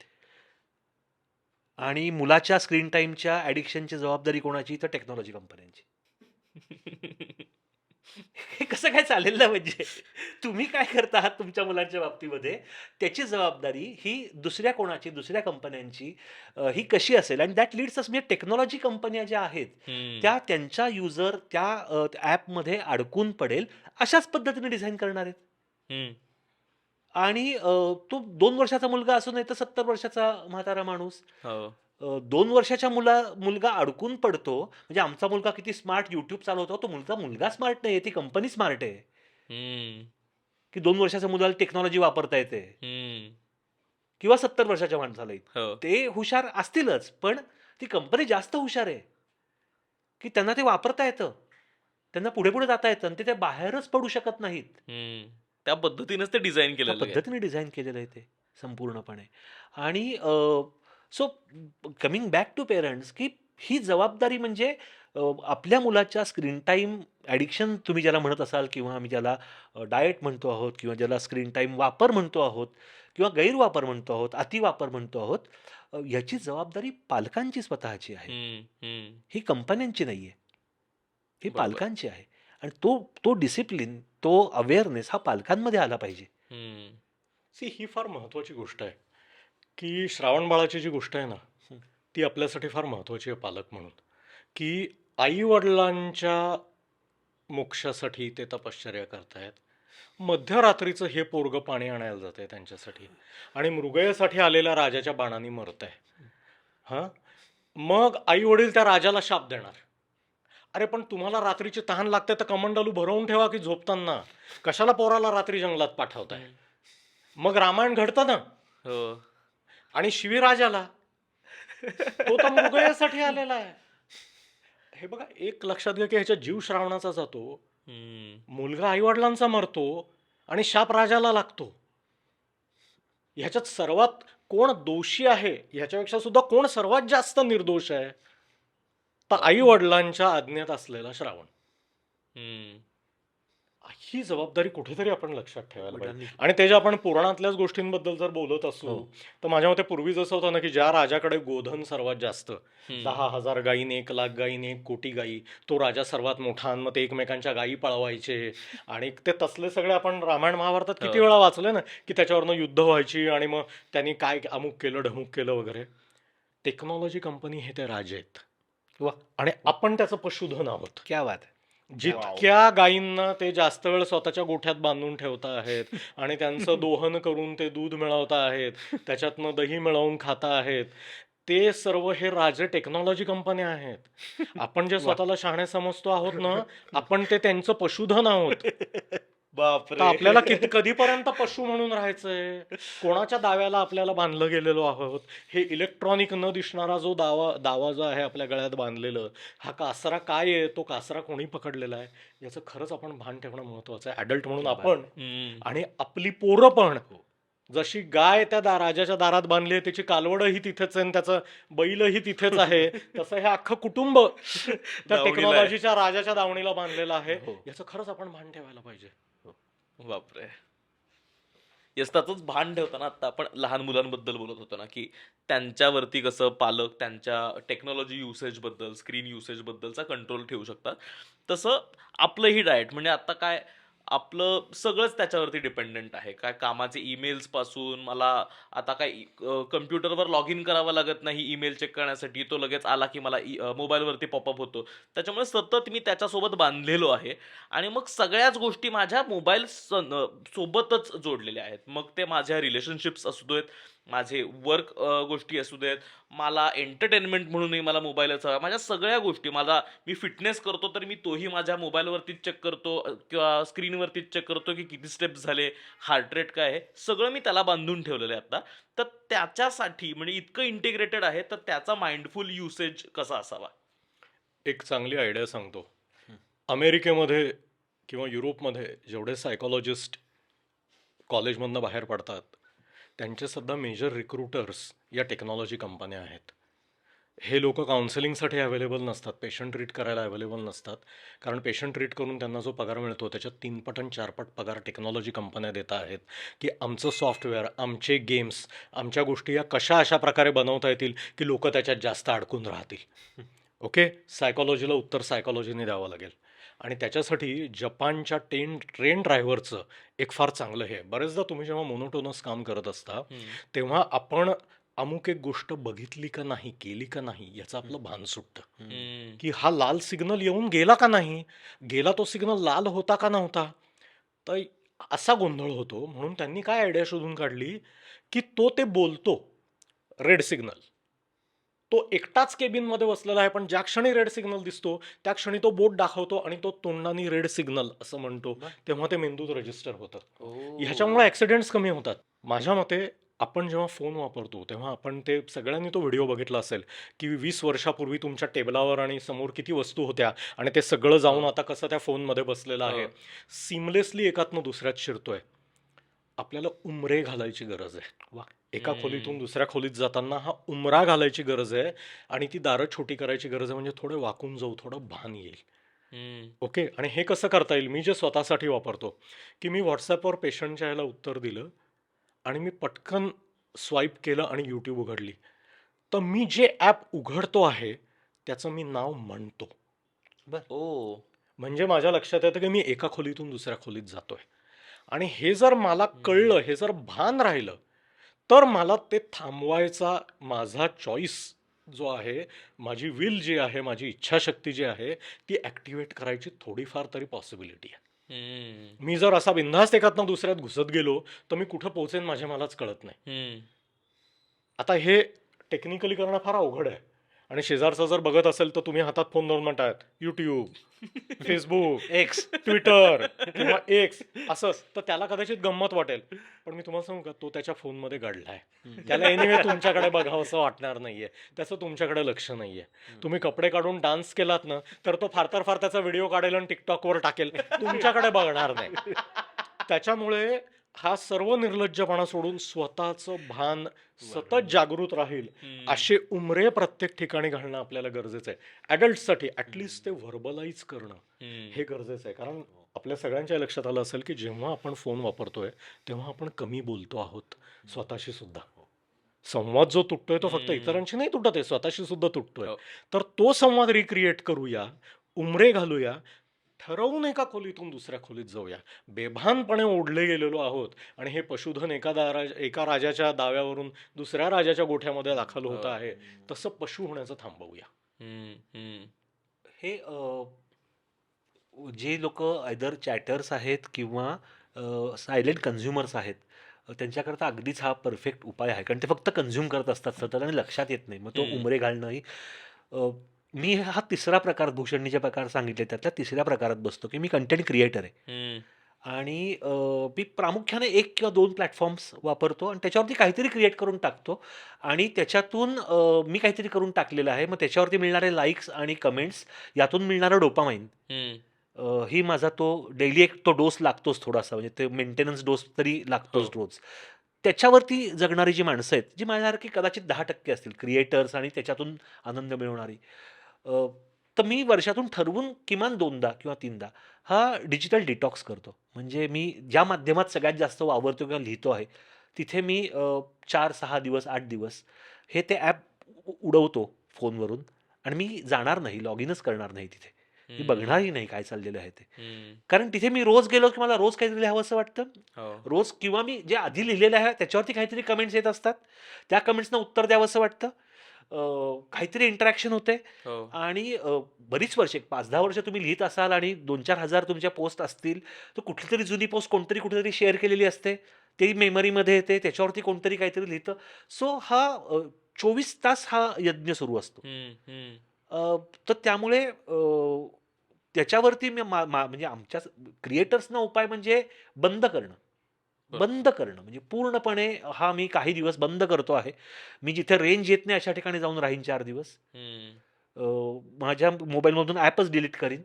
आणि मुलाच्या स्क्रीन टाईमच्या ॲडिक्शनची जबाबदारी कोणाची? तर टेक्नॉलॉजी कंपन्यांची. हे कसं काय चालेल ना म्हणजे? तुम्ही काय करता आहात तुमच्या मुलांच्या बाबतीमध्ये, त्याची जबाबदारी ही दुसऱ्या कोणाची, दुसऱ्या कंपन्यांची ही कशी असेल? आणि दॅट लीड्स अस म्हणजे टेक्नॉलॉजी कंपन्या ज्या आहेत, त्या त्यांच्या युजर त्या ॲपमध्ये अडकून पडेल अशाच पद्धतीने डिझाईन करणार आहेत. आणि तो 2 वर्षाचा मुलगा असू नये तर 70 वर्षाचा म्हातारा माणूस. 2 वर्षाच्या मुलगा अडकून पडतो म्हणजे आमचा मुलगा किती स्मार्ट YouTube चालवतो. तो मुलगा स्मार्ट नाही, ती कंपनी स्मार्ट आहे. की 2 वर्षाच्या मुलाला टेक्नॉलॉजी वापरता येते किंवा 70 वर्षाच्या माणसाला ते हुशार असतीलच, पण ती कंपनी जास्त हुशार आहे की त्यांना ते वापरता येतं, त्यांना पुढे पुढे जाता येतं आणि ते त्या बाहेरच पडू शकत नाहीत. त्या पद्धतीनेच ते डिझाईन त्या केलेलं आहे. पद्धतीने डिझाईन केलेलं आहे ते संपूर्णपणे. आणि so coming back to parents, की ही जबाबदारी म्हणजे आपल्या मुलाच्या स्क्रीन टाईम ॲडिक्शन तुम्ही ज्याला म्हणत असाल किंवा आम्ही ज्याला डाएट म्हणतो आहोत किंवा ज्याला स्क्रीन टाईम वापर म्हणतो आहोत किंवा गैरवापर म्हणतो आहोत, अतिवापर म्हणतो आहोत, ह्याची जबाबदारी पालकांची स्वतःची आहे. ही कंपन्यांची नाही आहे. ही बरोबर. पालकांची आहे. आणि तो तो डिसिप्लिन, तो अवेअरनेस हा पालकांमध्ये आला पाहिजे. ही फार महत्वाची गोष्ट आहे की श्रावण बाळाची जी गोष्ट आहे ना हं. ती आपल्यासाठी फार महत्वाची आहे पालक म्हणून, की आई वडिलांच्या मोक्षासाठी ते तपश्चर्या करतायत. मध्यरात्रीचं हे पोरग पाणी आणायला जाते त्यांच्यासाठी आणि मृगयेसाठी आलेल्या राजाच्या बाणाने मरत आहे. हा, मग आई वडील त्या राजाला शाप देणार, अरे पण तुम्हाला रात्रीची तहान लागते तर कमंडलू भरवून ठेवा की झोपताना कशाला पोराला रात्री जंगलात पाठवताय. मग रामायण घडतं ना. हो. आणि शिवीराजाला तो तर मृगयासाठी आलेला आहे. हे बघा, एक लक्षात घ्या की ह्याच्या जीव श्रावणाचा जातो, मुलगा आईवडिलांचा मरतो आणि शाप राजाला लागतो. ह्याच्यात सर्वात कोण दोषी आहे, ह्याच्यापेक्षा सुद्धा कोण सर्वात जास्त निर्दोष आहे, तर आई वडिलांच्या आज्ञेत असलेला श्रावण. ही जबाबदारी कुठेतरी आपण लक्षात ठेवायला पाहिजे. वडिलांनी आणि ते जे आपण पुराणातल्याच गोष्टींबद्दल जर बोलत असू हो. तर माझ्या मते पूर्वी जसं होतं ना की ज्या राजाकडे गोधन सर्वात जास्त, 10,000 गायीन, 1,00,000 गायीन, 1 कोटी गायी, तो राजा सर्वात मोठा, आणि मग ते एकमेकांच्या गायी पळवायचे. आणि ते तसले सगळे आपण रामायण महाभारतात किती हो. वेळा वाचले ना की त्याच्यावरनं युद्ध व्हायची आणि मग त्यांनी काय अमुक केलं ढमुक केलं वगैरे. टेक्नॉलॉजी कंपनी हे ते राजे आहेत वा, आणि आपण त्याचं पशुधन आहोत. क्या बात आहे. जितक्या गायींना ते जास्त वेळ स्वतःच्या गोठ्यात बांधून ठेवता आहेत आणि त्यांचं दोहन करून ते दूध मिळवता आहेत, त्याच्यातनं दही मिळवून खाता आहेत, ते सर्व हे राजे टेक्नॉलॉजी कंपन्या आहेत. आपण जे वा. स्वतःला शहाणे समजतो आहोत ना, आपण ते त्यांचं पशुधन आहोत. बापरे. तर आपल्याला कधीपर्यंत पशु म्हणून राहायचंय? कोणाच्या दाव्याला आपल्याला बांधलं गेलेलो आहोत? हे इलेक्ट्रॉनिक न दिसणारा जो दावा जो आहे आपल्या गळ्यात बांधलेलं, हा कासरा काय आहे, तो कासरा कोणी पकडलेला आहे, याचं खरंच आपण भान ठेवणं महत्वाचं आहे. ॲडल्ट म्हणून आपण आणि आपली पोरं पण. हो. जशी गाय त्या राजाच्या दारात बांधली आहे, त्याची कालवडही तिथेच आहे आणि त्याचं बैलही तिथेच आहे, तसं हे अख्खं कुटुंब त्या दावणीला आहे. टेक्नॉलॉजीच्या राजाच्या दावणीला बांधलेलं आहे. हो. याचं खरंच आपण भान ठेवायला पाहिजे. बापरे. येस, त्याचंच भान ठेवताना आता आपण लहान मुलांबद्दल बोलत होतो ना, की त्यांच्यावरती कसं पालक त्यांच्या टेक्नॉलॉजी युसेजबद्दल, स्क्रीन युसेजबद्दलचा कंट्रोल ठेवू शकतात. तसं आपलंही डाएट म्हणजे आता काय, आपलं सगळंच त्याच्यावरती डिपेंडंट आहे. काय कामाचे ईमेल्स पासून मला आता काय कम्प्युटरवर लॉग इन करावं लागत नाही ईमेल चेक करण्यासाठी, तो लगेच आला की मला मोबाईलवरती पॉपअप होतो. त्याच्यामुळे सतत मी त्याच्यासोबत बांधलेलो आहे आणि मग सगळ्याच गोष्टी माझ्या मोबाईल सोबतच जोडलेल्या आहेत. मग ते माझ्या रिलेशनशिप्स असू देत, माझे वर्क गोष्टी असू देत, मला एंटरटेनमेंट म्हणूनही मला मोबाईलच हवा. माझ्या सगळ्या गोष्टी, मी फिटनेस करतो तर मी तोही माझ्या मोबाईलवरतीच चेक करतो किंवा स्क्रीनवरतीच चेक करतो की किती स्टेप्स झाले, हार्ट रेट काय आहे, सगळं मी त्याला बांधून ठेवलेलं आहे आता. तर त्याच्यासाठी म्हणजे इतकं इंटिग्रेटेड आहे, तर त्याचा माइंडफुल युसेज कसा असावा? एक चांगली आयडिया सांगतो. हं. अमेरिकेमध्ये किंवा युरोपमध्ये जेवढे सायकोलॉजिस्ट कॉलेजमधनं बाहेर पडतात, त्यांचे सुद्धा मेजर रिक्रुटर्स या टेक्नॉलॉजी कंपन्या आहेत. हे लोक काउन्सिलिंगसाठी अवेलेबल नसतात, पेशंट ट्रीट करायला अवेलेबल नसतात, कारण पेशंट ट्रीट करून त्यांना जो पगार मिळतो त्याच्यात 3 पट आणि 4 पट पगार टेक्नॉलॉजी कंपन्या देत आहेत, की आमचं सॉफ्टवेअर, आमचे गेम्स, आमच्या गोष्टी या कशा अशा प्रकारे बनवता येतील की लोक त्याच्यात जास्त अडकून राहतील. ओके, सायकॉलॉजीला उत्तर सायकॉलॉजीने द्यावं लागेल. आणि त्याच्यासाठी जपानच्या ट्रेन ड्रायव्हरचं एक फार चांगलं हे आहे. बरेचदा तुम्ही जेव्हा मोनोटोनस काम करत असता तेव्हा आपण अमुक एक गोष्ट बघितली का नाही, केली का नाही, याचं आपलं भान सुटतं. की हा लाल सिग्नल येऊन गेला का नाही, गेला तो सिग्नल लाल होता का नव्हता, तर असा गोंधळ होतो. म्हणून त्यांनी काय आयडिया शोधून काढली की ते बोलतो रेड सिग्नल, तो एकटाच केबिनमध्ये बसलेला आहे, पण ज्या क्षणी रेड सिग्नल दिसतो त्या क्षणी तो बोट दाखवतो आणि तो तोंडाने रेड सिग्नल असं म्हणतो, तेव्हा ते मेंदूत रजिस्टर होतं. ह्याच्यामुळे ऍक्सिडेंट्स कमी होतात. माझ्या मते आपण जेव्हा फोन वापरतो तेव्हा आपण ते सगळ्यांनी तो व्हिडिओ बघितला असेल की 20 वर्षापूर्वी तुमच्या टेबलावर आणि समोर किती वस्तू होत्या आणि ते सगळं जाऊन आता कसं त्या फोनमध्ये बसलेलं आहे, सिमलेसली एकातनं दुसऱ्यात शिरतोय. आपल्याला उमरे घालायची गरज आहे. वा. एका खोलीतून हम्म. दुसऱ्या खोलीत जाताना हा उमरा घालायची गरज आहे आणि ती दारं छोटी करायची गरज आहे, म्हणजे थोडे वाकून जाऊ, थोडं भान येईल. हम्म. ओके. आणि हे कसं करता येईल, मी जे स्वतःसाठी वापरतो, की मी व्हॉट्सॲपवर पेशंटच्या ह्याला उत्तर दिलं आणि मी पटकन स्वाईप केलं आणि यूट्यूब उघडली, तर मी जे ॲप उघडतो आहे त्याचं मी नाव म्हणतो. ओ. म्हणजे माझ्या लक्षात येतं की मी एका खोलीतून दुसऱ्या खोलीत जातोय. आणि हे जर मला कळलं, हे जर भान राहिलं, तर मला ते थांबवायचा माझा चॉईस जो आहे, माझी विल जी आहे, माझी इच्छाशक्ती जी आहे, ती ॲक्टिवेट करायची थोडीफार तरी पॉसिबिलिटी आहे. हम्म. मी जर असा बिनधास्त एकातनं दुसऱ्यात घुसत गेलो, तर मी कुठं पोहोचेन माझ्या मलाच कळत नाही. हम्म. आता हे टेक्निकली करणं फार अवघड आहे. आणि शेजारचा जर बघत असेल तर तुम्ही हातात फोन धरून म्हणतायत यूट्यूब, फेसबुक, एक्स. ट्विटर किंवा एक्स असं, तर त्याला कदाचित गंमत वाटेल. पण मी तुम्हाला सांगू का, तो त्याच्या फोनमध्ये गाडलाय. त्याला एनिवे तुमच्याकडे बघावं असं वाटणार नाहीये, त्याचं तुमच्याकडे लक्ष नाहीये. तुम्ही कपडे काढून डान्स केलात ना, तर तो फार तर फार त्याचा व्हिडिओ काढेल आणि टिकटॉकवर टाकेल, तुमच्याकडे बघणार नाही. त्याच्यामुळे हा सर्व निर्लज्जपणा सोडून स्वतःचं भान सतत जागृत राहील हम्म. असे उमरे प्रत्येक ठिकाणी घालणं आपल्याला गरजेचं आहे. ॲडल्टसाठी ॲटलिस्ट ते व्हर्बलाइज करणं हम्म. हे गरजेचं आहे. कारण आपल्या सगळ्यांच्या लक्षात आलं असेल की जेव्हा आपण फोन वापरतोय तेव्हा आपण कमी बोलतो आहोत स्वतःशी सुद्धा. संवाद जो तुटतोय तो फक्त इतरांशी नाही तुटत आहे, स्वतःशी सुद्धा तुटतोय. हो. तर तो संवाद रिक्रिएट करूया, उमरे घालूया, ठरवून एका खोलीतून दुसऱ्या खोलीत जाऊया. बेभानपणे ओढले गेलेलो आहोत आणि हे पशुधन एका राजाच्या दाव्यावरून दुसऱ्या राजाच्या गोठ्यामध्ये दाखल होत आहे, तसं पशु होण्याचं थांबवूया. हम्म. हम्म. हे जे लोक आयदर चॅटर्स आहेत किंवा सायलेंट कन्झ्युमर्स आहेत, त्यांच्याकरता अगदीच हा परफेक्ट उपाय आहे. कारण ते फक्त कन्झ्युम करत असतात सतत आणि लक्षात येत नाही. मग तो उमरे घालणंही अ, मी हा तिसरा प्रकार, भूषणनी जे प्रकार सांगितले त्यातल्या तिसऱ्या प्रकारात बसतो, की मी कंटेंट क्रिएटर आहे. हम्म. आणि मी प्रामुख्याने 1 किंवा 2 प्लॅटफॉर्म्स वापरतो आणि त्याच्यावरती काहीतरी क्रिएट करून टाकतो आणि त्याच्यातून मी काहीतरी करून टाकलेलं आहे. मग त्याच्यावरती मिळणारे लाईक्स आणि कमेंट्स, यातून मिळणारं डोपामाइन, हम्म. ही माझा तो डेली एक तो डोस लागतोच थोडासा, म्हणजे ते मेंटेनन्स डोस तरी लागतोच हो. रोज. त्याच्यावरती जगणारी जी माणसं आहेत, जी माझ्यासारखी कदाचित 10% असतील क्रिएटर्स आणि त्याच्यातून आनंद मिळवणारी, अ, तर मी वर्षातून ठरवून किमान 2दा किंवा 3दा हा डिजिटल डिटॉक्स करतो. म्हणजे मी ज्या माध्यमात सगळ्यात जास्त वावरतो किंवा लिहितो आहे, तिथे मी 4-6 दिवस, 8 दिवस हे ते ॲप उडवतो फोनवरून आणि मी जाणार नाही, लॉग इनच करणार नाही तिथे. मी बघणारही नाही काय चाललेलं आहे ते. हम्म. कारण तिथे मी रोज गेलो की मला रोज काहीतरी लिहावंसं वाटतं. हो. रोज किंवा मी जे आधी लिहिलेलं आहे त्याच्यावरती काहीतरी कमेंट्स येत असतात. त्या कमेंट्सना उत्तर द्यावंसं वाटतं. काहीतरी इंटरॅक्शन होते हो. आणि बरीच वर्ष, एक 5-10 वर्ष तुम्ही लिहित असाल आणि 2-4 हजार तुमच्या पोस्ट असतील, तर कुठली तरी जुनी पोस्ट कोणतरी कुठेतरी शेअर केलेली असते. ती मेमरीमध्ये येते. त्याच्यावरती कोणतरी काहीतरी लिहितं. सो हा 24 तास हा यज्ञ सुरू असतो. हम्म. हम्म. तर त्यामुळे त्याच्यावरती मी म्हणजे आमच्या क्रिएटर्सना उपाय म्हणजे बंद करणं. बरं. बंद करणं म्हणजे पूर्णपणे हा मी काही दिवस बंद करतो आहे. मी जिथे रेंज येत नाही अशा ठिकाणी जाऊन राहीन 4 दिवस. हम्म. माझ्या मोबाईलमधून ॲपच डिलीट करीन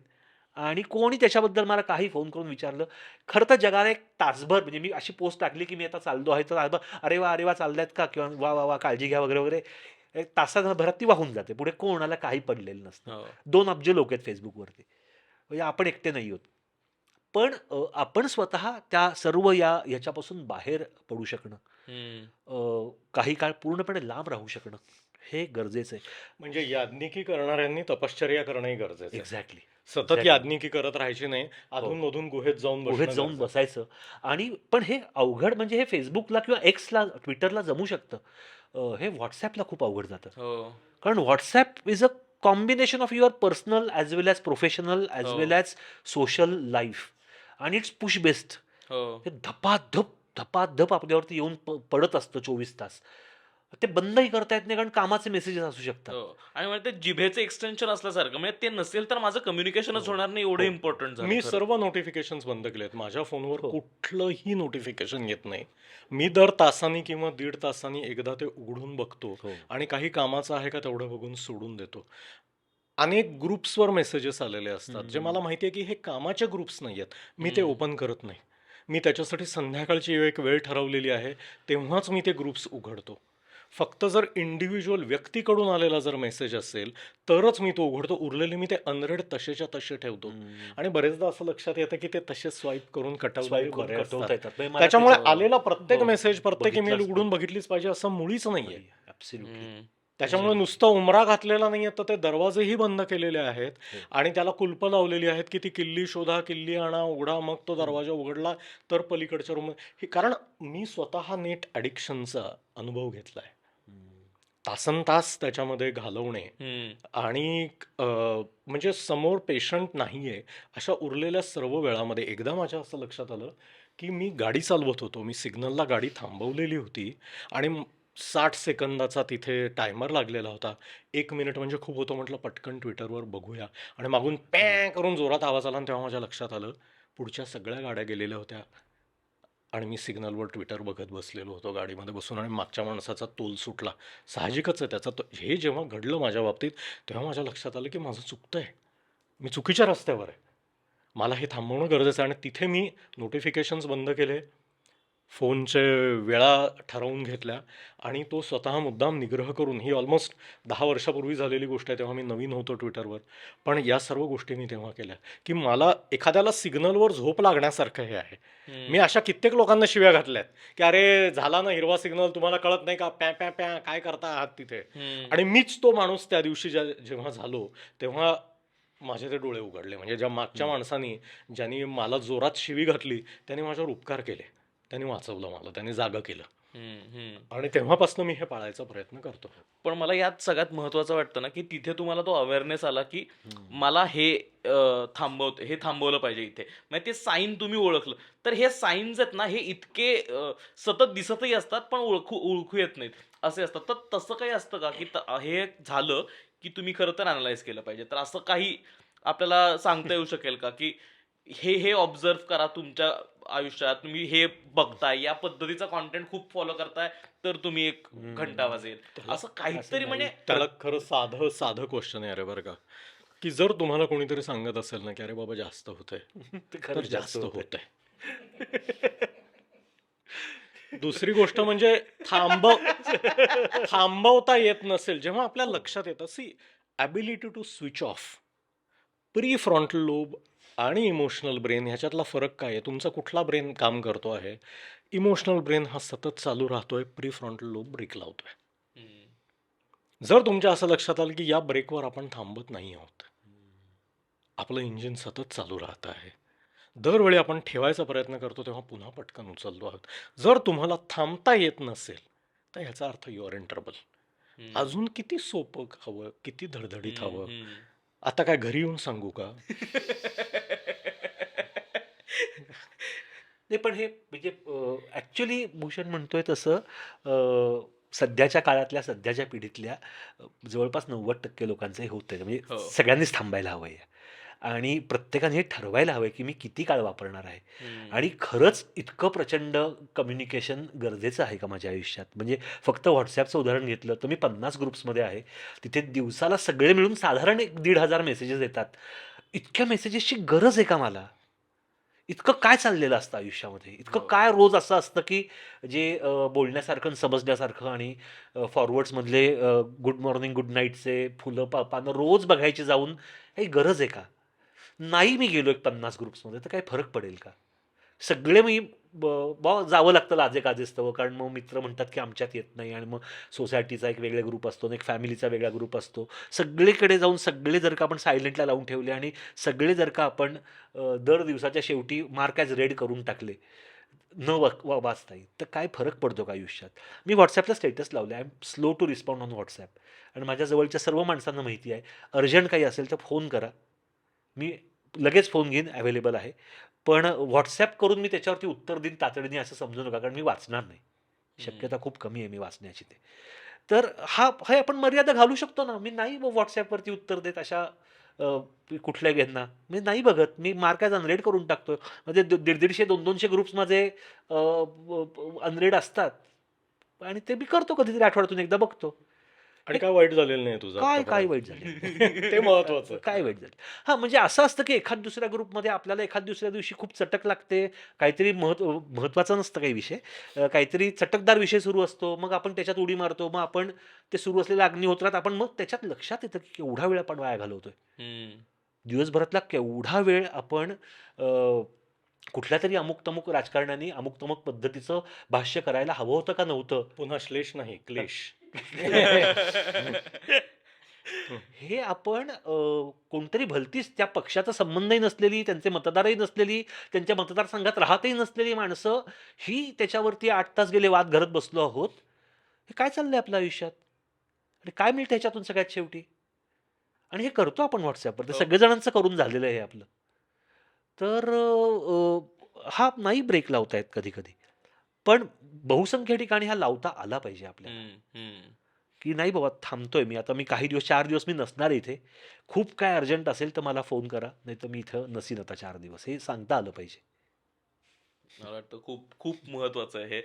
आणि कोणी त्याच्याबद्दल मला काही फोन करून विचारलं, खरं तर जगाला एक तासभर, म्हणजे मी अशी पोस्ट टाकली की मी आता चाललो आहे, तर तासभर "अरे वाह! अरे वाह! चाललायत का?" किंवा "वाह, वाह, वाह! काळजी घ्या" वगैरे, वगैरे. एक तासाभरात ती वाहून जाते. पुढे कोणाला काही पडलेलं नसतं. हो. 2 अब्ज लोक आहेत Facebookवरती. म्हणजे आपण एकटे नाही आहोत. पण आपण स्वतः त्या सर्व ह्याच्यापासून बाहेर पडू शकणं, हम्म. काही काळ पूर्णपणे लांब राहू शकणं, हे गरजेचं आहे. म्हणजे याज्ञिकी करणाऱ्यांनी तपश्चर्या करणंही गरजेचं आहे. एक्झॅक्टली. सतत याज्ञिकी करत राहायची नाही, अधूनमधून गुहेत जाऊन गुहेत बसणं जाऊन गरजेचं आहे. बसायचं. आणि पण हे अवघड, म्हणजे हे Facebookला किंवा Xला, Twitterला जमू शकतं. हे WhatsAppला खूप अवघड जातं. हो. कारण WhatsApp is a combination of your personal as well as professional as हो. वेल ॲज सोशल लाईफ, आणि इट्स पुश बेस्ड. हो. हे धपाधप धपाधप आपल्यावरती येऊन पडत असतं 24 तास. ते बंदही करता येत नाही, कारण कामाचे मेसेजेस असू शकतात. हो. आणि म्हणजे ते जिभेचं एक्सटेन्शन असल्यासारखं, म्हणजे ते नसेल तर माझं कम्युनिकेशनच होणार नाही, एवढं हो. इम्पॉर्टंट झालं मी खरं. सर्व नोटिफिकेशन्स बंद केलेत. माझ्या फोनवर हो. कुठलंही नोटिफिकेशन येत नाही. मी दर तासानी किंवा 1.5 तासांनी एकदा ते उघडून बघतो हो. आणि काही कामाचं आहे का तेवढं बघून सोडून देतो. अनेक ग्रुप्सवर मेसेजेस आलेले असतात जे मला माहिती आहे की हे कामाचे ग्रुप्स नाही आहेत. मी ते हम्म. ओपन करत नाही. मी त्याच्यासाठी संध्याकाळची एक वेळ ठरवलेली आहे, तेव्हाच मी ते ग्रुप्स उघडतो. फक्त जर इंडिव्हिज्युअल व्यक्तीकडून आलेला जर मेसेज असेल, तरच मी तो उघडतो. उरलेले मी ते अनरेड तसेच्या तसे ठेवतो. आणि बरेचदा असं लक्षात येतं की ते तसे स्वाईप करून कटवलेले स्वाईप करून बरे कटवता असतात. येतात म्हणजे मला त्याच्यामुळे त्याचं आलेला प्रत्येक मेसेज, प्रत्येक ईमेल बघितलाच उघडून नाही. बघितलीच पाहिजे असं मुळीच नाहीये. ऍब्सोल्युटली. त्याच्यामुळे नुसतं उमरा घातलेला नाहीये, तर ते दरवाजेही बंद केलेले आहेत हो. आणि त्याला कुलपं लावलेली आहेत की ती किल्ली शोधा, किल्ली आणा, उघडा. मग तो दरवाजा उघडला तर पलीकडच्या रूम हे, कारण मी स्वतः नेट ॲडिक्शनचा अनुभव घेतलाय. तासनतास त्याच्यामध्ये घालवणे आणि म्हणजे समोर पेशंट नाहीये अशा उरलेल्या सर्व वेळामध्ये एकदा माझ्या असं लक्षात आलं की मी गाडी चालवत होतो. मी सिग्नलला गाडी थांबवलेली होती आणि 60 सेकंदाचा तिथे टायमर लागलेला होता. 1 मिनिट म्हणजे खूप होतं. म्हटलं पटकन ट्विटरवर बघूया आणि मागून पॅ करून जोरात आवाज आला आणि तेव्हा माझ्या लक्षात आलं पुढच्या सगळ्या गाड्या गेलेल्या होत्या आणि मी सिग्नलवर ट्विटर बघत बसलेलो होतो गाडीमध्ये बसून आणि मागच्या माणसाचा तोल सुटला. साहजिकच आहे त्याचा. हे जेव्हा घडलं माझ्या बाबतीत तेव्हा माझ्या लक्षात आलं की माझं चुकतंय, मी चुकीच्या रस्त्यावर आहे, मला हे थांबवणं गरजेचं आहे. आणि तिथे मी नोटिफिकेशन्स बंद केले, फोनचे वेळा ठरवून घेतल्या आणि तो स्वतः मुद्दाम निग्रह करून, ही ऑलमोस्ट 10 वर्षापूर्वी झालेली गोष्ट आहे, तेव्हा मी नवीन होतो ट्विटरवर. पण या सर्व गोष्टी मी तेव्हा केल्या की मला एखाद्याला सिग्नलवर झोप लागण्यासारखं हे आहे. मी अशा कित्येक लोकांना शिव्या घातल्यात की अरे झाला ना हिरवा सिग्नल, तुम्हाला कळत नाही का, प्या प्या प्या काय करता आहात तिथे. आणि मीच तो माणूस त्या दिवशी जेव्हा झालो तेव्हा माझे ते डोळे उघडले. म्हणजे ज्या मागच्या माणसानी, ज्यांनी मला जोरात शिवी घातली, त्यांनी माझ्यावर उपकार केले, त्यांनी वाचवलं मला, त्यांनी जागं केलं. आणि तेव्हापासून मी हे पाळायचा प्रयत्न करतो. पण मला यात सगळ्यात महत्वाचं वाटतं ना की तिथे तुम्हाला तो अवेअरनेस आला की मला हे हे थांबवलं पाहिजे इथे, म्हणजे ते साईन तुम्ही ओळखलं. तर हे साईन्स आहेत ना, हे इतके सतत दिसतही असतात पण ओळखू येत नाहीत असे असतात. तर तसं काही असतं का की हे झालं की तुम्ही खरं तर अनालाइज केलं पाहिजे? तर असं काही आपल्याला सांगता येऊ शकेल का की हे हे ऑब्झर्व करा तुमच्या आयुष्यात, तुम्ही हे बघताय, या पद्धतीचा कॉन्टेंट खूप फॉलो करताय, तर तुम्ही एक घंटा वाजेल, असं काहीतरी म्हणजे त्याला खरं साधं साधं क्वेश्चन आहे अरे बरं का, की जर तुम्हाला कोणीतरी सांगत असेल ना की अरे बाबा जास्त होतंय, ते तर खरंच जास्त होतंय. होतंय. दुसरी गोष्ट म्हणजे थांबवता येत नसेल, जेव्हा आपल्या लक्षात येतं, see ability to switch off, prefrontal lobe आणि इमोशनल ब्रेन ह्याच्यातला फरक काय आहे? तुमचा कुठला ब्रेन काम करतो आहे? इमोशनल ब्रेन हा सतत चालू राहतोय, प्री फ्रंटल लोब ब्रेक लावतोय. जर तुमच्या असं लक्षात आलं की या ब्रेकवर आपण थांबत नाही आहोत, आपलं इंजिन सतत चालू राहत आहे, दरवेळी आपण ठेवायचा प्रयत्न करतो तेव्हा पुन्हा पटकन उचलतो आहोत. जर तुम्हाला थांबता येत नसेल तर ह्याचा earth you are in trouble. अजून किती सोपं हवं, किती धडधडीत हवं? आता काय घरी येऊन सांगू का? नाही पण हे म्हणजे ऍक्च्युली भूषण म्हणतोय तसं सध्याच्या काळातल्या, सध्याच्या पिढीतल्या जवळपास 90% लोकांचं हे होतंय. म्हणजे हो. सगळ्यांनीच थांबायला हवंय आणि प्रत्येकाने हे ठरवायला हवंय की मी किती काळ वापरणार आहे आणि खरंच इतकं प्रचंड कम्युनिकेशन गरजेचं आहे का माझ्या आयुष्यात. म्हणजे फक्त व्हॉट्सॲपचं उदाहरण घेतलं तर मी 50 ग्रुप्समध्ये आहे, तिथे दिवसाला सगळे मिळून साधारण 1,500 मेसेजेस येतात. इतक्या मेसेजेसची गरज आहे का मला? इतकं काय चाललेलं असतं आयुष्यामध्ये, इतकं काय रोज असं असतं की जे बोलण्यासारखं आणि समजण्यासारखं आणि फॉरवर्ड्समधले गुड मॉर्निंग गुड नाईटचे फुलं पानं रोज बघायची जाऊन, काही गरज आहे का? नाही मी गेलो एक 50 ग्रुप्समध्ये तर काही फरक पडेल का? सगळे मी जावं लागतं लाजे काजेस्तव, कारण मग मित्र म्हणतात की आमच्यात येत नाही आणि मग सोसायटीचा एक वेगळा ग्रुप असतो आणि एक फॅमिलीचा वेगळा ग्रुप असतो. सगळीकडे जाऊन सगळे जर का आपण सायलेंटला लावून ठेवले आणि सगळे जर का आपण दर दिवसाच्या शेवटी मार्क ॲज रेड करून टाकले, न वाचता येईल, तर काय फरक पडतो का आयुष्यात? मी व्हॉट्सॲपला स्टेटस लावले, I am slow to respond on WhatsApp. आणि माझ्या जवळच्या सर्व माणसांना माहिती आहे, अर्जंट काही असेल तर फोन करा, मी लगेच फोन घेईन, अवेलेबल आहे. पण व्हॉट्सॲप करून मी त्याच्यावरती उत्तर देईन तातडीने असं समजू नका, कारण मी वाचणार नाही. शक्यता खूप कमी आहे मी वाचण्याची ते. तर हे आपण मर्यादा घालू शकतो ना. मी नाही व्हॉट्सॲपवरती उत्तर देत अशा कुठल्या यांना मी नाही बघत, मी मार्क ॲज अनरेड करून टाकतो. म्हणजे 150-150 200 ग्रुप्स माझे अनरेड असतात आणि ते मी करतो, कधीतरी आठवड्यातून एकदा बघतो. आणि काय वाईट झालेलं नाही तुझं काय आतापर्यंत वाईट झालं? ते महत्वाचं. काय वाईट झालं? हां, म्हणजे असं असतं की एखाद दुसऱ्या ग्रुपमध्ये आपल्याला एखाद दुसऱ्या दिवशी खूप चटक लागते. काहीतरी महत्त्वाचा नसतं काही विषय. काहीतरी चटकदार विषय सुरू असतो. मग आपण त्याच्यात उडी मारतो. मग आपण ते सुरू असलेल्या अग्निहोत्रात आपण मग त्याच्यात लक्षात येतं की केवढा वेळ आपण वाया घालवतोय. हम्म. दिवसभरातला केवढा वेळ आपण कुठल्यातरी अमुक-तमुक राजकारण्यांनी अमुक-तमुक पद्धतीचं भाष्य करायला हवं होतं का नव्हतं? पुन्हा श्लेष नाही, क्लेश. हे आपण कोणतरी भलतीच त्या पक्षाचा संबंधही नसलेली, त्यांचे मतदारही नसलेली, त्यांच्या मतदारसंघात राहतही नसलेली माणसं ही त्याच्यावरती 8 तास गेले वाद घालत बसलो आहोत. हे काय चाललंय आपल्या आयुष्यात? आणि काय मिळतं ह्याच्यातून सगळ्यात शेवटी? आणि हे करतो आपण WhatsAppवर. ते हो. सगळेजणांचं करून झालेलं आहे हे आपलं. तर हा नाही ब्रेक लावता येत कधी-कधी. पण बहुसंख्य ठिकाणी हा लावता आला पाहिजे आपल्याला. हम्म, हम्म. की नाही बाबा थांबतोय मी आता मी काही दिवस 4 दिवस मी नसणार आहे इथे. खूप काय अर्जंट असेल तर मला फोन करा. नाहीतर मी इथं नसीन आता 4 दिवस. हे सांगता आलं पाहिजे. मला वाटतं खूप खूप महत्वाचं आहे हे.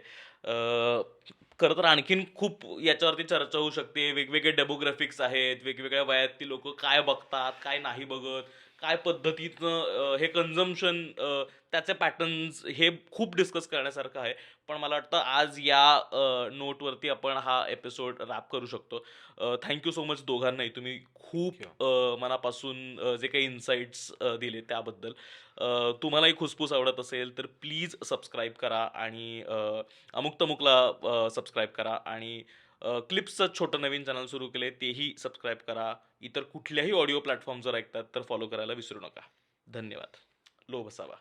खरं तर आणखीन खूप याच्यावरती चर्चा होऊ शकते. वेगवेगळे डेमोग्राफिक्स आहेत, वेगवेगळ्या वयातली लोक काय बघतात, काय नाही बघत, काय पद्धतीनं हे कन्झम्पशन, त्याचे पॅटर्न्स, हे खूप डिस्कस करण्यासारखं आहे. पण मला वाटतं आज या नोटवरती आपण हा एपिसोड रॅप करू शकतो. थँक्यू सो मच दोघांनाही. तुम्ही खूप मनापासून जे काही इन्साइट्स दिले त्याबद्दल. तुम्हालाही खुसफुस आवडत असेल तर प्लीज सबस्क्राईब करा आणि अमुक तमुकला सबस्क्राईब करा आणि क्लिप्सचं छोटं नवीन चॅनल सुरू केले तेही सबस्क्राईब करा. इतर कुठल्याही ऑडिओ प्लॅटफॉर्म जर ऐकतात तर फॉलो करायला विसरू नका. धन्यवाद. लोभ असावा.